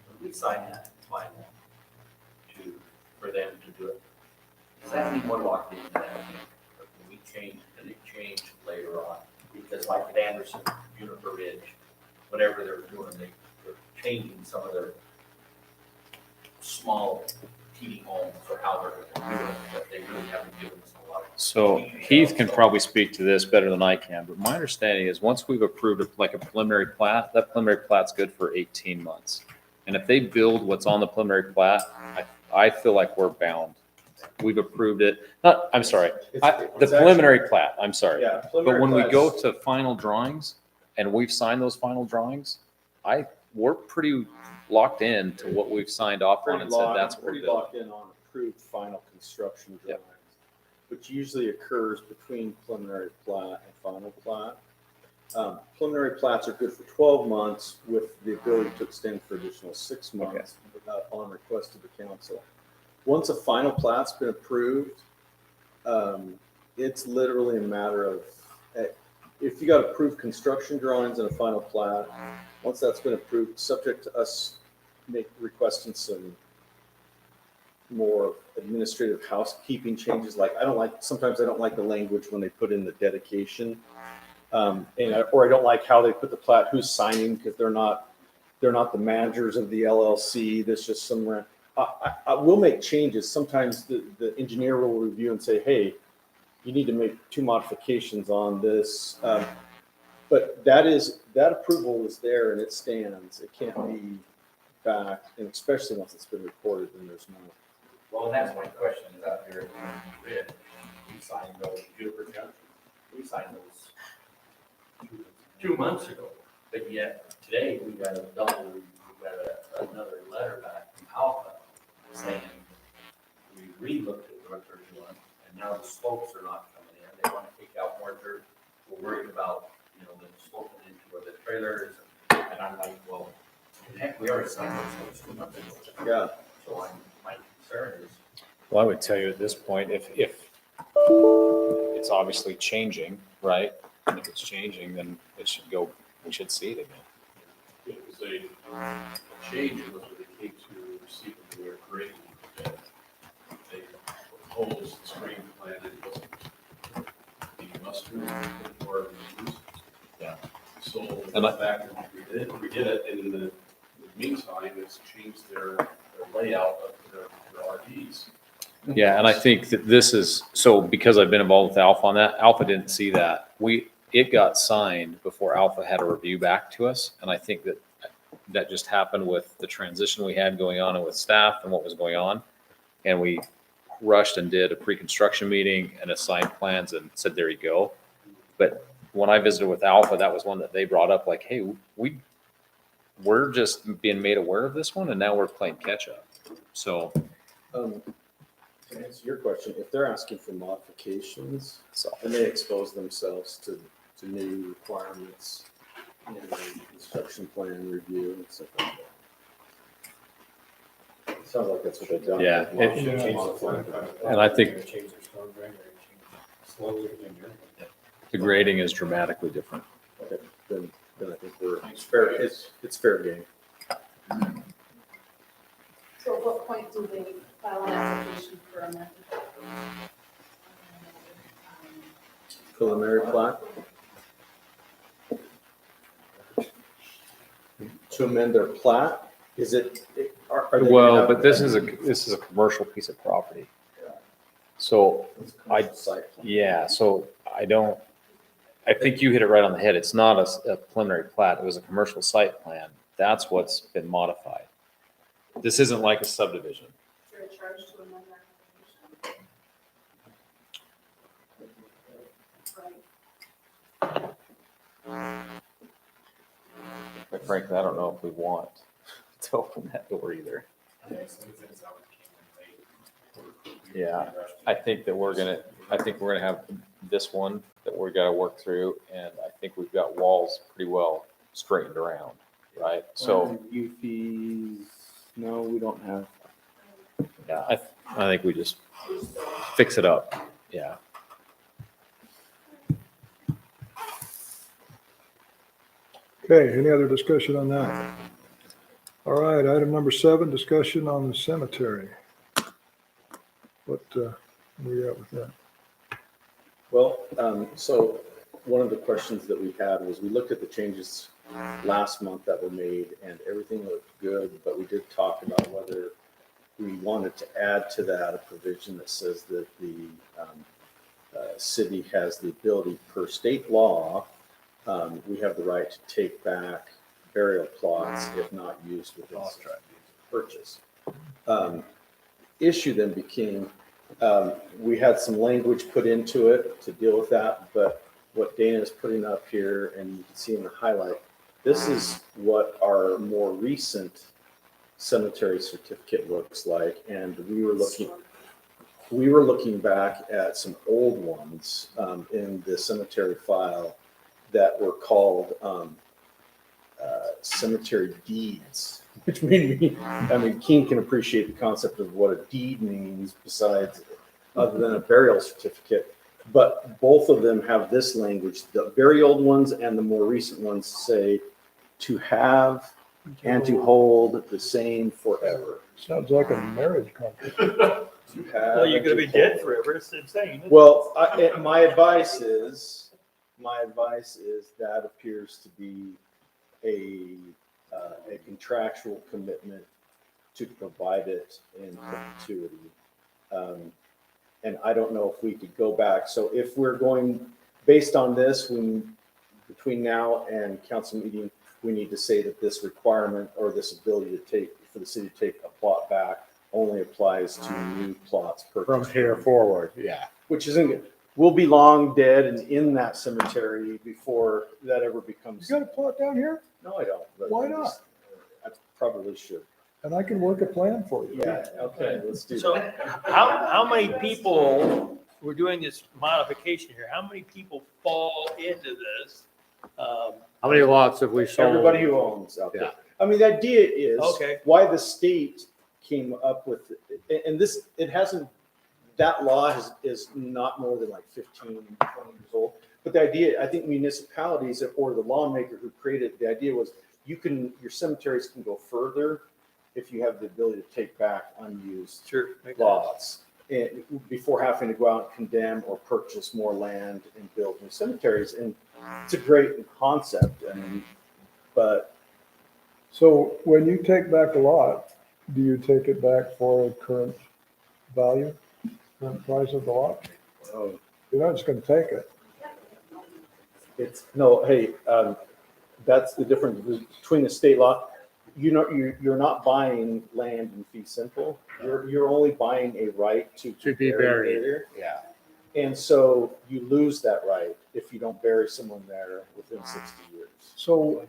when we sign that final for them to do it, does that mean we're locked into that? Or can we change, can it change later on? Because like at Anderson, Juniper Ridge, whatever they're doing, they're changing some of their small teeny homes or how they're going to do it, but they really haven't given us a lot. So Heath can probably speak to this better than I can, but my understanding is once we've approved like a preliminary plat, that preliminary plat's good for 18 months. And if they build what's on the preliminary plat, I feel like we're bound. We've approved it. The preliminary plat, I'm sorry. Yeah. But when we go to final drawings and we've signed those final drawings, we're pretty locked in to what we've signed off on and said that's what we're pretty doing. locked in on approved final construction drawings, which usually occurs between preliminary plat and final plat. Preliminary plats are good for 12 months with the ability to extend for additional 6 months on request of the council. Once a final plat's been approved, it's literally a matter of, if you got approved construction drawings and a final plat, once that's been approved, subject to us requesting some more administrative housekeeping changes. Like sometimes I don't like the language when they put in the dedication. Or I don't like how they put the plat, who's signing, because they're not the managers of the LLC. There's just some, I will make changes. Sometimes the engineer will review and say, hey, you need to make 2 modifications on this. But that approval is there and it stands. It can't be back, and especially once it's been recorded, then there's no. Well, that's my question is out here in Ridge. We signed those, Juniper Junction. We signed those 2 months ago, but yet today we got another letter back from Alpha saying we re-looked at the record one, and now the slopes are not coming in. They want to take out more dirt. We're worried about, the sloping into where the trailer is. And I'm like, well, heck, we already signed those slopes 2 months ago. Yeah. So my concern is. Well, I would tell you at this point, if it's obviously changing, right? And if it's changing, then we should see it again. It was a change in what they came to receive when we were grading. They proposed the screen plan and wasn't the mustard or the. Yeah. So And the fact that we did it, and in the meantime, it's changed their layout of their RDs. Yeah, and I think that this is, so because I've been involved with Alpha on that, Alpha didn't see that. It got signed before Alpha had a review back to us. And I think that just happened with the transition we had going on and with staff and what was going on. And we rushed and did a pre-construction meeting and assigned plans and said, there you go. But when I visited with Alpha, that was one that they brought up, like, hey, we're just being made aware of this one and now we're playing catch up. So, To answer your question, if they're asking for modifications so and they expose themselves to new requirements in the construction plan review and stuff like that. It sounds like that's what they've done. Yeah, and I think the grading is dramatically different. Okay, then I think it's fair game. So at what point do they file an application for amendment? Preliminary plat. To amend their plat, is it, are they? gonna Well, have- but this is a commercial piece of property. So Site plan. yeah, so I think you hit it right on the head. It's not a preliminary plat. It was a commercial site plan. That's what's been modified. This isn't like a subdivision. Is there a charge to amend that application? Right. But frankly, I don't know if we want to open that door either. Yeah, I think we're gonna have this one that we're gotta work through, and I think we've got walls pretty well straightened around, right? So, Review fees, no, we don't have. yeah, I think we just fix it up, yeah. Okay, any other discussion on that? All right, item number 7, discussion on the cemetery. What, where we at with that? Well, so one of the questions that we had was we looked at the changes last month that were made and everything looked good, but we did talk about whether we wanted to add to that a provision that says that the city has the ability per state law, we have the right to take back burial plots if not used within purchase. Issue then became, we had some language put into it to deal with that, but what Dana is putting up here, and you can see in the highlight, this is what our more recent cemetery certificate looks like, and we were looking back at some old ones in the cemetery file that were called cemetery deeds, which made me, I mean, Keen can appreciate the concept of what a deed means besides, other than a burial certificate. But both of them have this language. The very old ones and the more recent ones say to have and to hold the same forever. Sounds like a marriage contract. To have Well, you're and gonna to be dead hold. forever, it's insane. Well, my advice is that appears to be a contractual commitment to provide it in perpetuity. And I don't know if we could go back. So if we're going, based on this, between now and council meeting, we need to say that this requirement or this ability for the city to take a plot back only applies to new plots purchased. From here forward, yeah. Which isn't good. We'll be long dead and in that cemetery before that ever becomes. You got a plot down here? No, I don't. but Why I not? just- I probably should. And I can work a plan for you. Yeah, okay, let's do So that. how many people, we're doing this modification here, how many people fall into this? How many lots have we sold? Everybody who owns out there. Yeah. I mean, the idea is Okay. why the state came up with, and this, it hasn't, that law is not more than like 15, 20 years old. But the idea, I think municipalities or the lawmaker who created it, the idea was your cemeteries can go further if you have the ability to take back unused Sure. lots. And before having to go out and condemn or purchase more land and build new cemeteries. And it's a great concept, but So when you take back a lot, do you take it back for a current value, current price of the lot? You're not just gonna take it. it's, no, hey, that's the difference between the state law. you're not buying land in fee simple. You're only buying a right to be buried. there. Yeah. And so you lose that right if you don't bury someone there within 60 years. So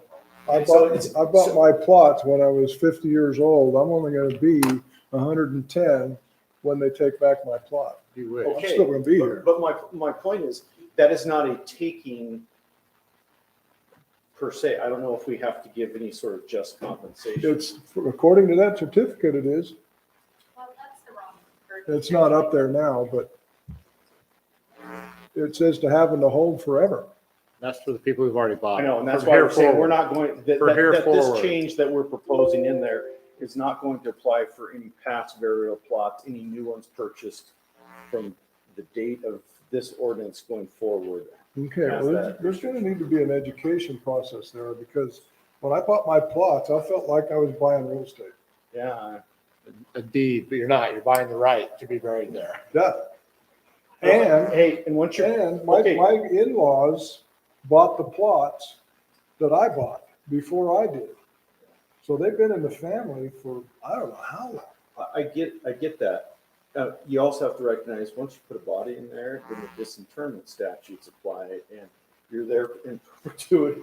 I And so bought my plots when I was 50 years old. I'm only going to be 110 when they take back my plot. You would. I'm Okay, still going to be here. But my point is, that is not a taking per se. I don't know if we have to give any sort of just compensation. It's, according to that certificate, it is. Well, that's the wrong version. It's not up there now, but it says to have in the hold forever. That's for the people who've already bought. I know, and that's From why here we're saying we're forward. not going, that From here this forward. change that we're proposing in there is not going to apply for any past burial plots, any new ones purchased from the date of this ordinance going forward. Okay, How's well, that? there's going to need to be an education process there because when I bought my plots, I felt like I was buying real estate. Yeah. A deed, but you're not. You're buying the right to be buried there. Yeah. And, Hey, and once you're, and okay. my in-laws bought the plots that I bought before I did. So they've been in the family for, I don't know how long. I get that. You also have to recognize, once you put a body in there, then the disinterment statutes apply, and you're there in perpetuity.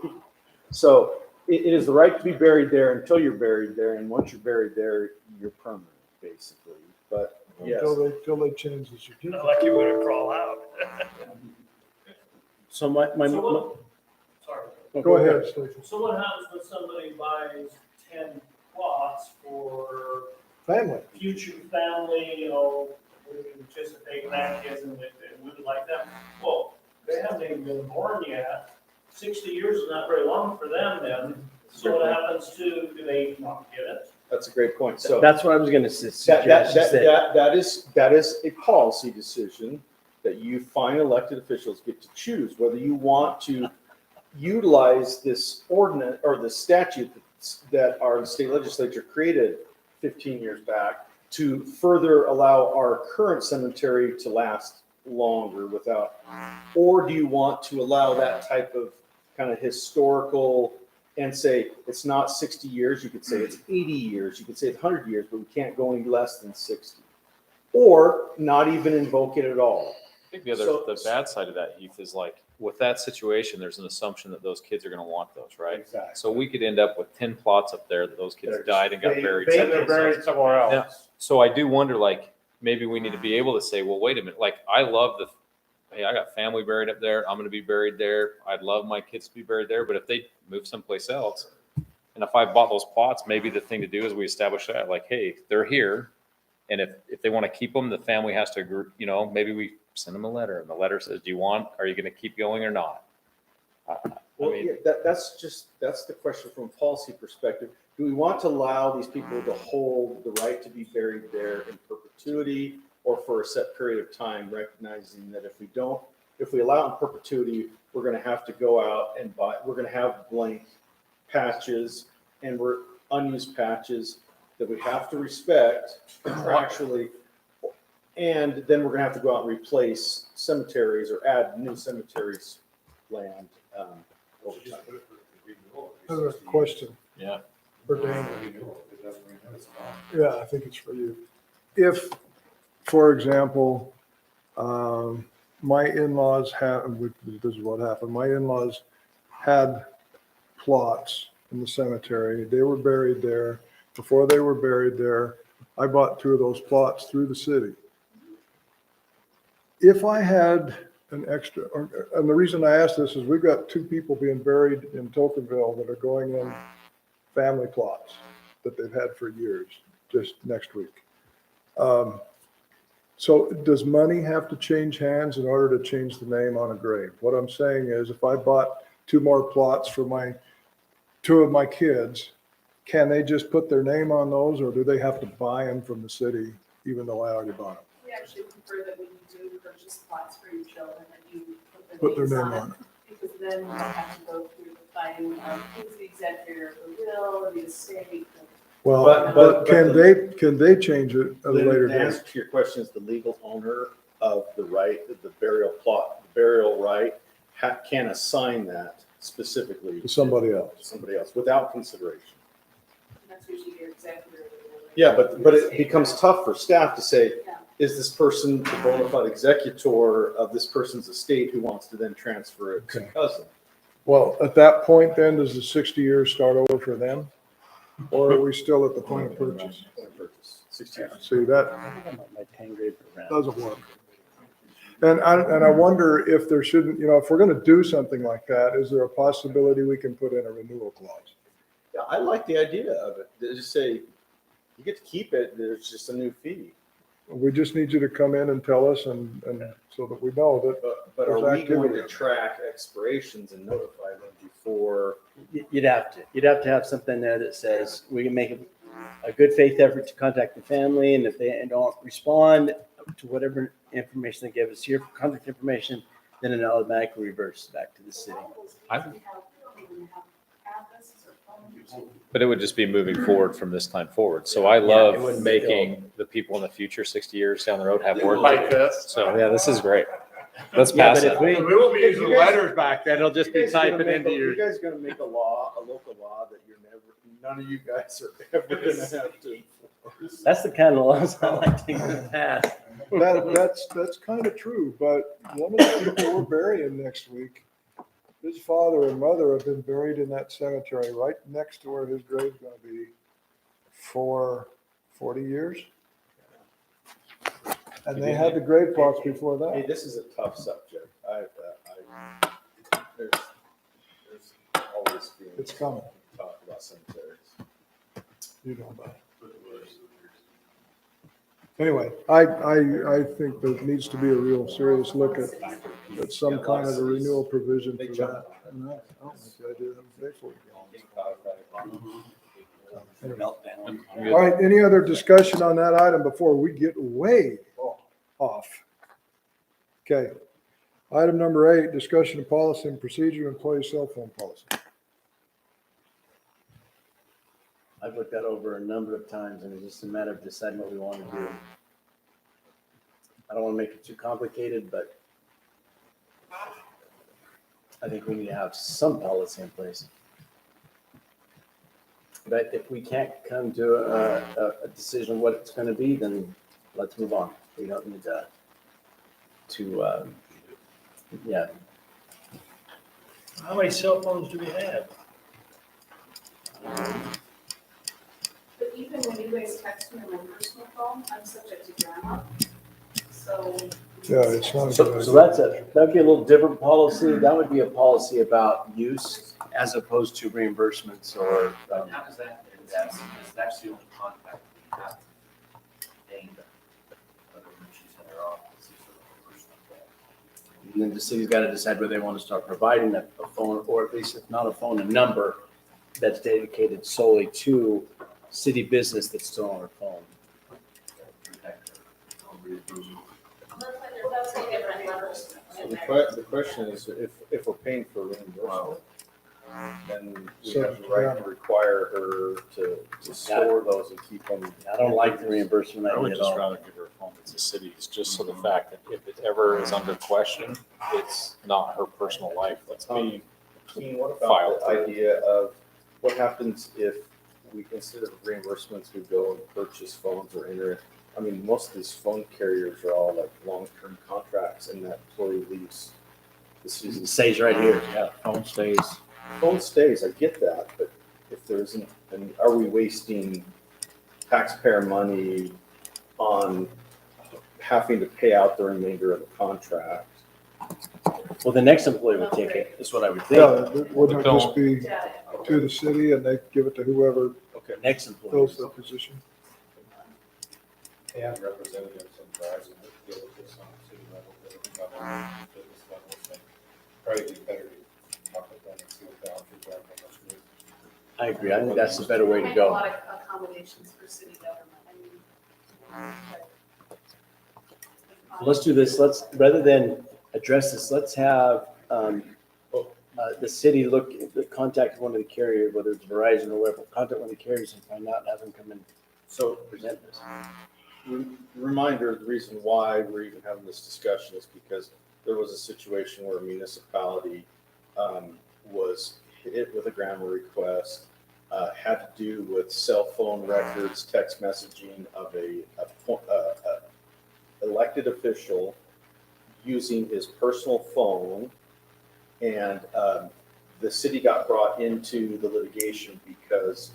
So it is the right to be buried there until you're buried there, and once you're buried there, you're permanent, basically. But yes. Until they change the certificate. Not like you were gonna crawl out. So my, Sorry. Go ahead, Stephen. So what happens when somebody buys 10 plots for Family. future family, you know, we can participate grandkids and we would like them? Well, they haven't even been born yet. 60 years is not very long for them then. So what happens to, do they not get it? That's a great point. So that's what I was gonna suggest. that is a policy decision that you fine elected officials get to choose whether you want to utilize this ordinance or the statute that our state legislature created 15 years back to further allow our current cemetery to last longer without, or do you want to allow that type of kind of historical and say it's not 60 years, you could say it's 80 years, you could say it's 100 years, but we can't go any less than 60. Or not even invoke it at all. I think the bad side of that, Heath, is like, with that situation, there's an assumption that those kids are gonna want those, right? Exactly. So we could end up with 10 plots up there that those kids They're- died and got buried. They're buried somewhere else. Yeah. So I do wonder, like, maybe we need to be able to say, well, wait a minute, like, I love hey, I got family buried up there. I'm going to be buried there. I'd love my kids to be buried there. But if they move someplace else, and if I bought those plots, maybe the thing to do is we establish that, like, hey, they're here. And if they want to keep them, the family has to agree, you know, maybe we send them a letter and the letter says, are you going to keep going or not? Well, yeah, that's the question from a policy perspective. Do we want to allow these people to hold the right to be buried there in perpetuity or for a set period of time, recognizing that if we allow it in perpetuity, we're going to have to go out and we're going to have blank patches and we're unused patches that we have to respect contractually. And then we're going to have to go out and replace cemeteries or add new cemeteries land over time. I have a question. Yeah. For Dan. Yeah, I think it's for you. If, for example, my in-laws this is what happened. My in-laws had plots in the cemetery. They were buried there. Before they were buried there, I bought 2 of those plots through the city. If I had an extra, and the reason I ask this is we've got 2 people being buried in Tokenville that are going in family plots that they've had for years, just next week. So does money have to change hands in order to change the name on a grave? What I'm saying is if I bought 2 more plots for 2 of my kids, can they just put their name on those or do they have to buy them from the city even though I already bought them? We actually prefer that when you do purchase plots for your children, that you Put their names name on it. Because then you don't have to go through the fighting of who's the executor of the will, the estate. Well, But can they change it at a later The date? answer to your question is the legal owner of the right, the burial plot, the burial right, can assign that specifically To somebody else. Somebody else without consideration. That's usually your executive. Yeah, but it becomes tough for staff to say, Yeah. is this person the bona fide executor of this person's estate who wants to then transfer it to Okay. cousin? Well, at that point then, does the 60 years start over for them? Or are we still at the point of purchase? Purchase, 60 years. See, that My 10 grade program. doesn't work. And I wonder if there shouldn't, if we're gonna do something like that, is there a possibility we can put in a renewal clause? Yeah, I like the idea of it. They just say, you get to keep it, there's just a new fee. We just need you to come in and tell us and so that we know that, But are There's we going activity. to track expirations and notify them before? You'd have to. You'd have to have something there that says we can make a good faith effort to contact the family, and if they don't respond to whatever information they give us here for contact information, then it automatically reverts back to the city. But it would just be moving forward from this time forward. So I it love wouldn't be making the people in the future, 60 years down the road, have work. Like this. So, yeah, this is great. Let's Yeah, pass but if it. we, We won't be using You guys- letters back then. It'll just be typing into your. You guys gonna make a law, a local law that none of you guys are ever gonna have to enforce? that's the kind of laws I like to pass. that's kind of true, but one of the people we're burying next week, his father and mother have been buried in that cemetery right next to where his grave's gonna be for 40 years. And they had the grave plots before Hey, that. this is a tough subject. There's always being It's coming. talk about cemeteries. You know about it. Anyway, I think there needs to be a real serious look at some kind of a renewal provision for that. And I don't like the idea of having to pay for it. All right, any other discussion on that item before we get way off? Okay. Item number 8, discussion of policy and procedure, employee cell phone policy. I've looked that over a number of times, and it's just a matter of deciding what we want to do. I don't want to make it too complicated, but I think we need to have some policy in place. But if we can't come to a decision of what it's going to be, then let's move on. We don't need yeah. How many cell phones do we have? But even when you guys text me on my personal phone, I'm subject to grandma. So. Yeah, it's not a So, good so idea. that'd be a little different policy. That would be a policy about use as opposed to reimbursements or, But how does that, that's the only contact we have. Dang, other than she's in her office. and then the city's got to decide whether they want to start providing a phone, or at least if not a phone, a number that's dedicated solely to city business that's still on our phone. That's a different levels. So the question is, if we're paying for reimbursement, then we have the right to require her to store those and keep them. I don't like the reimbursement I would idea at just all. rather give her a phone that's a city's, just so the fact that if it ever is under question, it's not her personal life that's being. Keen, what Filed about the idea of what happens if we, instead of reimbursements, we go and purchase phones or enter? I mean, most of these phone carriers are all like long-term contracts, and that employee leaves the season. It stays right here. Yeah, phone stays. Phone stays, I get that, but if there isn't, and are we wasting taxpayer money on having to pay out the remainder of the contract? Well, the next employee would take it, is what I would think. Yeah, it wouldn't it just be Yeah. to the city and they give it to whoever Okay. Next employee. fills the position? They have representatives in Verizon that deal with this on a city level, government, business level, so probably be better to talk with them and see what the options are for us to do. I agree. I think that's the better way to Make a go. lot of accommodations for city government. I mean. Let's do this. Let's, rather than address this, let's have the city contact one of the carriers, whether it's Verizon or whatever, contact one of the carriers and find out, and have them come and So present this. reminder, the reason why we're even having this discussion is because there was a situation where a municipality was hit with a grant request, had to do with cell phone records, text messaging of a elected official using his personal phone. And the city got brought into the litigation because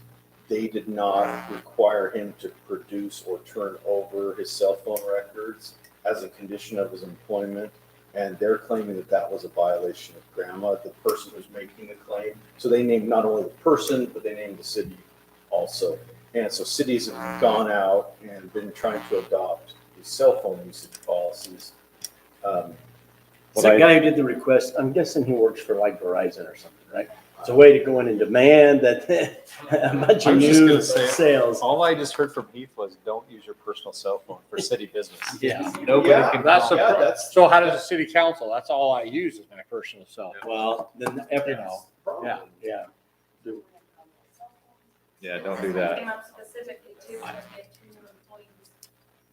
they did not require him to produce or turn over his cell phone records as a condition of his employment. And they're claiming that that was a violation of grandma, the person who's making the claim. So they named not only the person, but they named the city also. And so cities have gone out and been trying to adopt these cell phone usage policies. So the guy who did the request, I'm guessing he works for like Verizon or something, right? It's a way to go in and demand that a bunch I of was just new gonna say, sales. all I just heard from Heath was don't use your personal cell phone for city business. Yeah. Nobody Yeah, can. That's call. the, that's- so how does the city council? That's all I use is my personal cell. Well, then, You know, yeah. yeah. Yeah, don't do that. Came up specifically too, when we had two new employees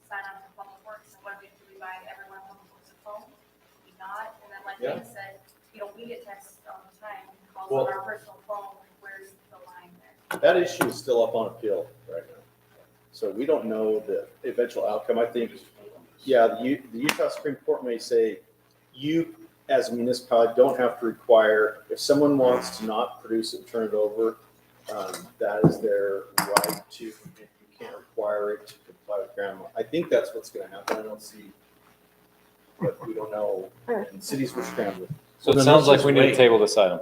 sign on for public works, and what do we buy everyone public works a phone? We not, and then like Yeah. Dan said, you know, we get texts all the time, calls Well- on our personal phone, where's the line there? That issue is still up on appeal right now. So we don't know the eventual outcome. I think, yeah, the Utah Supreme Court may say, you as a municipality don't have to require, if someone wants to not produce it and turn it over, that is their right to, you can't require it to comply with grandma. I think that's what's gonna happen. I don't see, but we don't know. And cities were scrambling. So it then sounds let's like we just need to wait. table this item.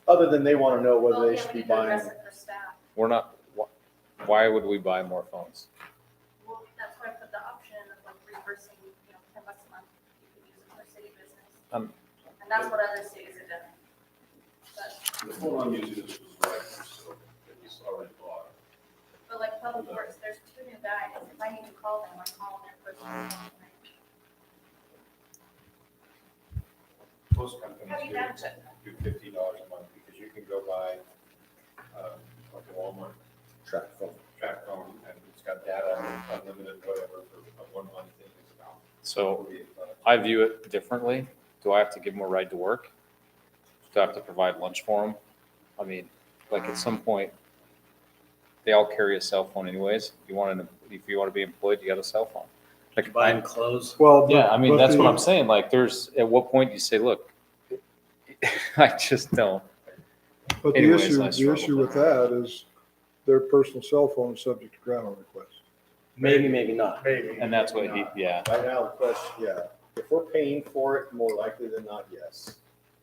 Other than they wanna know whether Well, they yeah, should we be need to address buying. it for staff. We're not, why would we buy more phones? Well, that's why I put the option of like reimbursing, you know, $10 a month, you could use it for city business. Um, And that's what other cities have done. But, The phone I'm using is right, so it's already bought. but like public works, there's two new guys, if I need to call them, I'm calling their personal phone. Most companies How do you manage it? do $50 a month because you can go buy, like a Walmart Track phone. track phone and it's got data, unlimited, whatever, for a 1 month thing is about. So I view it differently. Do I have to give them a ride to work? Do I have to provide lunch for them? I mean, like at some point, they all carry a cell phone anyways. If you want to be employed, you got a cell phone. Like Buying clothes. Well, yeah, I mean, but that's the- what I'm saying. Like there's, at what point do you say, look, I just don't. But Anyways, I the struggle issue with with that is their personal cell phone is subject to grandma request. Maybe, maybe not. Maybe. And that's what yeah. Right now, the question, yeah, if we're paying for it, more likely than not, yes.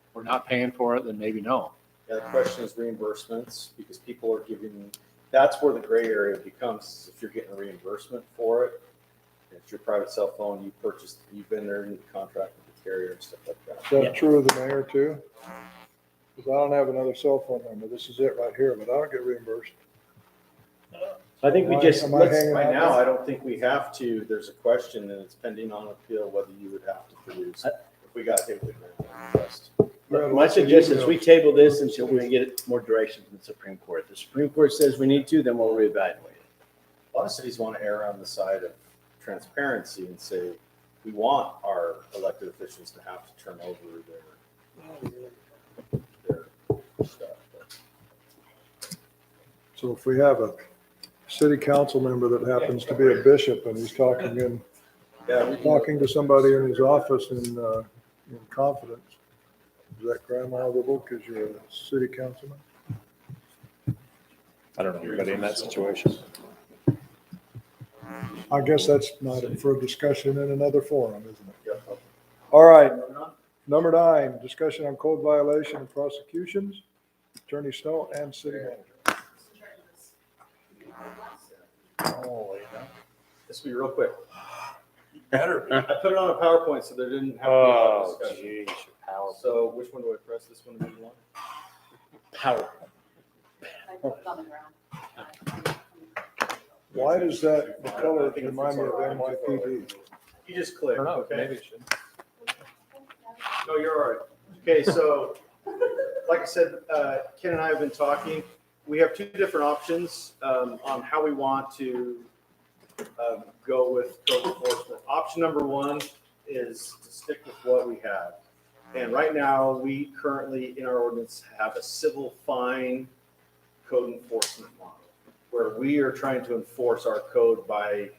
If we're not paying for it, then maybe no. Yeah, the question is reimbursements, because people are giving, that's where the gray area becomes, is if you're getting a reimbursement for it. If it's your private cell phone, you purchased, you've been there in contract with the carrier and stuff like that. Is that true of the mayor too? Because I don't have another cell phone number. This is it right here, but I don't get reimbursed. So I think we just, Am I let's, hanging Right out now, there? I don't think we have to, there's a question and it's pending on appeal whether you would have to produce, if we got hit with a request. my suggestion is we table this until we get more direction from the Supreme Court. If the Supreme Court says we need to, then we'll reevaluate it. A lot of cities want to err on the side of transparency and say, we want our elected officials to have to turn over their stuff. So if we have a city council member that happens to be a bishop and he's talking to somebody in his office in confidence, is that grandmotherable because you're a city councilman? I don't know anybody in that situation. I guess that's not for discussion in another forum, isn't it? All right. Number 9, discussion on code violation and prosecutions. Attorney Snow and city manager. This will be real quick. I put it on a PowerPoint so there didn't have to be a lot of discussion. geez, power. So which one do I press? This one or this one? Power. Why does that, the color remind me of NYPD? You just click, I don't know, okay? maybe it should. No, you're all right. Okay, so like I said, Ken and I have been talking. We have 2 different options on how we want to go with code enforcement. Option number 1 is to stick with what we have. And right now, we currently in our ordinance have a civil fine code enforcement model, where we are trying to enforce our code by,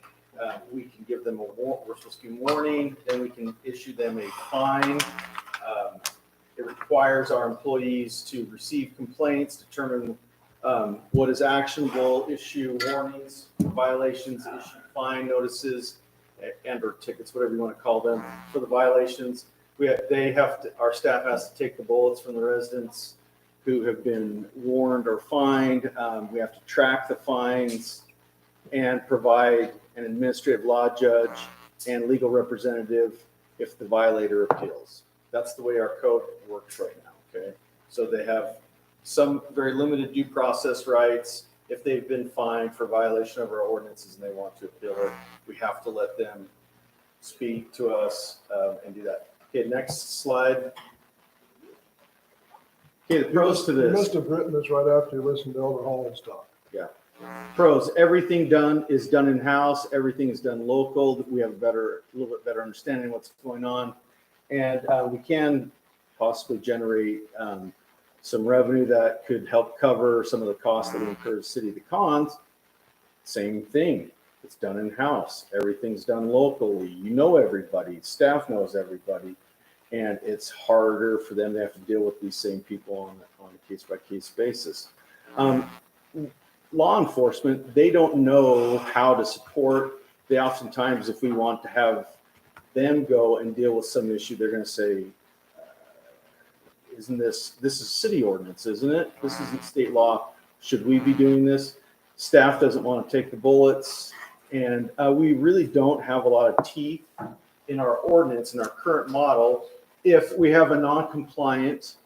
we can give them we're supposed to give warning, then we can issue them a fine. It requires our employees to receive complaints, determine what is actionable, issue warnings, violations, issue fine notices, and or tickets, whatever you want to call them, for the violations. Our staff has to take the bullets from the residents who have been warned or fined. We have to track the fines and provide an administrative law judge and legal representative if the violator appeals. That's the way our code works right now, okay? So they have some very limited due process rights. If they've been fined for violation of our ordinances and they want to appeal it, we have to let them speak to us and do that. Okay, next slide. Okay, the pros to You this. must have written this right after you listened to Elder Holland's talk. Yeah. Pros, everything is done in-house. Everything is done local. We have a little bit better understanding of what's going on. And we can possibly generate some revenue that could help cover some of the costs that we incur as City of the Cons. Same thing. It's done in-house. Everything's done locally. You know everybody. Staff knows everybody. And it's harder for them to have to deal with these same people on a case-by-case basis. Law enforcement, they don't know how to support. They oftentimes, if we want to have them go and deal with some issue, they're going to say, isn't this is city ordinance, isn't it? This isn't state law. Should we be doing this? Staff doesn't want to take the bullets. And we really don't have a lot of teeth in our ordinance, in our current model, if we have a non-compliant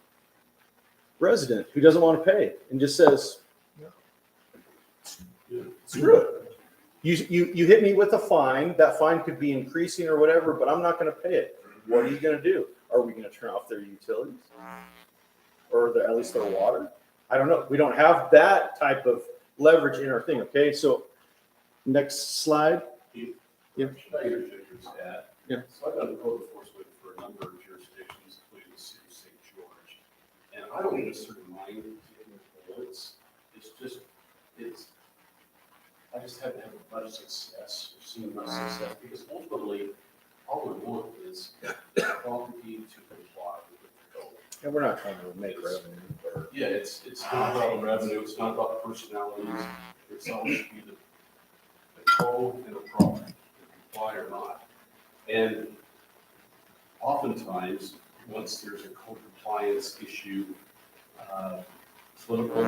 resident who doesn't want to pay and just says, screw it. You hit me with a fine. That fine could be increasing or whatever, but I'm not going to pay it. What are you going to do? Are we going to turn off their utilities? Or at least their water? I don't know. We don't have that type of leverage in our thing, okay? So next slide. Yeah. Should I interject your stat? Yeah. So I've done code enforcement for a number of jurisdictions, including the city of St. George. And I don't necessarily mind getting the bullets. I just haven't had much success, or seen much success, because ultimately, all we want is property to comply with the code. And we're not trying to make revenue. Yeah, it's not about revenue, it's not about personalities, it's all should be the code and the product, comply or not. And oftentimes, once there's a code compliance issue, political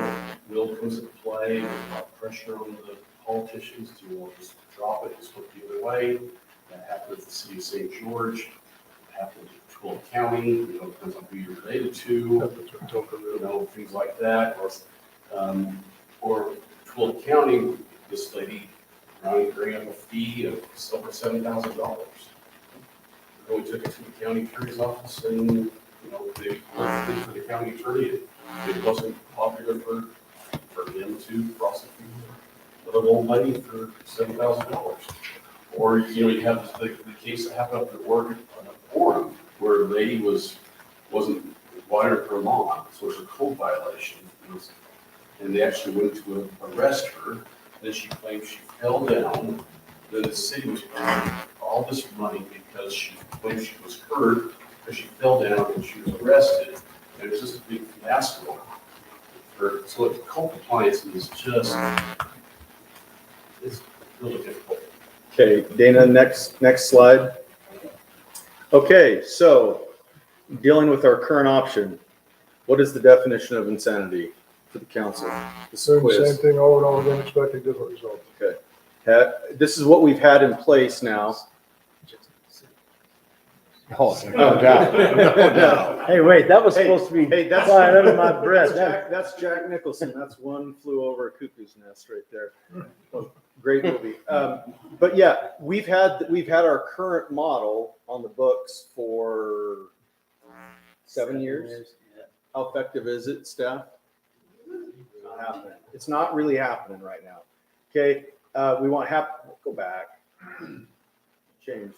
will comes into play, there's a lot of pressure on the politicians to just drop it, just look the other way. That happened with the city of St. George, it happened with Twelve County, depends on who you're related to, things like that. Or Twelve County, this lady, bring up a fee of over $7,000. We took it to the county attorney's office and, they worked for the county attorney. It wasn't popular for him to prosecute a little old lady for $7,000. Or, you have the case that happened up at Oregon on a forum where a lady wasn't wired her lawn, so it's a code violation. And they actually went to arrest her. Then she claimed she fell down. Then the city was paying all this money because she claimed she was hurt because she fell down and she was arrested. And it was just a big fiasco. So code compliance is it's really difficult. Okay, Dana, next slide. Okay, so dealing with our current option, what is the definition of insanity for the council? This is a Doing the quiz. same thing over and over again, expecting different results. Okay. This is what we've had in place now. Oh, no doubt. No doubt. Hey, wait, that was supposed to be Hey, that's flying under my breath. That's Jack Nicholson. That's One Flew Over a Cuckoo's Nest right there. Oh, great movie. But yeah, we've had our current model on the books for 7 years. How effective is it, staff? It's not happening. It's not really happening right now. Okay, we want go back. Changed.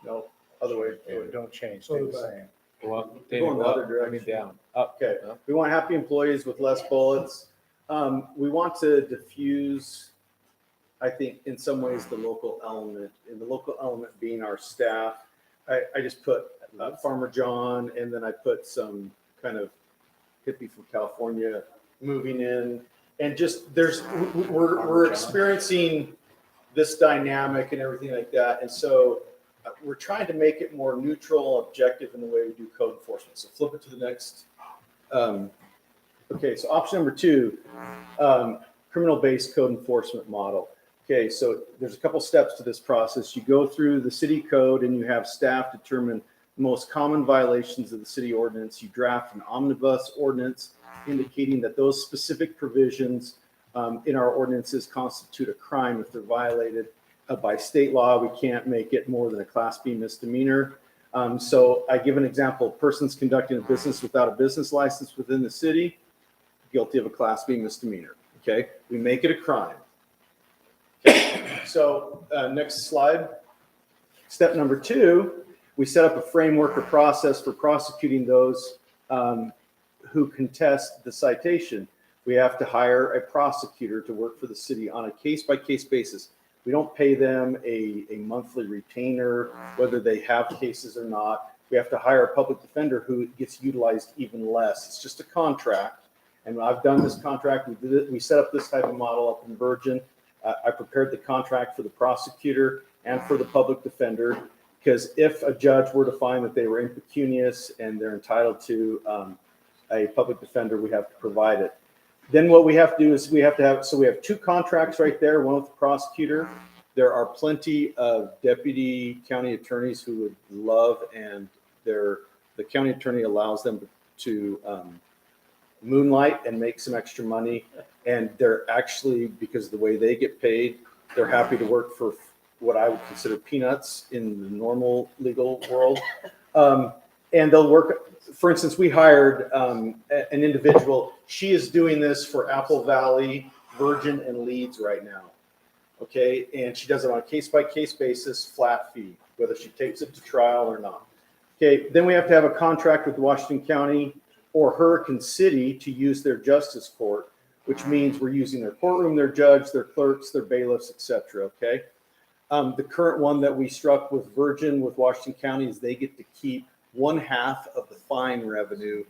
No, other way. Don't change, So stay the the back. same. Well, Going the other direction. down, up. Okay, we want happy employees with less bullets. We want to diffuse, I think, in some ways, the local element, and the local element being our staff. I just put Farmer John, and then I put some kind of hippie from California moving in. And just, we're experiencing this dynamic and everything like that. And so we're trying to make it more neutral, objective in the way we do code enforcement. So flip it to the next. Okay, so option number 2, criminal-based code enforcement model. Okay, so there's a couple steps to this process. You go through the city code and you have staff determine the most common violations of the city ordinance. You draft an omnibus ordinance indicating that those specific provisions in our ordinances constitute a crime if they're violated. By state law, we can't make it more than a Class B misdemeanor. So I give an example: persons conducting a business without a business license within the city, guilty of a Class B misdemeanor. Okay, we make it a crime. Okay. So next slide. Step number 2, we set up a framework or process for prosecuting those who contest the citation. We have to hire a prosecutor to work for the city on a case-by-case basis. We don't pay them a monthly retainer, whether they have cases or not. We have to hire a public defender who gets utilized even less. It's just a contract. And I've done this contract. We did it. We set up this type of model up in Virgin. I prepared the contract for the prosecutor and for the public defender, because if a judge were to find that they were impecunious and they're entitled to a public defender, we have to provide it. Then what we have to do is we have 2 contracts right there, one with the prosecutor. There are plenty of deputy county attorneys who would love, and the county attorney allows them to moonlight and make some extra money. And they're actually, because of the way they get paid, they're happy to work for what I would consider peanuts in the normal legal world. And they'll work. For instance, we hired an individual. She is doing this for Apple Valley, Virgin, and Leeds right now. Okay, and she does it on a case-by-case basis, flat fee, whether she takes it to trial or not. Okay, then we have to have a contract with Washington County or Hurricane City to use their justice court, which means we're using their courtroom, their judge, their clerks, their bailiffs, etc. Okay, the current one that we struck with Virgin, with Washington County, is they get to keep 1/2 of the fine revenue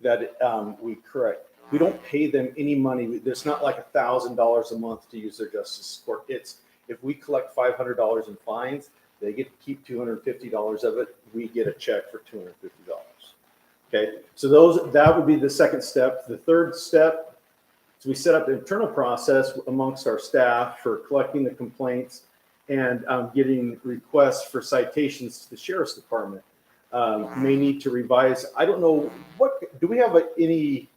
that we correct. We don't pay them any money. There's not like $1,000 a month to use their justice court. It's if we collect $500 in fines, they get to keep $250 of it. We get a check for $250. Okay, so that would be the second step. The third step is we set up an internal process amongst our staff for collecting the complaints and getting requests for citations to the sheriff's department. May need to revise. I don't know do we have any?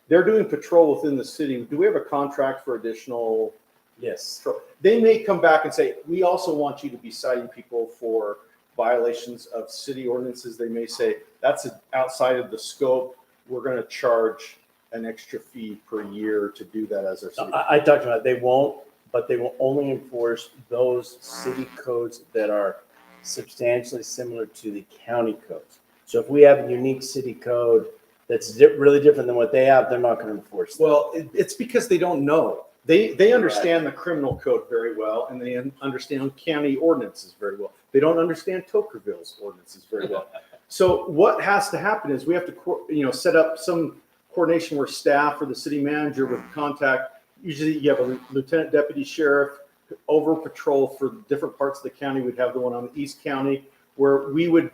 They're doing patrol within the city. Do we have a contract for additional? Yes. Patrol? They may come back and say, we also want you to be citing people for violations of city ordinances. They may say that's outside of the scope. We're going to charge an extra fee per year to do that as our city. I talked about it. They won't, but they will only enforce those city codes that are substantially similar to the county codes. So if we have a unique city code that's really different than what they have, they're not going to enforce that. Well, it's because they don't know. They understand the criminal code very well, and they understand county ordinances very well. They don't understand Tocqueville's ordinances very well. So what has to happen is we have to, set up some coordination where staff or the city manager would contact. Usually, you have a lieutenant deputy sheriff over patrol for different parts of the county. We'd have the one on the East County where we would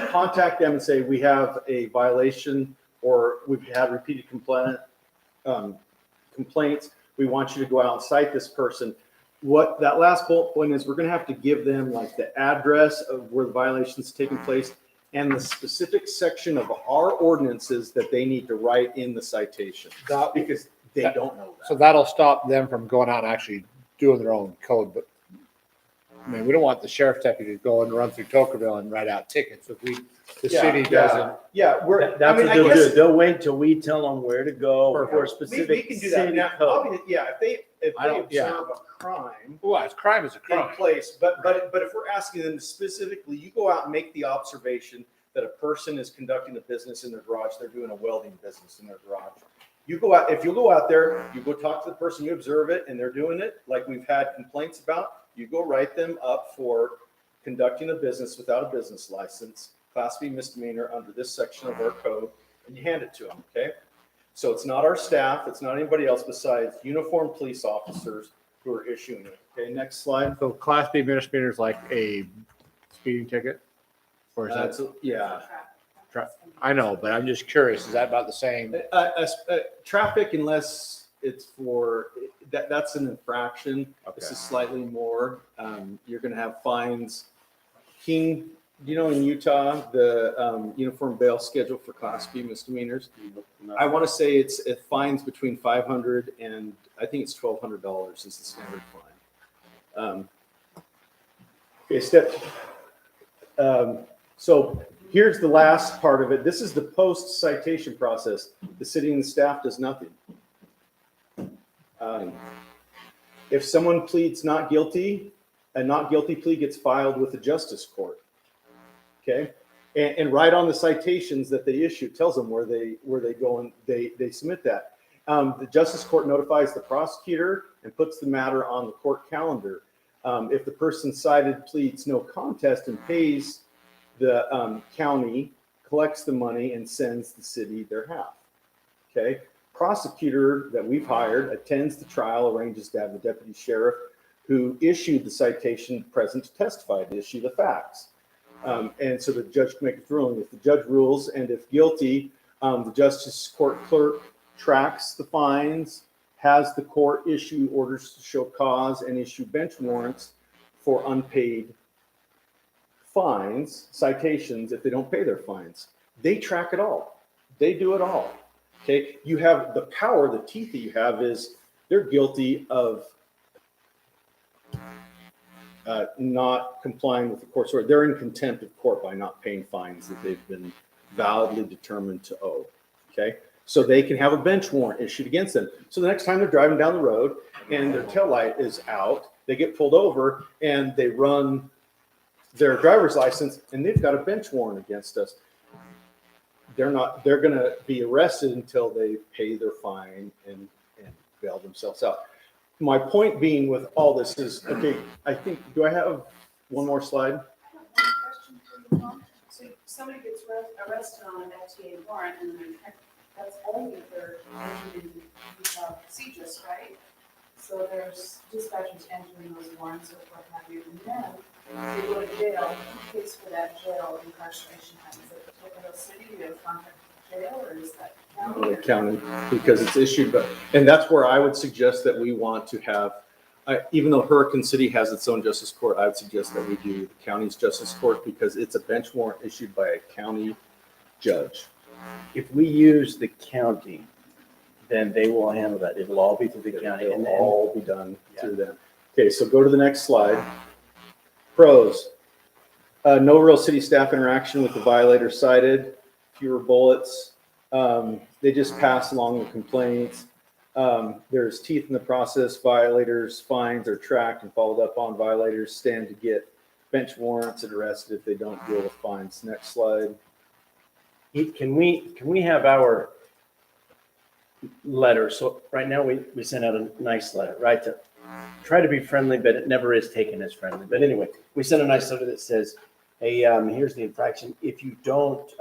contact them and say, we have a violation or we've had repeated complaints. We want you to go out and cite this person. What that last bullet point is, we're going to have to give them like the address of where the violation is taking place and the specific section of our ordinances that they need to write in the citation, because they don't know that. So that'll stop them from going out and actually doing their own code. But I mean, we don't want the sheriff's deputy to go and run through Tocqueville and write out tickets if the city doesn't. Yeah, That's what they'll do. They'll wait till we tell them where to go for a we specific can do that. city Now, code. if they observe a crime Well, crime is a in crime. place, but if we're asking them specifically, you go out and make the observation that a person is conducting a business in their garage, they're doing a welding business in their garage. You go out, if you go out there, you go talk to the person, you observe it, and they're doing it, like we've had complaints about, you go write them up for conducting a business without a business license, Class B misdemeanor under this section of our code, and you hand it to them, okay? So it's not our staff, it's not anybody else besides uniformed police officers who are issuing it. Okay, next slide. So Class B misdemeanor is like a speeding ticket? Or is that, Yeah. I know, but I'm just curious, is that about the same? Traffic, unless it's for, that's an infraction. This Okay. is slightly more. You're gonna have fines. King, you know, in Utah, the uniform bail schedule for Class B misdemeanors, I want to say it fines between $500 and I think it's $1,200 is the standard fine. Okay, so here's the last part of it. This is the post citation process. The city and the staff does nothing. If someone pleads not guilty, a not guilty plea gets filed with the justice court. Okay, and right on the citations that they issue tells them where they go and they submit that. The justice court notifies the prosecutor and puts the matter on the court calendar. If the person cited pleads no contest and pays, the county collects the money and sends the city their half. Okay, prosecutor that we've hired attends the trial, arranges to have the deputy sheriff who issued the citation present to testify to issue the facts. And so the judge can make a ruling. If the judge rules and if guilty, the justice court clerk tracks the fines, has the court issue orders to show cause and issue bench warrants for unpaid fines, citations, if they don't pay their fines. They track it all. They do it all. Okay, you have the power, the teeth that you have is they're guilty of not complying with the court's order. They're in contempt of court by not paying fines that they've been validly determined to owe. Okay, so they can have a bench warrant issued against them. So the next time they're driving down the road and their tail light is out, they get pulled over and they run their driver's license and they've got a bench warrant against us. They're going to be arrested until they pay their fine and bail themselves out. My point being with all this is, okay, I think, do I have one more slide? I have one question for you, Tom. So somebody gets arrested on an FTA warrant, and then that's only if they're entering Utah CJIS, right? So there's dispatchers entering those warrants or what have you, and then they go to jail. Who pays for that jail incarceration time? Is it the Pocono City or contact jail, or is that county? County, because it's issued, but, and that's where I would suggest that we want to have, even though Hurricane City has its own justice court, I would suggest that we do the county's justice court because it's a bench warrant issued by a county judge. If we use the county, then they will handle that. It'll all be through the county. It'll all be done through them. Okay, so go to the next slide. Pros. No real city staff interaction with the violator cited, fewer bullets. They just pass along the complaints. There's teeth in the process. Violators' fines are tracked and followed up on. Violators stand to get bench warrants and arrested if they don't deal with fines. Next slide. Can we have our letter? So right now we send out a nice letter, right? To try to be friendly, but it never is taken as friendly. But anyway, we send a nice letter that says, hey, here's the infraction. If you don't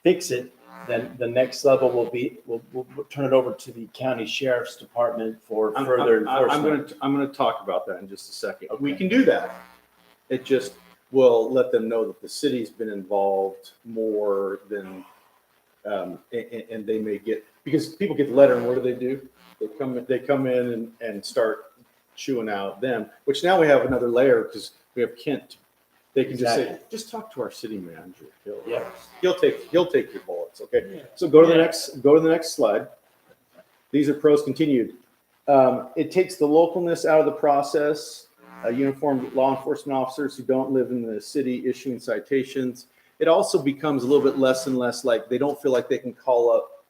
fix it, then the next level will be, we'll turn it over to the county sheriff's department for further enforcement. I'm going to talk about that in just a second. Okay. We can do that. It just will let them know that the city's been involved more than, and they may get, because people get the letter and what do? They come in and start chewing out them, which now we have another layer because we have Kent. They can just say, just talk to our city manager. He'll take your bullets. Okay. Yeah. So go to the next slide. These are pros continued. It takes the localness out of the process. Uniformed law enforcement officers who don't live in the city issuing citations. It also becomes a little bit less and less like they don't feel like they can call up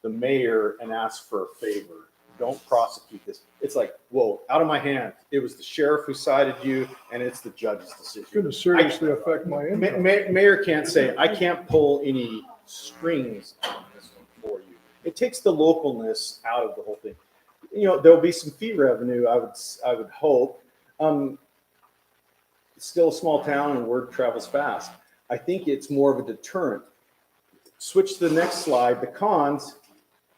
the mayor and ask for a favor. don't prosecute this. It's like, whoa, out of my hand. It was the sheriff who cited you, and it's the judge's It's decision. going to seriously affect my income. Mayor can't say, I can't pull any strings on this one for you. It takes the localness out of the whole thing. You know, there'll be some fee revenue, I would hope. It's still a small town and word travels fast. I think it's more of a deterrent. Switch to the next slide. The cons,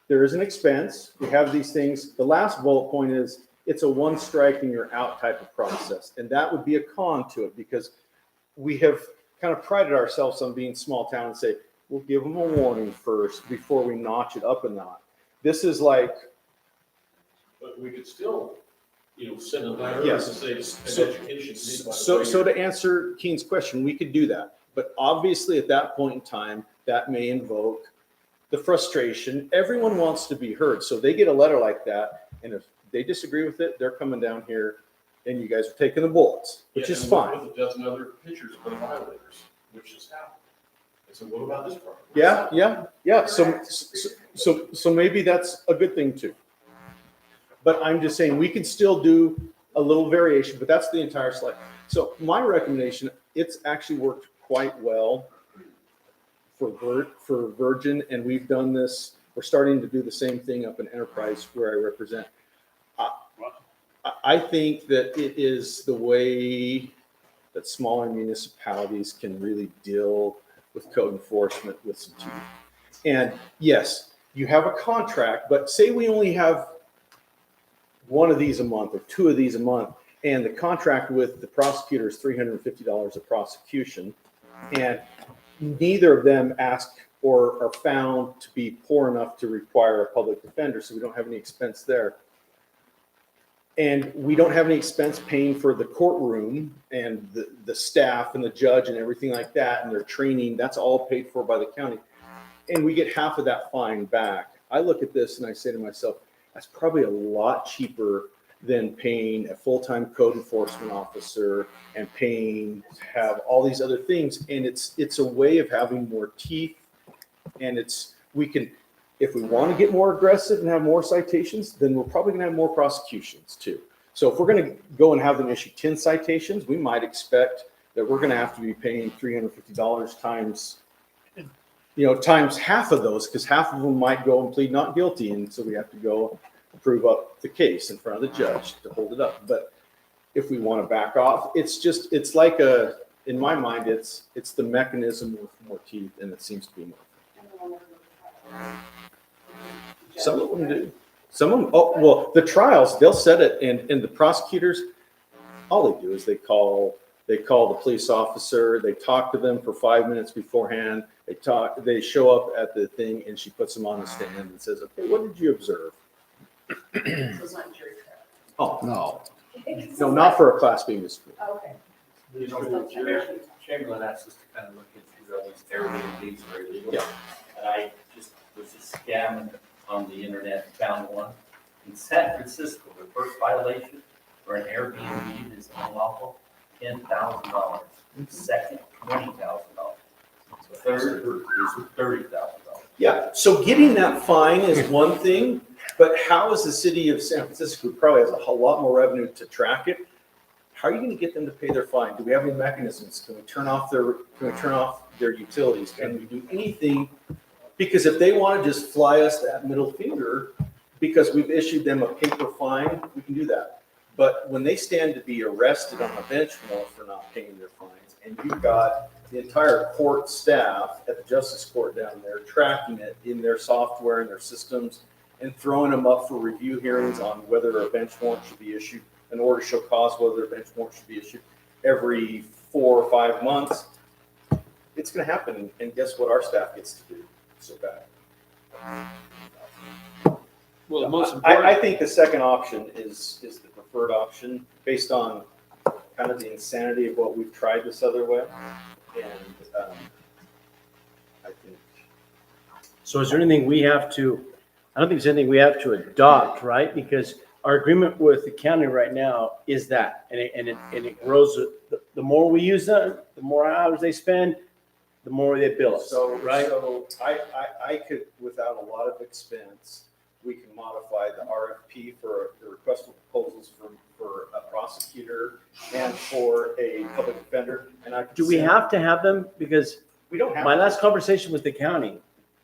there is an expense. We have these things. The last bullet point is it's a one strike and you're out type of process. And that would be a con to it because we have kind of prided ourselves on being small town and say, we'll give them a warning first before we notch it up a notch. This is like, But we could still, send a letter Yes. to say, So- an education. committee, by the so way, to answer Keen's question, we could do that. But obviously at that point in time, that may invoke the frustration. Everyone wants to be heard. So they get a letter like that. And if they disagree with it, they're coming down here and you guys are taking the bullets, which yeah, is and fine. with a dozen other pictures of the violators, which has happened. I said, what about this part? Yeah. So maybe that's a good thing too. But I'm just saying we could still do a little variation, but that's the entire slide. So my recommendation, it's actually worked quite well for Virgin, and we've done this. We're starting to do the same thing up in Enterprise where I represent. I think that it is the way that smaller municipalities can really deal with code enforcement with some teeth. And yes, you have a contract, but say we only have one of these a month or two of these a month, and the contract with the prosecutor is $350 a prosecution, and neither of them ask or are found to be poor enough to require a public defender, so we don't have any expense there. And we don't have any expense paying for the courtroom and the staff and the judge and everything like that, and their training, that's all paid for by the county. And we get half of that fine back. I look at this and I say to myself, that's probably a lot cheaper than paying a full-time code enforcement officer and paying to have all these other things. And it's a way of having more teeth. And we can, if we want to get more aggressive and have more citations, then we're probably gonna have more prosecutions too. So if we're gonna go and have them issue 10 citations, we might expect that we're gonna have to be paying $350 times, times half of those, because half of them might go and plead not guilty. And so we have to go prove up the case in front of the judge to hold it up. But if we want to back off, it's like in my mind, it's the mechanism with more teeth, and it seems to be more. Some of them do. Some of them, the trials, they'll set it, and the prosecutors, all they do is they call the police officer, they talk to them for 5 minutes beforehand, they show up at the thing, and she puts them on the stand and says, okay, what did you observe? Oh, no, not for a Class B misdemeanor. Okay. Chamberlain asked us to kind of look into all these Airbnbs that are illegal. Yeah. And I just was just scamming on the internet and found one. In San Francisco, the first violation for an Airbnb is unlawful, $10,000. Second, $20,000. Third is $30,000. Yeah, so getting that fine is one thing, but how is the city of San Francisco, who probably has a whole lot more revenue to track it, how are you gonna get them to pay their fine? Do we have any mechanisms? Can we turn off their utilities? Can we do anything? Because if they wanna just fly us that middle finger, because we've issued them a paper fine, we can do that. But when they stand to be arrested on a bench warrant for not paying their fines, and you've got the entire court staff at the justice court down there tracking it in their software and their systems and throwing them up for review hearings on whether a bench warrant should be issued, an order show cause, whether a bench warrant should be issued every 4 or 5 months, it's going to happen. And guess what our staff gets to do? So bad. Well, the most important. I think the second option is the preferred option based on kind of the insanity of what we've tried this other way. And I think. So is there anything we have to, I don't think there's anything we have to adopt, right? Because our agreement with the county right now is that, and it grows, the more we use them, the more hours they spend, the more they bill us, So, right? So I could, without a lot of expense, we can modify the RFP for the request for proposals for a prosecutor and for a public defender. And I could Do we send- have to have them? Because We don't have. my to. last conversation with the county,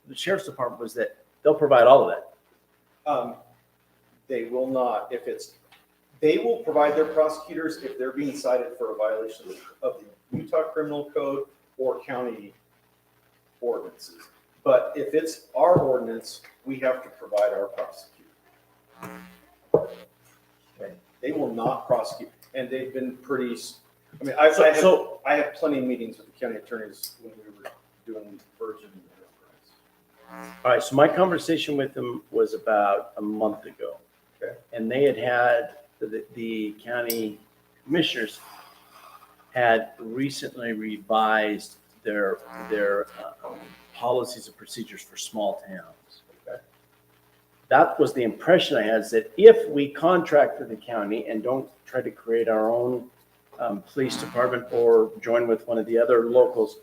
the sheriff's department, was that they'll provide all of that. They will not, they will provide their prosecutors if they're being cited for a violation of the Utah Criminal Code or county ordinances. But if it's our ordinance, we have to provide our prosecutor. Okay. They will not prosecute, and they've been pretty, I mean, I had plenty of meetings with the county attorneys when we were doing Virgin Enterprise. All right, so my conversation with them was about a month ago. Okay. And they had the county commissioners had recently revised their policies and procedures for small towns. Okay. That was the impression I had, is that if we contract with the county and don't try to create our own police department or join with one of the other locals,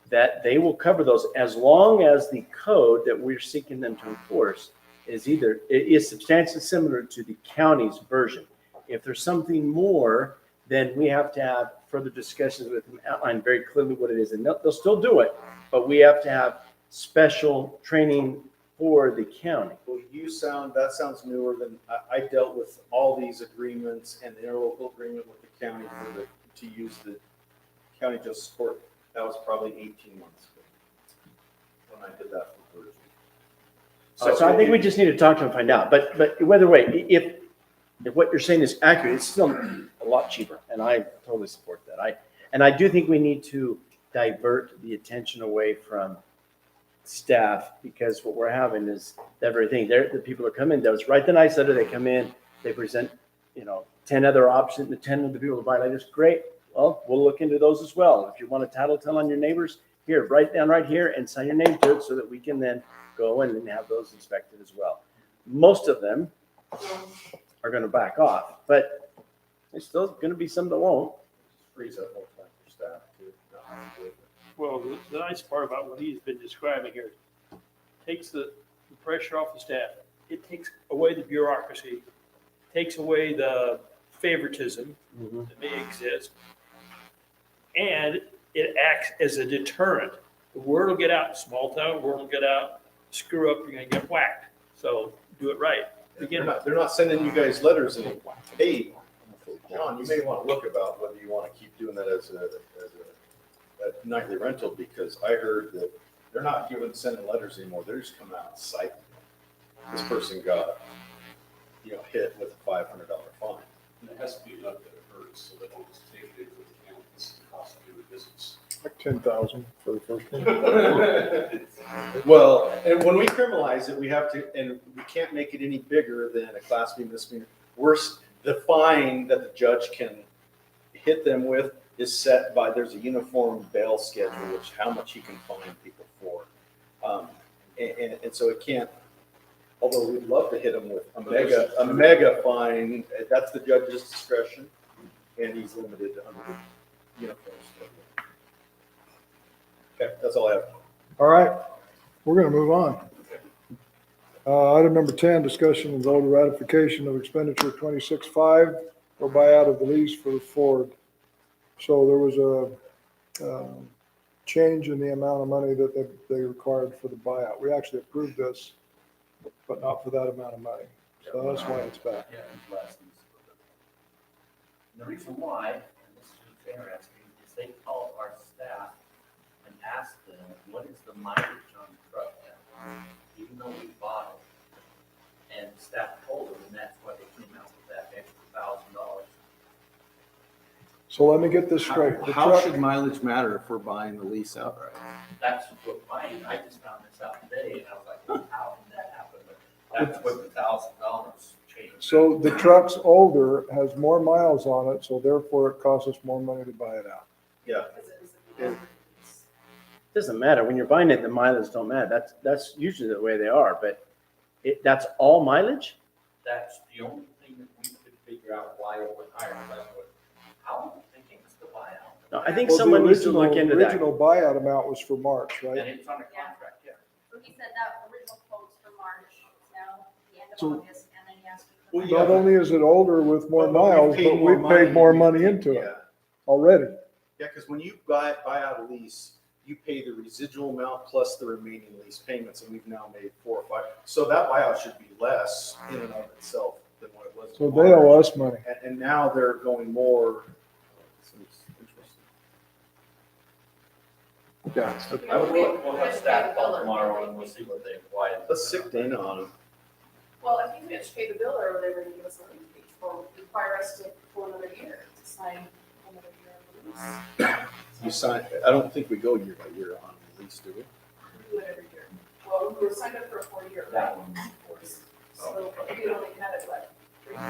that they will cover those as long as the code that we're seeking them to enforce is substantially similar to the county's version. If there's something more, then we have to have further discussions with them, outline very clearly what it is, and they'll still do it, but we have to have special training for the county. Well, that sounds newer than, I dealt with all these agreements and the interlocal agreement with the county to use the county justice court. That was probably 18 months ago when I did that for Virgin. So I think we just need to talk to them and find out, but whether way, if what you're saying is accurate, it's still a lot cheaper, and I totally support that. I do think we need to divert the attention away from staff, because what we're having is everything. The people are coming, those right the nice letter, they come in, they present, 10 other options, the 10 of the people buy it, just great. Well, we'll look into those as well. If you want a title tell on your neighbors, here, write down right here and sign your name to it so that we can then go in and have those inspected as well. Most of them are going to back off, but there's still going to be some that won't. Frees up more time for staff too. Well, the nice part about what he's been describing here, takes the pressure off the staff. It takes away the bureaucracy, takes away the favoritism that may exist, and it acts as a deterrent. The word will get out, small town, word will get out, screw up, you're gonna get whacked. So do it right. They're not sending you guys letters and, hey, John, you may want to look about whether you want to keep doing that as a nightly rental, because I heard that they're not sending letters anymore. They're just coming out and citing. This person got, hit with a $500 fine. And it has to be enough that it hurts, so they don't just take it into account. This is the cost of doing business. Like 10,000 for the first one. Well, and when we criminalize it, we have to, and we can't make it any bigger than a Class B misdemeanor. The fine that the judge can hit them with is set by, there's a uniform bail schedule, which how much he can fine people for. And so it can't, although we'd love to hit them with a mega fine, that's the judge's discretion, and he's limited under the uniform schedule. Okay, that's all I have. All right, we're going to move on. Item number 10, discussion and vote of ratification of expenditure 26.5 for buyout of the lease for the Ford. So there was a change in the amount of money that they required for the buyout. We actually approved this, but not for that amount of money. So that's why it's back. Yeah, it's less than. And the reason why, and this is interesting, is they called our staff and asked them, what is the mileage on the truck now? Even though we bought it. And staff told them, and that's why they came out with that extra $1,000. So let me get this straight. The How truck- should mileage matter if we're buying the lease outright? That's what mine, I just found this out today, and I was like, how did that happen? But that's what the $1,000 changed. So the truck's older, has more miles on it, so therefore it costs us more money to buy it out. Yeah. Doesn't matter. When you're buying it, the mileage don't matter. That's usually the way they are, but that's all mileage? That's the only thing that we could figure out why it went higher. How are you thinking it's the buyout? No, I think Well, the someone needs to look into that. Original buyout amount was for March, And right? it's on a contract, yeah. So he said that original quote's for March, now, the end of So- August, and then he has to. Well, yeah. Not only is it older with more But we've miles, paid but more we've paid more money into it Yeah. already. Yeah, because when you buy out a lease, you pay the residual amount plus the remaining lease payments, and we've now made 4 or 5. So that buyout should be less in and of itself than what it was. So they owe us money. And now they're going more. This is interesting. Yeah. I would, we'll have staff call tomorrow and we'll see what they apply. Let's sick Dana on them. Well, if you finish pay the bill, or they're gonna give us a late fee, or require us to, for another year, to sign another year of lease. You sign, I don't think we go year by year on the lease, do we? We do it every year. Well, we were signed up for a 4-year, right? That one. So we only had it, what, 3 years?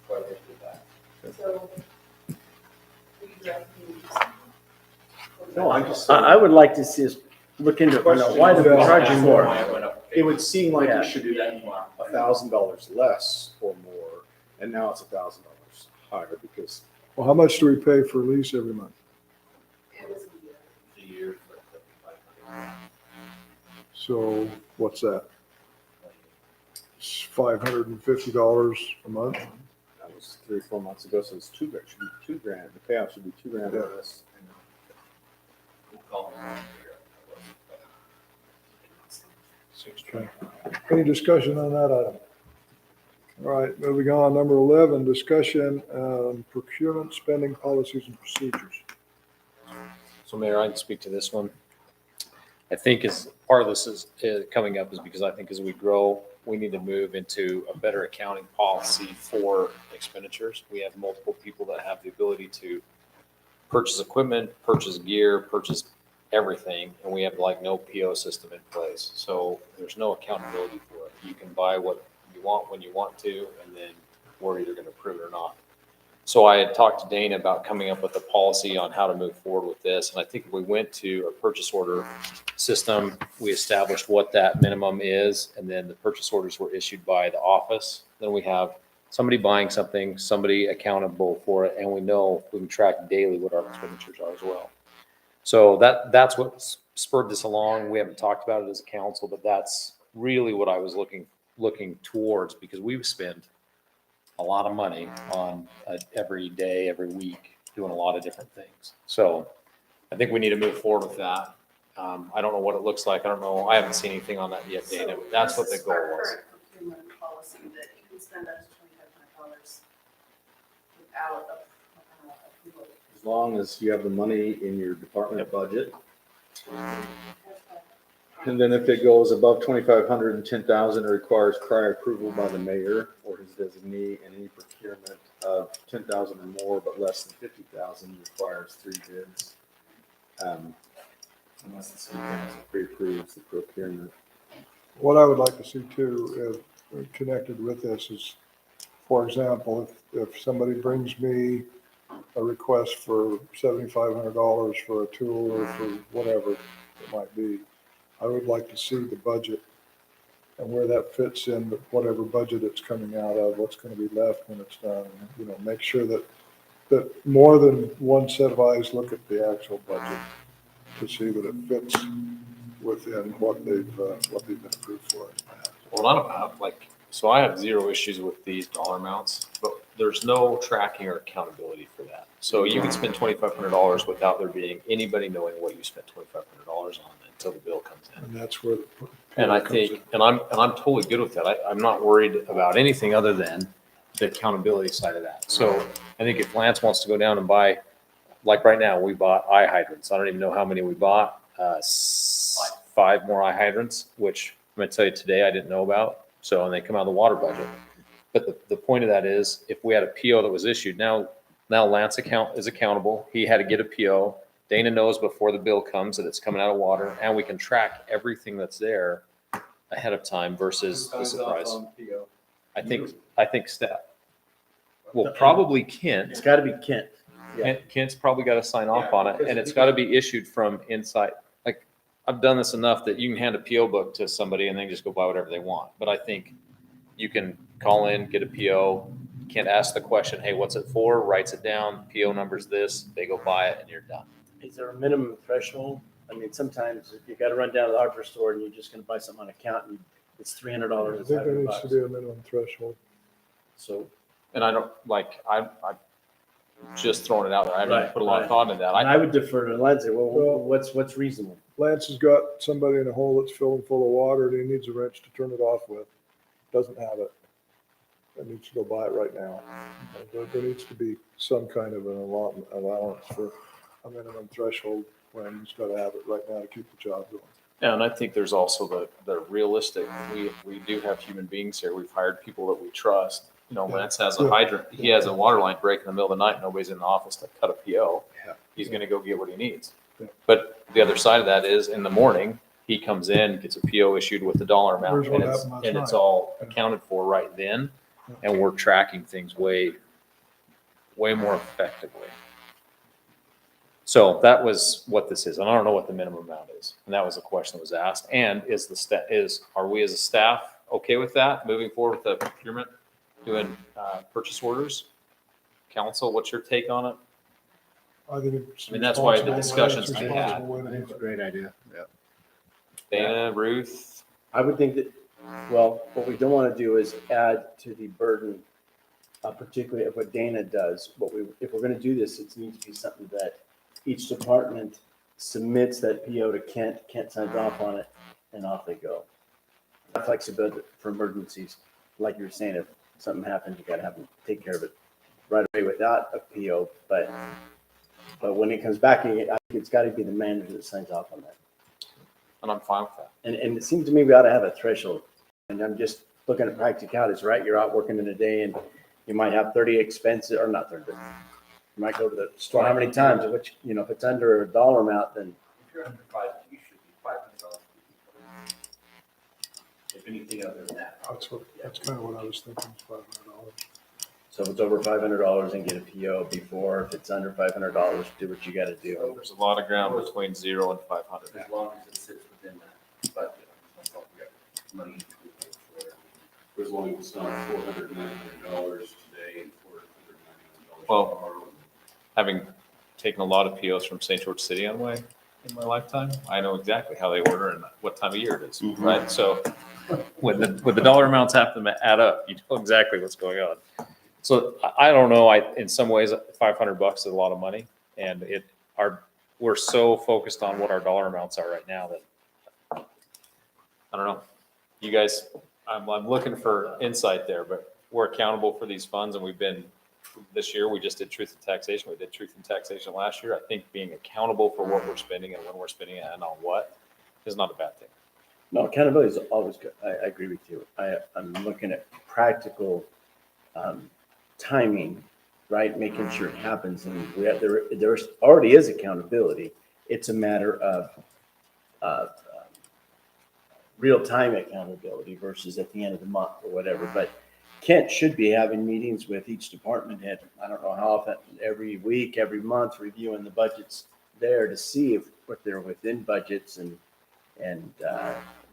Why they do that. So. we have to- No, I'm just. I would like to see us look into, find out why they're charging more. It would seem like Yeah. it should be $1,000 less or more, and now it's $1,000 higher because Well, how much do we pay for lease every month? It was a year. The year for So what's that? It's $550 a month. that was 3 or 4 months ago, so it's $2,000. Should be $2,000. The payout should be $2,000 Yeah. less. We'll call them one year. Okay. Any discussion on that item? All right, moving on. Number 11, discussion procurement spending policies and procedures. So Mayor, I can speak to this one. I think is part of this is coming up is because I think as we grow, we need to move into a better accounting policy for expenditures. We have multiple people that have the ability to purchase equipment, purchase gear, purchase everything, and we have like no PO system in place. So there's no accountability for it. You can buy what you want when you want to, and then we're either going to approve it or not. So I had talked to Dana about coming up with a policy on how to move forward with this. And I think if we went to a purchase order system, we established what that minimum is, and then the purchase orders were issued by the office. Then we have somebody buying something, somebody accountable for it, and we know we can track daily what our expenditures are as well. So that's what spurred this along. We haven't talked about it as a council, but that's really what I was looking towards, because we've spent a lot of money on every day, every week, doing a lot of different things. So I think we need to move forward with that. I don't know what it looks like. I don't know. I haven't seen anything on that yet, Dana. But that's what the goal Our was. current procurement policy that you can spend up to $2,500 without approval. As long as you have the money in your department budget. And then if it goes above 2,500 and 10,000, it requires prior approval by the mayor or his designee, and any procurement of 10,000 or more but less than 50,000 requires 3 bids. Unless the city council pre-approves the procurement. What I would like to see too, connected with this is, for example, if somebody brings me a request for $7,500 for a tool or for whatever it might be, I would like to see the budget and where that fits in, whatever budget it's coming out of, what's going to be left when it's done. You know, make sure that more than one set of eyes look at the actual budget to see that it fits within what they've been approved for. Well, not about like, so I have zero issues with these dollar amounts, but there's no tracking or accountability for that. So you can spend $2,500 without there being anybody knowing what you spent $2,500 on until the bill comes in. And that's where. And I think, and I'm totally good with that. I'm not worried about anything other than the accountability side of that. So I think if Lance wants to go down and buy, like right now, we bought eye hydrants. I don't even know how many we bought. 5 more eye hydrants, which I'm going to tell you today I didn't know about. So, and they come out of the water budget. But the point of that is, if we had a PO that was issued, now Lance is accountable. He had to get a PO. Dana knows before the bill comes that it's coming out of water, and we can track everything that's there ahead of time versus the surprise. I think staff. Well, probably Kent. It's gotta be Kent. Kent's probably got to sign off on it, and it's got to be issued from inside. Like, I've done this enough that you can hand a PO book to somebody and they just go buy whatever they want. But I think you can call in, get a PO. Kent asks the question, hey, what's it for? Writes it down. PO number's this. They go buy it, and you're done. Is there a minimum threshold I mean, sometimes you gotta run down to the hardware store and you're just gonna buy something on account and it's $300, I it's think there needs to $500. be a minimum threshold. So, And I don't, like, I'm just throwing it out there. I haven't Right, put a lot of right. thought into that. and I would defer to Lance, well, Well- what's reasonable? Lance has got somebody in a hole that's filling full of water and he needs a wrench to turn it off with. Doesn't have it. And needs to go buy it right now. There needs to be some kind of an allowance for a minimum threshold when he's got to have it right now to keep the job going. Yeah, and I think there's also the realistic, we do have human beings here. We've hired people that we trust. You know, Lance has a Yeah. hydrant, he has a water line break in the middle of the night, nobody's in the office to cut a PO. Yeah. He's gonna go get what he needs. Yeah. But the other side of that is in the morning, he comes in, gets a PO issued with the dollar amount Here's what and it's, happened last and it's night. all accounted for right then. And we're tracking things way more effectively. So that was what this is. And I don't know what the minimum amount is. And that was a question that was asked. And are we as a staff okay with that, moving forward with the procurement, doing purchase orders? Council, what's your take on it? I think it's. I mean, that's why the responsible. discussions It's we responsible had. way to do It's a it. great idea. Yeah. Dana, Ruth, I would think that, well, what we don't want to do is add to the burden, particularly of what Dana does. If we're going to do this, it needs to be something that each department submits that PO to Kent, Kent signs off on it, and off they go. Flexibility for emergencies, like you were saying, if something happens, you got to have them take care of it right away without a PO. But when it comes back, I think it's got to be the manager that signs off on that. and I'm fine with that. And it seems to me we ought to have a threshold. And I'm just looking at practicalities, right? You're out working in a day and you might have 30 expenses, or not 30. You might go to the store how many times, which, if it's under a dollar amount, then If you're under five, you should be $500. If anything other than that. That's kind of what I was thinking, $500. so if it's over $500 and get a PO before, if it's under $500, do what you got to do. There's a lot of ground between 0 and 500. As long as it sits within that budget. That's all we got. Money to pay for it. For as long as it's not $499 today and $499 Well, tomorrow. Having taken a lot of POs from St. George City on way in my lifetime, I know exactly how they order and what time of year it is, right? So when the dollar amounts have to add up, you know exactly what's going on. So I don't know, in some ways, $500 is a lot of money, and we're so focused on what our dollar amounts are right now that, I don't know. You guys, I'm looking for insight there, but we're accountable for these funds, and this year, we just did truth in taxation. We did truth in taxation last year. I think being accountable for what we're spending and when we're spending it and on what is not a bad thing. No, accountability is always good. I agree with you. I'm looking at practical timing, right? Making sure it happens. And there already is accountability. It's a matter of real-time accountability versus at the end of the month or whatever. But Kent should be having meetings with each department head. I don't know how often, every week, every month, reviewing the budgets there to see if they're within budgets and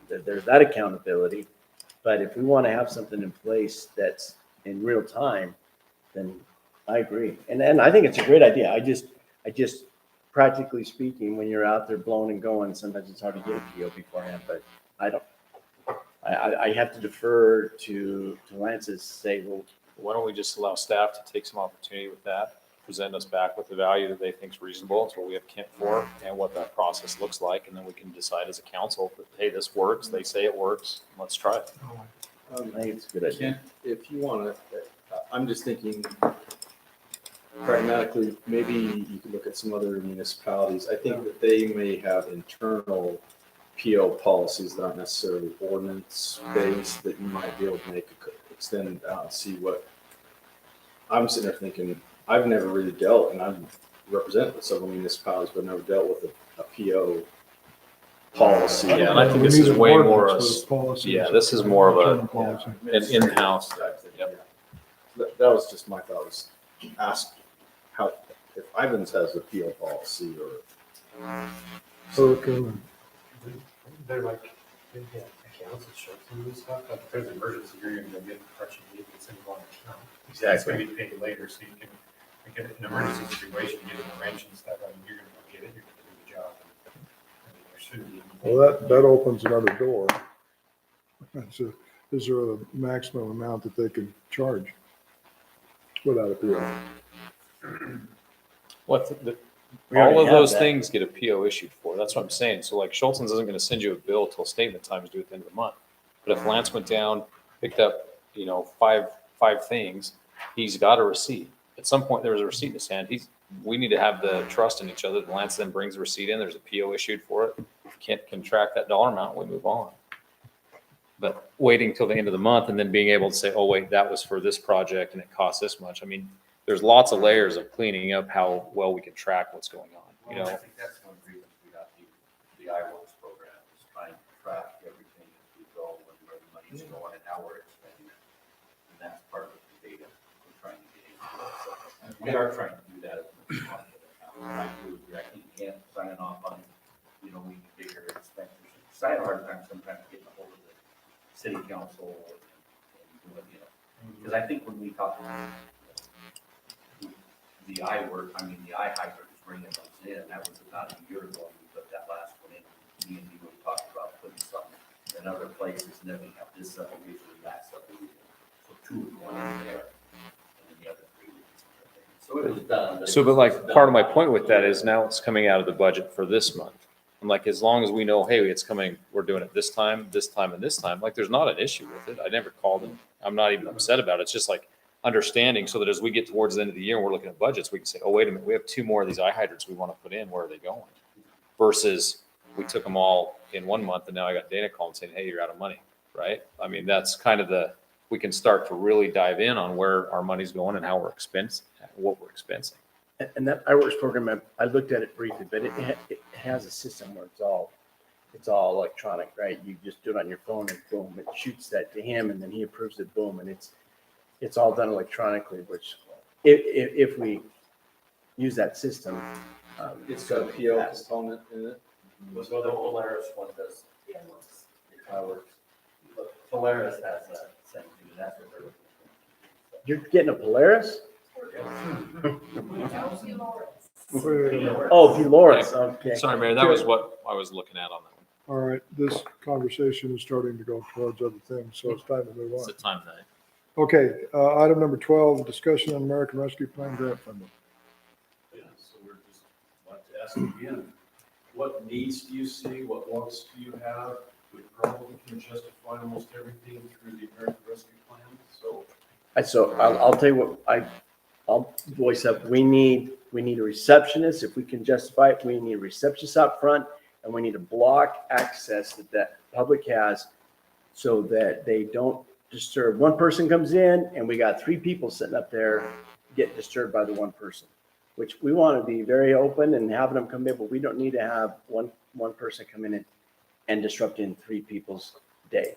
there's that accountability. But if we want to have something in place that's in real time, then I agree. And I think it's a great idea. I just practically speaking, when you're out there blowing and going, sometimes it's hard to get a PO beforehand, but I have to defer to Lance's say, well, Why don't we just allow staff to take some opportunity with that, present us back with the value that they think is reasonable. It's what we have Kent for and what that process looks like. And then we can decide as a council that, hey, this works. They say it works. Let's try it. I think it's a good idea. Kent, if you want to, I'm just thinking pragmatically, maybe you could look at some other municipalities. I think that they may have internal PO policies that aren't necessarily ordinance based that you might be able to extend out and see what. I'm sitting there thinking, I've never really dealt, and I'm represented with several municipalities, but never dealt with a PO policy. Yeah, and I think this is way more, this is more of an in-house type thing. Yep. That was just my thought, was ask how, if Ivans has a PO policy or. They're like, accounts and shows and this stuff, but if there's an emergency, you're gonna go get the correction deed and send it on account. Exactly. It's gonna be paid later, so you can, like, in an emergency situation, get an wrench and stuff, I mean, you're gonna go get it, you're gonna do the job. opportunity. Well, that opens another door. Is there a maximum amount that they can charge without a PO? We already All of have those that. things get a PO issued for. That's what I'm saying. So like Schultz's isn't going to send you a bill till statement time is due at the end of the month. But if Lance went down, picked up, five things, he's got a receipt. At some point, there's a receipt in his hand. We need to have the trust in each other. Lance then brings the receipt in. There's a PO issued for it. If you can track that dollar amount, we move on. But waiting till the end of the month and then being able to say, oh, wait, that was for this project and it costs this much. I mean, there's lots of layers of cleaning up how well we can track what's going on, I think that's one reason we got the iWorks program, is trying to track everything as we go and where the money's going and how we're expending it. And that's part of the data we're trying to get into. So we are trying to do that as much as possible. We're trying to direct and signing off on, we bigger expenditures. So I have a hard time sometimes getting a hold of the city council and doing, because I think when we talk about the iHydrant is bringing those in, that was about a year ago when we put that last one in. Me and you talked about putting something in other places, and then we have this subdivision and that subdivision. So 2 are going in there, and then the other 3. So it was done. So, but like, part of my point with that is now it's coming out of the budget for this month. I'm like, as long as we know, hey, it's coming, we're doing it this time, and this time, like, there's not an issue with it. I never called him. I'm not even upset about it. It's just like understanding so that as we get towards the end of the year and we're looking at budgets, we can say, oh, wait a minute, we have 2 more of these iHydrants we want to put in. Where are they going? Versus we took them all in 1 month and now I got Dana calling saying, hey, you're out of money, right? I mean, that's kind of we can start to really dive in on where our money's going and how we're what we're expensing. And that iWorks program, I looked at it briefly, but it has a system where it's all electronic, right? You just do it on your phone and boom, it shoots that to him and then he approves it, boom, and it's all done electronically, which if we use that system. It's got a PO component in it. Was the Polaris one does. iWorks. Polaris has that same too, that's what they're looking for. You're getting a Polaris? Well, Oh, Dolores, okay. Sorry, Mayor, that was what I was looking at on that one. all right, this conversation is starting to go towards other things, so it's time to move It's on. the time tonight. Okay, item number 12, discussion on American Rescue Plan grant funding. Yeah, so we're just want to ask again, what needs do you see? What wants do you have? We probably can justify almost everything through the American Rescue Plan, so. So I'll tell you what, I'll voice up, we need a receptionist, if we can justify it, we need a receptionist out front, and we need to block access that public has so that they don't disturb. One person comes in and we got 3 people sitting up there get disturbed by the one person, which we want to be very open and having them come in, but we don't need to have one person come in and disrupting 3 people's day.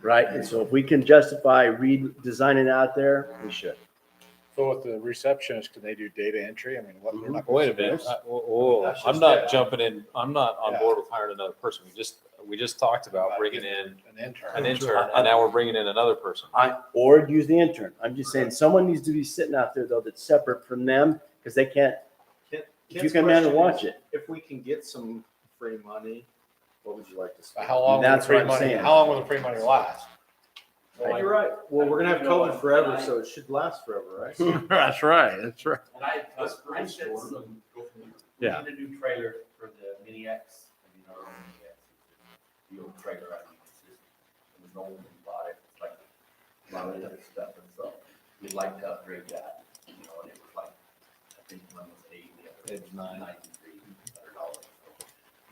Right? And so if we can justify redesigning out there, we should. So with the receptionist, can they do data entry? I mean, what? they're not gonna Wait a see minute. this? I'm not jumping in. I'm not on board with hiring another person. We just talked about bringing in An an intern. intern and now we're bringing in another person. Or use the intern. I'm just saying, someone needs to be sitting out there though that's separate from them, because they can't, you come in and watch it. If we can get some free money, what would you like to spend? How long will the That's free what I'm money, saying. how long will the free money last? You're right. Well, we're gonna have COVID forever, so it should last forever, right? That's right, that's right. And I said some, we need a new trailer for the Mini X. I mean, our own Mini X. The old trailer, I mean, it was old and bought it, it's like a lot of the other stuff, and so we'd like to upgrade that, and it was like, I think one was 80, the other was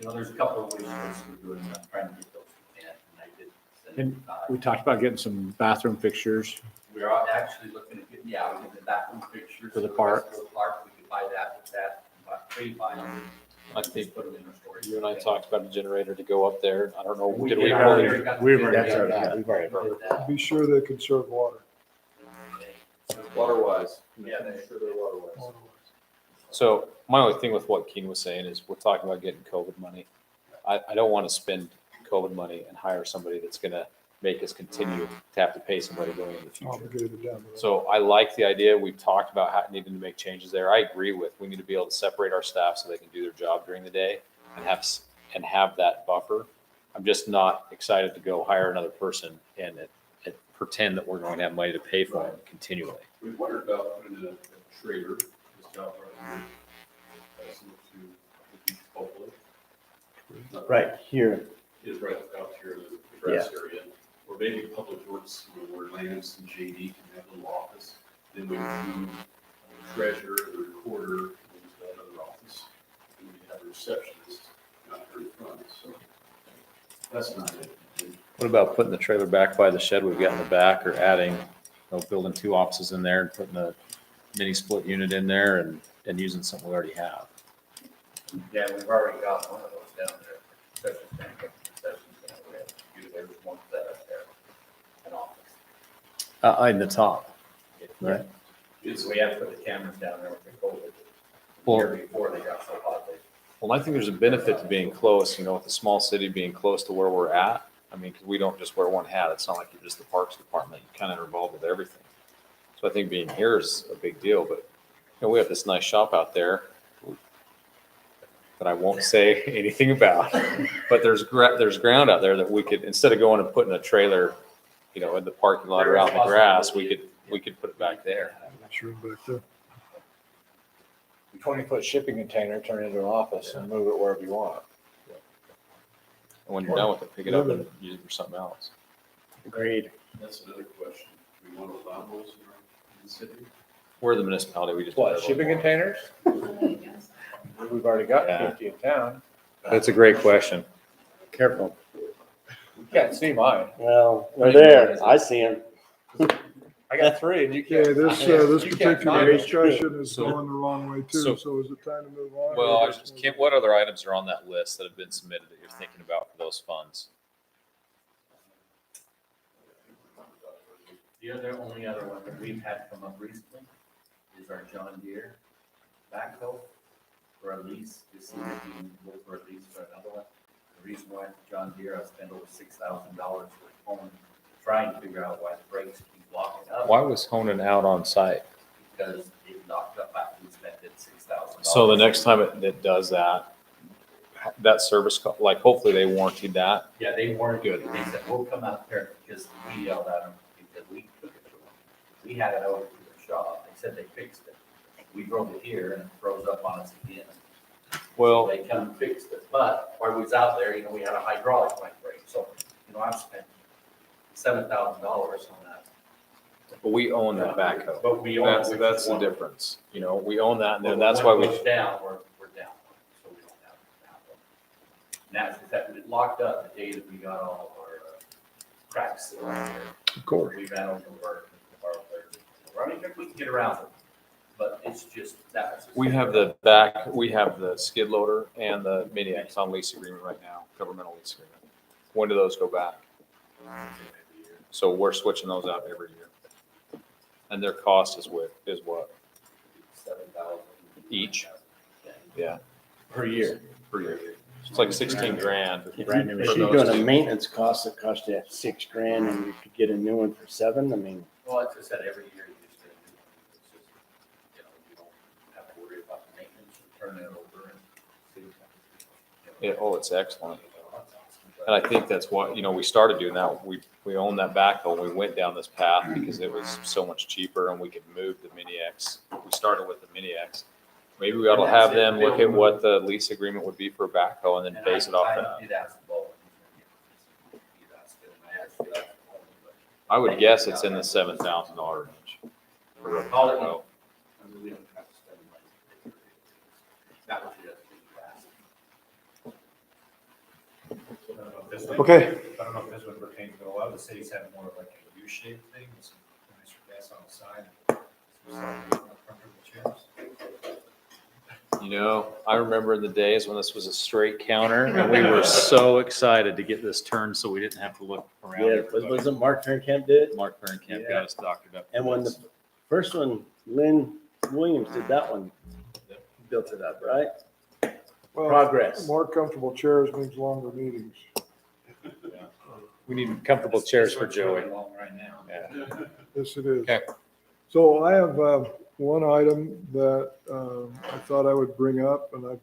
$93. There's a couple of ways we're doing that, trying to get those in, and I did send And it. we talked about getting some bathroom fixtures. We're actually looking at, we get the bathroom pictures. For the park. For the park, we could buy that, buy them. I think Put them in our storage. you and I talked about a generator to go up there. I don't know. We Did did we already really? got the We've bid. already That's done already that. We've already done Did that. Be sure they conserve water. Water wise. Yeah, Make sure they're water wise. So my only thing with what Keen was saying is we're talking about getting COVID money. I don't want to spend COVID money and hire somebody that's going to make us continue to have to pay somebody going in the future. Obligated down the road. So I like the idea. We've talked about needing to make changes there. I agree with, we need to be able to separate our staff so they can do their job during the day and have and have that buffer. I'm just not excited to go hire another person and pretend that we're going to have money to pay for them continually. We wondered about putting a trailer just out right here. Similar to the beach hopefully. Right here. Is right out here in the grass area. Or maybe Public Works, where Lance and JD can have a little office. Then we can move the treasurer, the recorder, into that other office. And we have a receptionist out here in front, so that's not it. What about putting the trailer back by the shed we've got in the back, or adding, building 2 offices in there and putting a mini split unit in there and using something we already have? Yeah, we've already got one of those down there. There's one set up there, an office. In the top, right? So we have to put the cameras down there with the COVID. Well- Year before they got so hot, Well, I think there's a benefit to being close, with the small city being close to where we're at. I mean, because we don't just wear one hat. It's not like you're just the Parks Department. You kind of are involved with everything. So I think being here is a big deal, but, we have this nice shop out there that I won't say anything about, but there's ground out there that we could, instead of going and putting a trailer, in the parking lot or out in the grass, we could put it back there. That's room back there. 20-foot shipping container, turn it into an office and move it wherever you want. And when you're done with it, pick it up and use it for something else. Agreed. That's another question. Do we want to allow those in the city? We're the municipality. We just. What, shipping containers? We've already got Yeah. 50 in town. That's a great question. Careful. You can't see mine. Well, they're there. I see them. I got 3 and you Okay, can't. this you can't particular find them. discussion is So- going the wrong way too, so- so is it time to move on? Well, what other items are on that list that have been submitted that you're thinking about for those funds? The only other one that we've had come up recently is our John Deere backhoe for a lease, to see if we can look for a lease for another one. The reason why John Deere, I spent over $6,000 with home, trying to figure out why the brakes keep locking up. Why was Honan out on site? Because it locked up after we spent it $6,000. So the next time it does that service, hopefully they warranted that. Yeah, they weren't Good. good. They said, we'll come out there, because we yelled at them, because we took it to them. We had it over to the shop. They said they fixed it. We drove it here and it froze up on us again. Well, They come and fixed it, but while we was out there, we had a hydraulic line break, so, I've spent $7,000 on that. but we own that backhoe. But we own it. That's the difference. We own that, and then that's why we. When it goes down, we're down, so we don't have it now. Now, it's that it locked up the day that we got all of our cracks that were out there. Of course. We ran over I mean, we can get around it, but it's just that. We have the skid loader and the Mini X on lease agreement right now, governmental lease agreement. When do those go back? So we're switching those out every year. And their cost is what? 7,000 Each? Yeah, Per year. per year. It's like 16 grand. If you're doing a maintenance cost that cost you $6,000 and you could get a new one for $7,000, I mean, Well, like I said, every year you just, it's just, you don't have to worry about the maintenance, you turn it over and see. It's excellent. And I think that's what, we started doing that. We owned that backhoe and we went down this path because it was so much cheaper and we could move the Mini X. We started with the Mini X. Maybe we ought to have them look at what the lease agreement would be for a backhoe and then And base it off I that. did ask Bo. He'd ask him, I asked you that. I would guess it's in the $7,000 range. for a Call it. backhoe. I mean, we don't have to spend money. That was the other thing Okay. I don't know if this one pertains, but a lot of the cities have more of like a U-shaped thing with some nice gas on the side. Some comfortable chairs. I remember in the days when this was a straight counter and we were so excited to get this turned so we didn't have to look around. yeah, wasn't Mark Camp did it? Mark Fahrenkamp Yeah. got us doctored up. And when the first one, Lynn Williams did that one, built it up, right? Well, Progress. more comfortable chairs means longer meetings. We need comfortable chairs for Joey. Long right now. Yeah. Yes, it is. Okay. So I have one item that I thought I would bring up, and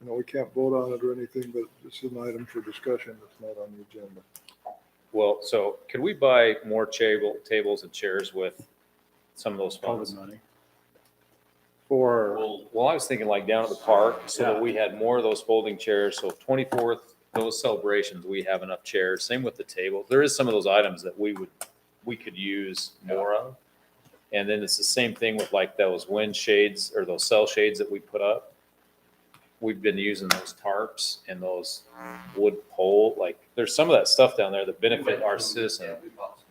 You know, we can't vote on it or anything, but it's an item for discussion that's not on the agenda. Well, so could we buy more tables and chairs with some of those funds? money. Well, I was thinking like down at the park, so that we had more of those folding chairs. So 24th, those celebrations, we have enough chairs. Same with the table. There is some of those items that we could use more of. And then it's the same thing with like those wind shades or those cell shades that we put up. We've been using those tarps and those wood pole, like there's some of that stuff down there that benefit our citizen. We bought some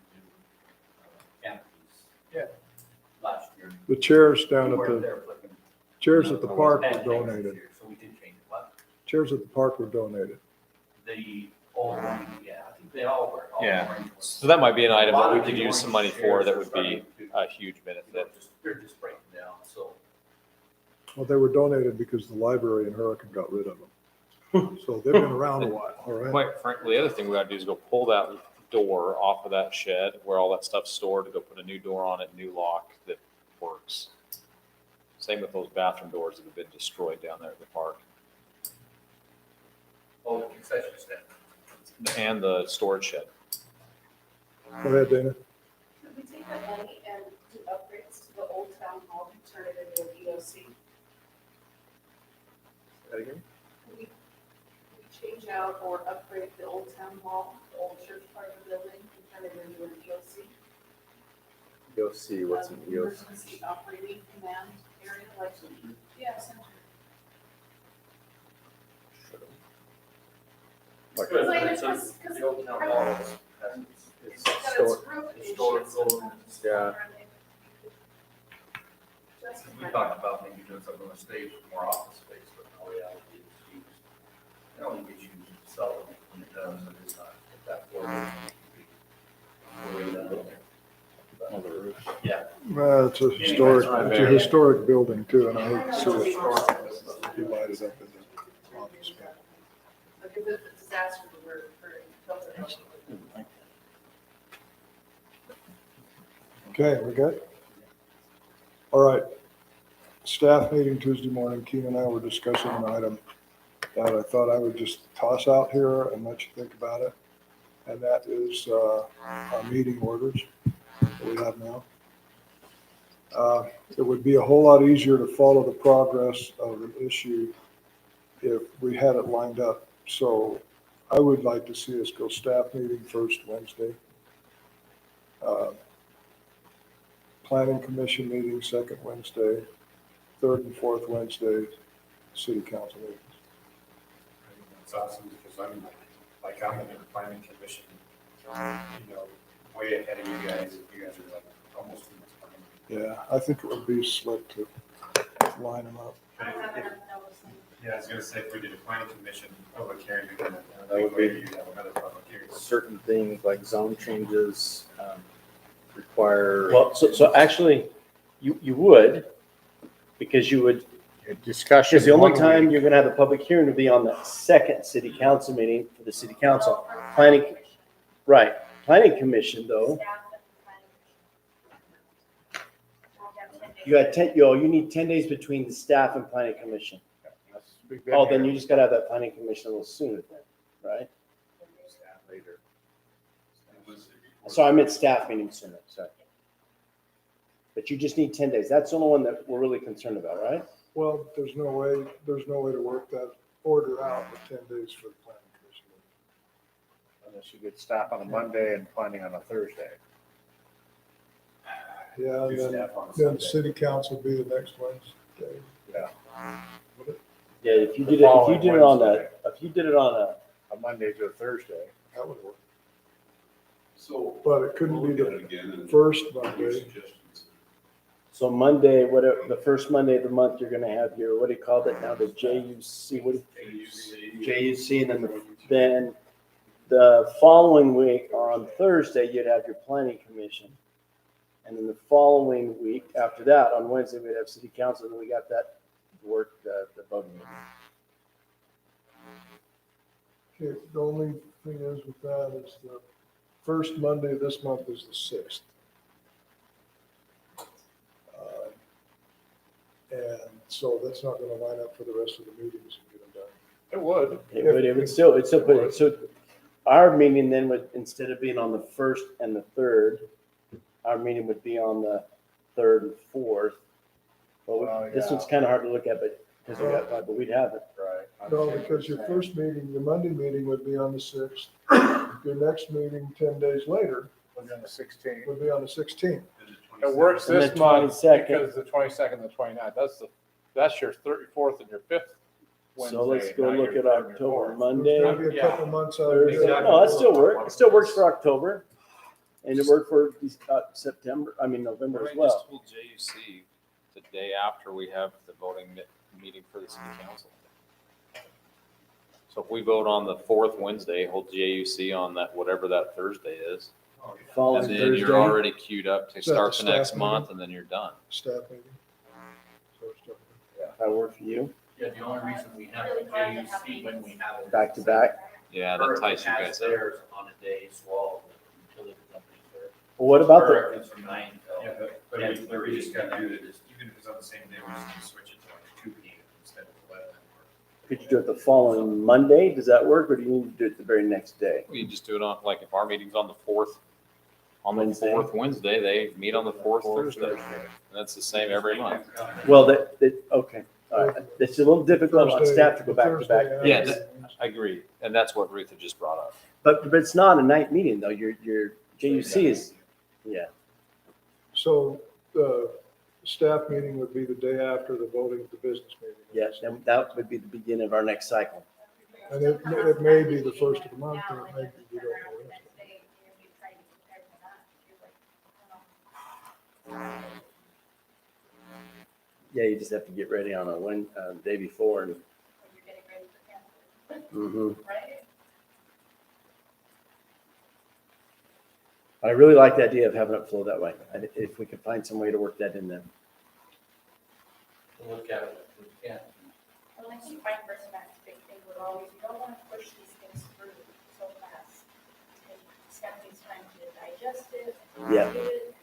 new canopies. Last year. The chairs down We at weren't the, there flipping. chairs at the park were Bad things donated. this year, so we did change it. What? Chairs at the park were donated. The old one, yeah, I think they all were. all Yeah. orange ones. So that might be an item A lot that we of could the use some orange money for chairs that are would be starting a huge They're benefit. just breaking down, so. Well, they were donated because the library in Hurricane got rid of them. So they've been around a while, all right? Quite frankly, the other thing we gotta do is go pull that door off of that shed where all that stuff's stored, to go put a new door on it, new lock that works. Same with those bathroom doors that have been destroyed down there at the park, Oh, the concession stand. and the storage shed. Go ahead, Dana. Could we take that money and do upgrades to the old town hall and turn it into an EOC? Could we change out or upgrade the old town hall, the old church part of the building, and turn it into an EOC? EOC, what's an EOC? Emergency operating command area, like, yeah, center. Like, It's like, because The old town hall has it's it's got store- its roof issues. historical, yeah. we talked about maybe doing something on the stage with more office space, but no reality it's used. It only gets used seldom when it does, and it's not at that floor. Yeah. Well, it's a historic building too, and I hate to see it divided up into office. Like if it's a disaster, we're. Okay, we good? All right. Staff meeting Tuesday morning, Keen and I were discussing an item that I thought I would just toss out here and let you think about it. And that is our meeting orders that we have now. It would be a whole lot easier to follow the progress of an issue if we had it lined up. So I would like to see us go staff meeting first Wednesday. Planning Commission meeting second Wednesday, third and fourth Wednesday, city council meetings. It's awesome because I'm in the planning commission, you know, way ahead of you guys. You guys are like almost in this time. Yeah, I think it would be slick to line them up. Yeah, I was gonna say, if we did a planning commission public hearing, we'd have That would be- you'd have another public hearing. Certain things like zone changes require. Well, so actually, you would, because you would, Discussion. because the only one time week. you're gonna have the public hearing would be on the second city council meeting for the city council. Planning, right, planning commission though, you got 10, you need 10 days between the staff and planning commission. We've been Oh, then here. you just gotta have that planning commission a little sooner then, right? Later. So I meant staff meeting sooner, sorry. But you just need 10 days. That's the only one that we're really concerned about, right? Well, there's no way to work that order out with 10 days for the planning commission. Unless you get staff on a Monday and planning on a Thursday. Yeah, Do and then, staff on then Sunday. city council be the next Wednesday. Yeah, if you The did it, if you following did it on Wednesday. if you did it on A Monday to a Thursday. That would work. So. But it couldn't be we'll look at the it again and first your Monday. suggestions. so Monday, whatever, the first Monday of the month, you're gonna have your, what do you call it now, the JUC, what, JUC, and then the following week on Thursday, you'd have your planning commission. And then the following week after that, on Wednesday, we'd have city council, and we got that work, the voting. Okay, the only thing is with that is the first Monday of this month is the 6th. And so that's not gonna line up for the rest of the meetings and get them It would. It still put it, so our meeting then would, instead of being on the first and the third, our meeting would be on the third and fourth. Well, this one's kind of hard to look at, but, because we got, but we'd have it. Right. No, because your first meeting, your Monday meeting would be on the 6th. Your next meeting 10 days later Would be on the 16th. would be on the 16th. It works And this the month 22nd. because the 22nd and the 29th, that's your 34th and your 5th Wednesday. So let's go not look your at third and your October, fourth. Monday. It's gonna be a Yeah. couple months out. Thursday. Exactly. No, that still works. It still works for October. And it worked for September, November Why as don't we just well. hold JUC the day after we have the voting meeting for the city council? So if we vote on the fourth Wednesday, hold JUC on that, whatever that Thursday is. Following And then Thursday. you're already queued up to Is that start the the next staff month and then you're done. Staff meeting. So it's different. That work for you? Yeah, the only reason we have the JUC when we have it. Back to back? Yeah, that ties you guys up. Theirs on a day, so all the utility companies are. Well, what about Or the, if it's from 9 till. Yeah, but we just gotta do it, even if it's on the same day, we're just gonna switch it to like 2 p.m. instead of 11. could you do it the following Monday? Does that work? Or do you need to do it the very next day? We can just do it on, like, if our meeting's on the fourth, on the Wednesday. fourth Wednesday, they meet on the fourth Thursday. And that's the same every month. Well, okay. All right. It's a little difficult on staff to go back to back. Thursday, Yeah, I agree. And that's what Ruth had just brought up. But it's not a night meeting though. Your JUC is, yeah. So the staff meeting would be the day after the voting of the business meeting. Yes, and that would be the beginning of our next cycle. And it may be the first of the month, or it may be, we don't know. Yeah, you just have to get ready on day before and. Mhm. I really like the idea of having it flow that way. If we could find some way to work that in there. We'll look at it if we can. Well, I think my perspective, big thing would always, you don't want to push these things through so fast. And staff needs time to digest it. and Yeah. review it,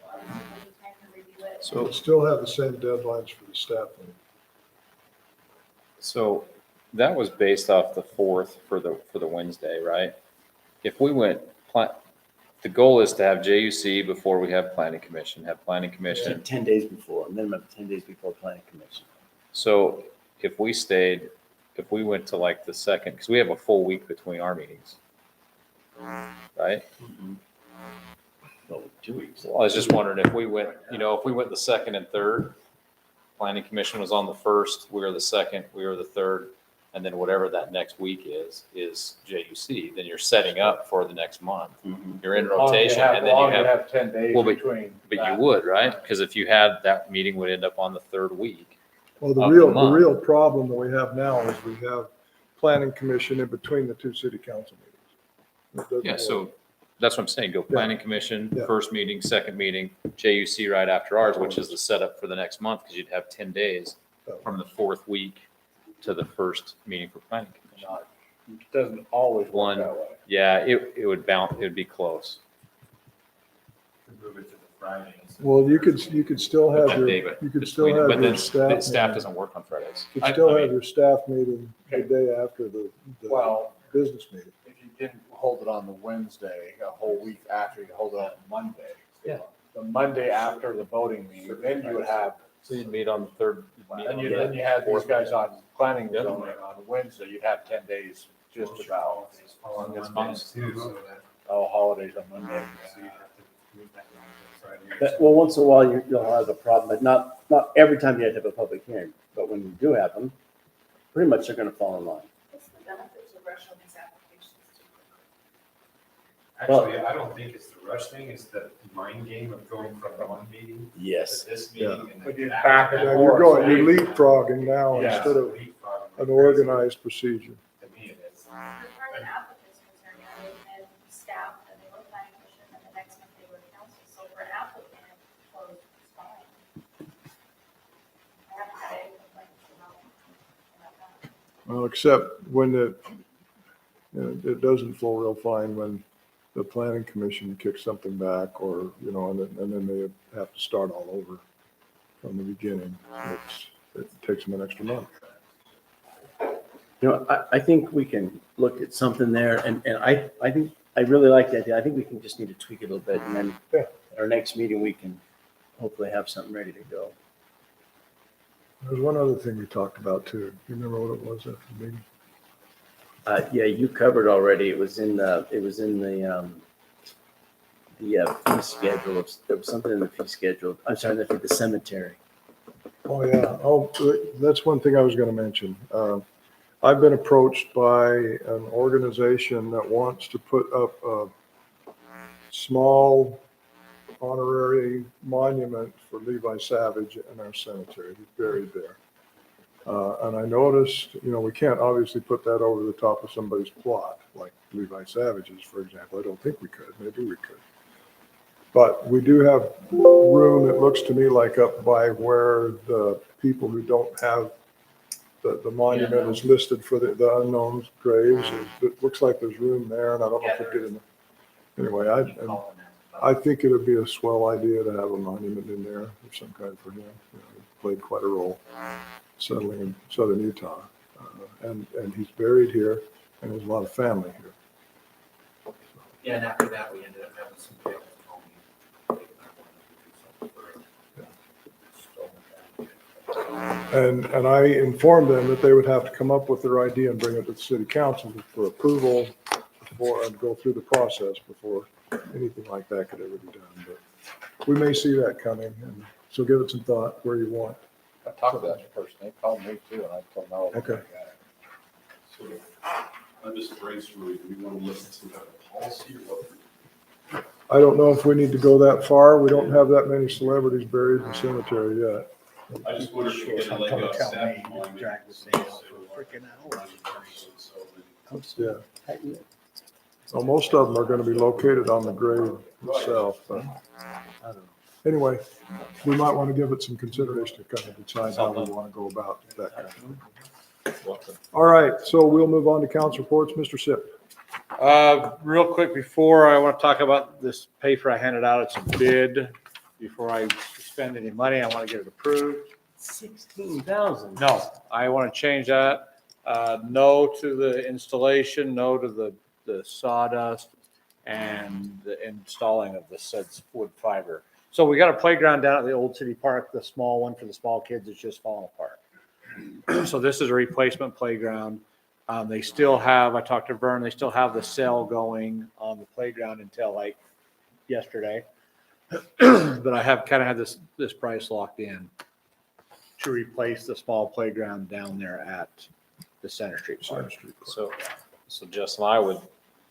and obviously we need time to review it. So still have the same deadlines for the staff meeting. So that was based off the fourth for the Wednesday, right? If we went, the goal is to have JUC before we have planning commission, have planning commission. 10 days before, minimum of 10 days before planning commission. So if we went to like the second, because we have a full week between our meetings, right? Well, 2 weeks. I was just wondering if we went the second and third, planning commission was on the first, we were the second, we were the third, and then whatever that next week is JUC, then you're setting up for the next month. You're in rotation and then you have, 10 days well, between. but you would, right? Because if you had, that meeting would end up on the third week. Well, the Of the real month. problem that we have now is we have planning commission in between the two city council meetings. It doesn't Yeah, work. so that's what I'm saying. Go planning commission, Yeah. first meeting, second meeting, JUC right after ours, which is the setup for the next month, because you'd have 10 days from the fourth week to the first meeting for planning commission. It doesn't always One, work that way. yeah, it would bounce, it would be close. Move it to the Friday. Well, you could still have That your, day, but you could between- still have but your then staff. Staff meeting. doesn't work on Fridays. You I- could still I have mean, your staff meeting the day after the Well, business meeting. if you didn't hold it on the Wednesday, a whole week after, you hold it on Monday. Yeah. The Monday after the voting meeting, then you would have, So you'd meet on the third. you'd meet and on you, the then you had these fourth. guys on planning Yep. zoning on Wednesday, you'd have 10 days just about. That's fine. Oh, holidays on Monday. Well, once in a while, you'll have a problem, but not every time you have to have a public hearing. But when you do have them, pretty much they're going to fall in line. What's the benefits of rushing these applications too Actually, I don't think it's the rush thing, it's the mind game of going from one meeting Yes. to this Yeah. meeting. And But then you're back back to and that. Yeah, you're leapfrogging now Yeah. instead of Leapfrogging. an organized procedure. To me, it is. As far as the applicant's concerned, and staff, and they go to planning commission, and the next month they go to council, so for an applicant, well, it's fine. I haven't had any complaints about that. Well, except when it doesn't flow real fine when the planning commission kicks something back or, and then they have to start all over from the beginning. It takes them an extra month. You know, I think we can look at something there, and I think, I really like that idea. I think we can just need to tweak it a little bit, and then Yeah. at our next meeting, we can hopefully have something ready to go. There's one other thing we talked about too. You remember what it was after the meeting? Yeah, you covered already. It was in the fee schedule. There was something in the fee schedule. I'm sorry, the cemetery. Oh, yeah. Oh, that's one thing I was going to mention. I've been approached by an organization that wants to put up a small honorary monument for Levi Savage in our cemetery. He's buried there. And I noticed, you know, we can't obviously put that over the top of somebody's plot, like Levi Savage's, for example. I don't think we could. Maybe we could. But we do have room, it looks to me like up by where the people who don't have the monument is listed for the unknown graves. It looks like there's room there, and I don't know if we get in. Anyway, I think it would be a swell idea to have a monument in there of some kind for him. You know, he played quite a role settling in southern Utah. And he's buried here, and there's a lot of family here. Yeah, and after that, we ended up having some jails. And I informed them that they would have to come up with their idea and bring it to the city council for approval before, and go through the process before anything like that could ever be done. But we may see that coming, and so give it some thought where you want. I talked to that person. They called me too, and I told them, no. Okay. So I'm just brainstorming, do we want to list some kind of policy or what? I don't know if we need to go that far. We don't have that many celebrities buried in the cemetery yet. I just wonder if we get a leg up staff. Drag this thing out for a freaking hour. Yeah. Well, most of them are going to be located on the grave itself. But anyway, we might want to give it some consideration to kind of decide how we want to go about that kind of thing. All right, so we'll move on to council reports. Mr. Sip. Real quick, before I want to talk about this paper I handed out, it's a bid. Before I spend any money, I want to get it approved. 16,000. No, I want to change that. No to the installation, no to the sawdust and the installing of the said wood fiber. So we got a playground down at the old city park, the small one for the small kids is just falling apart. So this is a replacement playground. They still have, I talked to Vern, they still have the cell going on the playground until like yesterday. But I have kind of had this price locked in to replace the small playground down there at the Center Street Park. So Justin, I would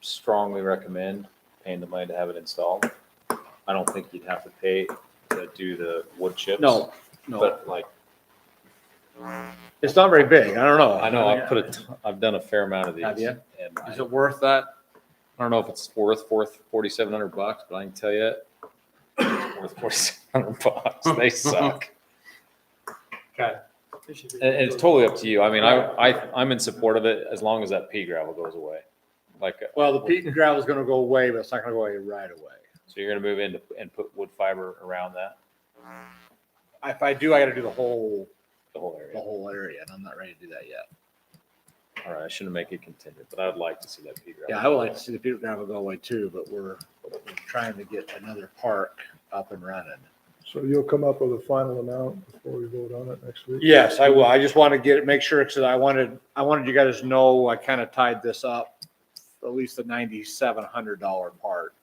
strongly recommend paying the money to have it installed. I don't think you'd have to pay to do the wood chips. No. But like, It's not very big. I don't know. I know I've done a fair amount of these. Have you? And Is it worth that? I don't know if it's worth $4,700, but I can tell you it's worth $4,700. They suck. Okay. And it's totally up to you. I mean, I'm in support of it as long as that pea gravel goes away. Like, Well, the peat and gravel is going to go away, but it's not going to go away right away. so you're going to move in and put wood fiber around that, If I do, I got to do the whole area. and I'm not ready to do that yet. All right, I shouldn't make it contingent, but I'd like to see that pea gravel. Yeah, I would like to see the peat and gravel go away too, but we're trying to get another park up and running. So you'll come up with a final amount before we vote on it next week? Yes, I will. I just want to make sure, because I wanted you guys to know, I kind of tied this up, at least the $9,700 part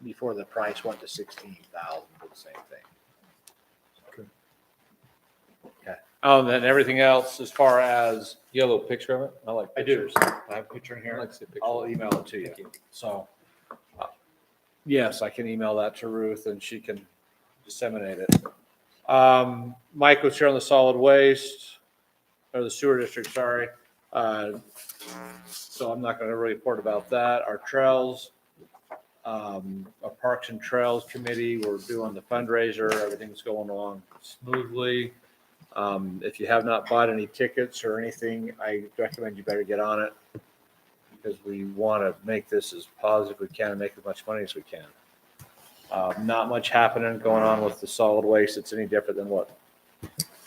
before the price went to 16,000 for the same thing. Okay. Then everything else as far as. You have a little picture of it? I like I do. pictures. I have a picture in I'd here. like to see a picture. I'll email it to you. So, yes, I can email that to Ruth and she can disseminate it. Mike was here on the solid waste, or the sewer district, sorry. So I'm not going to really report about that. Our trails, our Parks and Trails Committee, we're doing the fundraiser. Everything's going along smoothly. If you have not bought any tickets or anything, I recommend you better get on it, because we want to make this as positive as we can and make as much money as we can. Not much happening going on with the solid waste. It's any different than what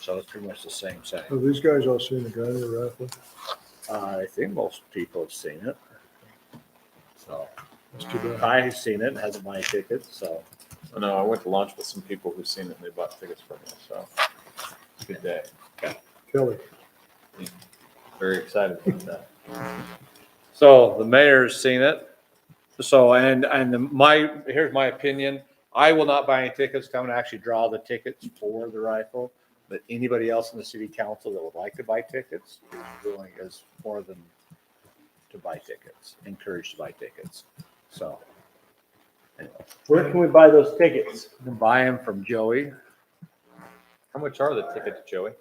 So it's pretty much the same thing. Have these guys all seen the guy in the raffle? I think most people have seen it. So That's too bad. I've seen it, hasn't bought any tickets, so. No, I went to lunch with some people who've seen it and they bought tickets for me, so good day. Kelly, Very excited about that. So the mayor's seen it. So, here's my opinion. I will not buy any tickets. I'm gonna actually draw the tickets for the rifle. But anybody else in the city council that would like to buy tickets is more than to buy tickets, encouraged to buy tickets. So. Anyway, Where can we buy those tickets? you can buy them from Joey. How much are the tickets, Joey?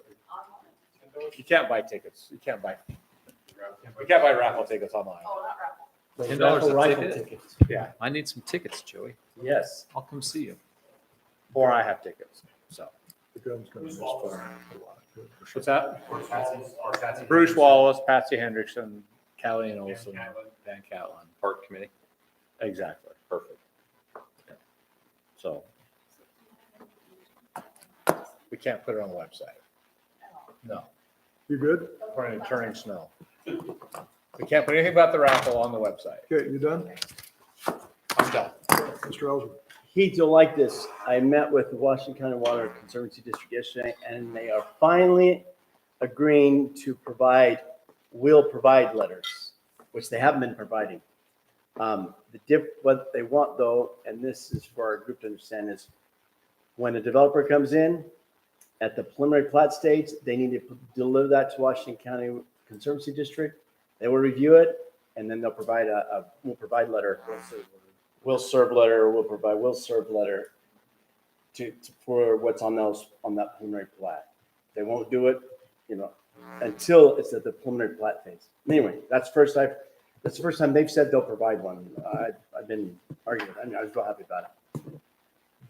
You can't buy tickets. You can't buy raffle tickets online. Oh, not raffle. Those $10 raffle a rifle ticket? tickets. Yeah, I need some tickets, Joey. Yes. I'll come see you. or I have tickets. So. the gun's gonna misfire. What's that? Bruce Wallace, Patsy Hendrickson, Callie and Olson, Van Catlin. Park committee. Exactly. Perfect. So. We can't put it on the website. No, You good? according to Turning Snow. We can't put anything about the raffle on the website. Okay, you done? I'm done. Mr. Ellsworth? Heath, you'll like this. I met with the Washington County Water Conservancy District yesterday, and they are finally agreeing to will provide letters, which they haven't been providing. What they want though, and this is for our group to understand, is when a developer comes in at the preliminary plat stage, they need to deliver that to Washington County Conservancy District. They will review it, and then they'll provide will provide letter. Will serve letter, will serve letter for what's on that preliminary plat. They won't do it, until it's at the preliminary plat phase. Anyway, that's the first time they've said they'll provide one. I've been arguing. I was real happy about it.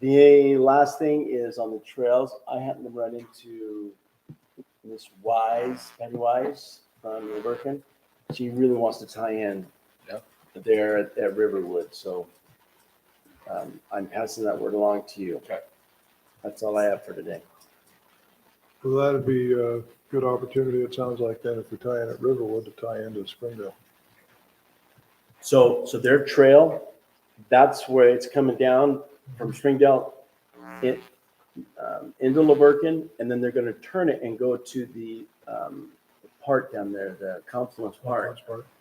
The last thing is on the trails. I happened to run into Miss Patty Wise from New Berkin. She really wants to tie in there at Riverwood. So I'm passing that word along to you. Okay. That's all I have for today. Well, that'd be a good opportunity, it sounds like, then, if we tie in at Riverwood, to tie into Springdale. So their trail, that's where it's coming down from Springdale into Laverkin, and then they're going to turn it and go to the park down there, the Confluence Park,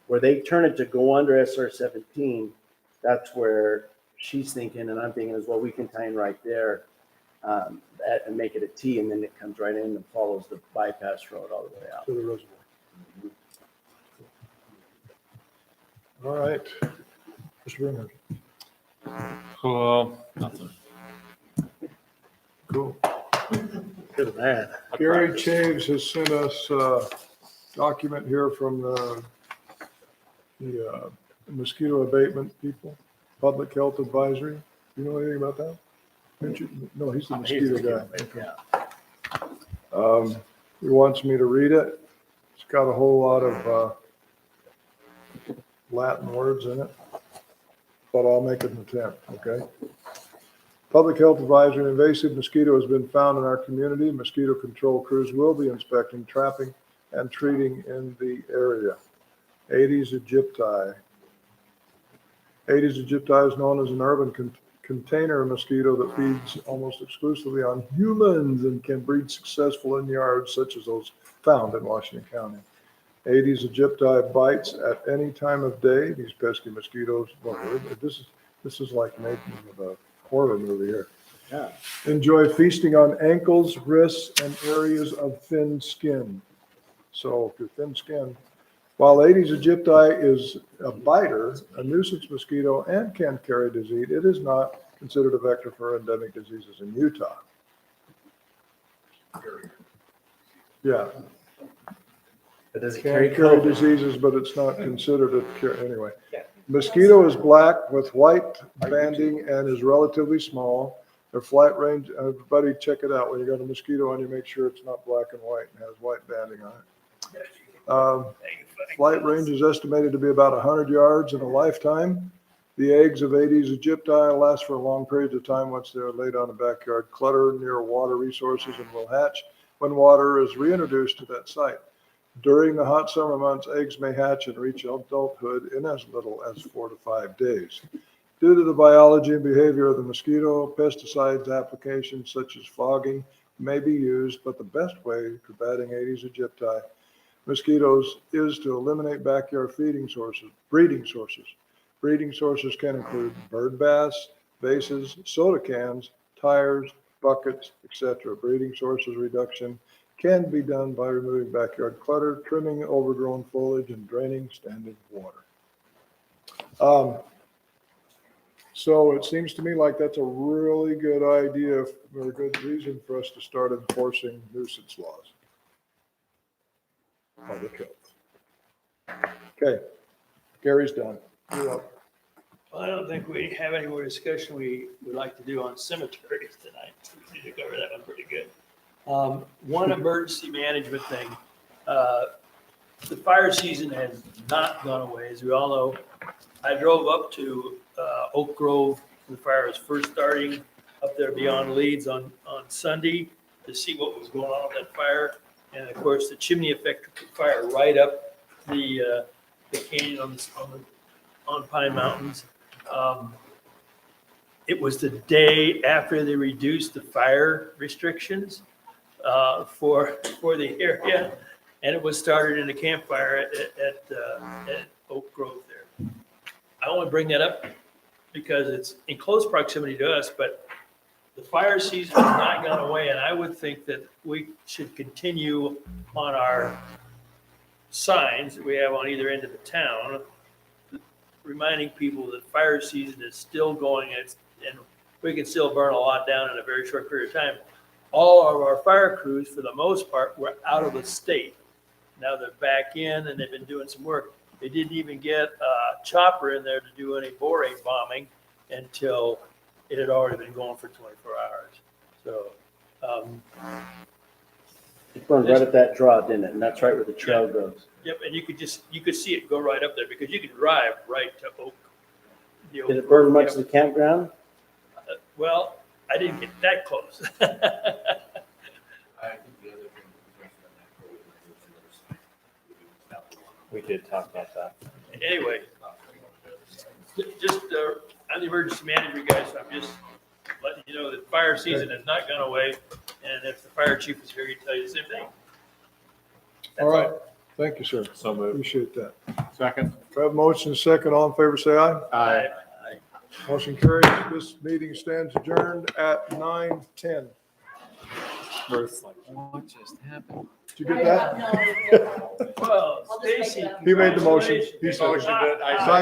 where they turn it to go under SR 17. That's where she's thinking, and I'm thinking as well, we can tie in right there and make it a T, and then it comes right in and follows the bypass road all the way out. To the reservoir. All right. Mr. Bernhardt. Cool. Nothing. Cool. Good man. Gary Chaves has sent us a document here from the mosquito abatement people, public health advisory. You know anything about that? No, he's the mosquito guy. Yeah. He wants me to read it. It's got a whole lot of Latin words in it, but I'll make an attempt, okay? Public health advisory: invasive mosquito has been found in our community. Mosquito control crews will be inspecting, trapping, and treating in the area. Aedes aegypti. Aedes aegypti is known as an urban container mosquito that feeds almost exclusively on humans and can breed successful in yards such as those found in Washington County. Aedes aegypti bites at any time of day. These pesky mosquitoes, well, this is like making of a horror movie here. Yeah. Enjoy feasting on ankles, wrists, and areas of thin skin. So if you're thin skinned, while Aedes aegypti is a biter, a nuisance mosquito, and can carry disease, it is not considered a vector for endemic diseases in Utah. Yeah. But does it Can carry carry COVID? diseases, but it's not considered a cure, anyway. Mosquito is black with white banding and is relatively small. Their flight range, everybody check it out. When you got a mosquito on you, make sure it's not black and white and has white banding on it. Flight range is estimated to be about 100 yards in a lifetime. The eggs of Aedes aegypti last for long periods of time once they're laid on a backyard clutter near water resources and will hatch when water is reintroduced to that site. During the hot summer months, eggs may hatch and reach adulthood in as little as 4 to 5 days. Due to the biology and behavior of the mosquito, pesticides applications such as fogging may be used, but the best way combating Aedes aegypti mosquitoes is to eliminate backyard breeding sources. Breeding sources can include bird baths, vases, soda cans, tires, buckets, etc. Breeding sources reduction can be done by removing backyard clutter, trimming overgrown foliage, and draining standing water. So it seems to me like that's a really good idea, or a good reason for us to start enforcing nuisance laws. Public health. Okay, Gary's done. You're up. Well, I don't think we have any more discussion we would like to do on cemeteries tonight. We need to cover that one pretty good. One emergency management thing. The fire season has not gone away. As we all know, I drove up to Oak Grove when the fire was first starting up there beyond Leeds on Sunday to see what was going on with that fire. And of course, the chimney effect took the fire right up the canyon on Pine Mountains. It was the day after they reduced the fire restrictions for the area, and it was started in a campfire at Oak Grove there. I only bring that up because it's in close proximity to us, but the fire season has not gone away, and I would think that we should continue on our signs that we have on either end of the town, reminding people that fire season is still going, and we can still burn a lot down in a very short period of time. All of our fire crews, for the most part, were out of the state. Now they're back in, and they've been doing some work. They didn't even get a chopper in there to do any borate bombing until it had already been going for 24 hours. So, It burned right at that draw, didn't it? And that's right where the trail goes. yep, and you could see it go right up there because you could drive right to Oak. Did it burn much of the campground? Well, I didn't get that close. I think the other thing we mentioned on that code. We did talk about that. Anyway, just on the emergency management guys, I'm just letting you know that fire season has not gone away. And if the fire chief was here, he'd tell you the same thing. All right, thank you, sir. So moved. Appreciate that. Second. We have motion second. All in favor, say aye. Aye. Motion carries. This meeting stands adjourned at 9:10. What just happened? Did you get that? Well, Stacy. He made the motion. He said, Congratulations. Simon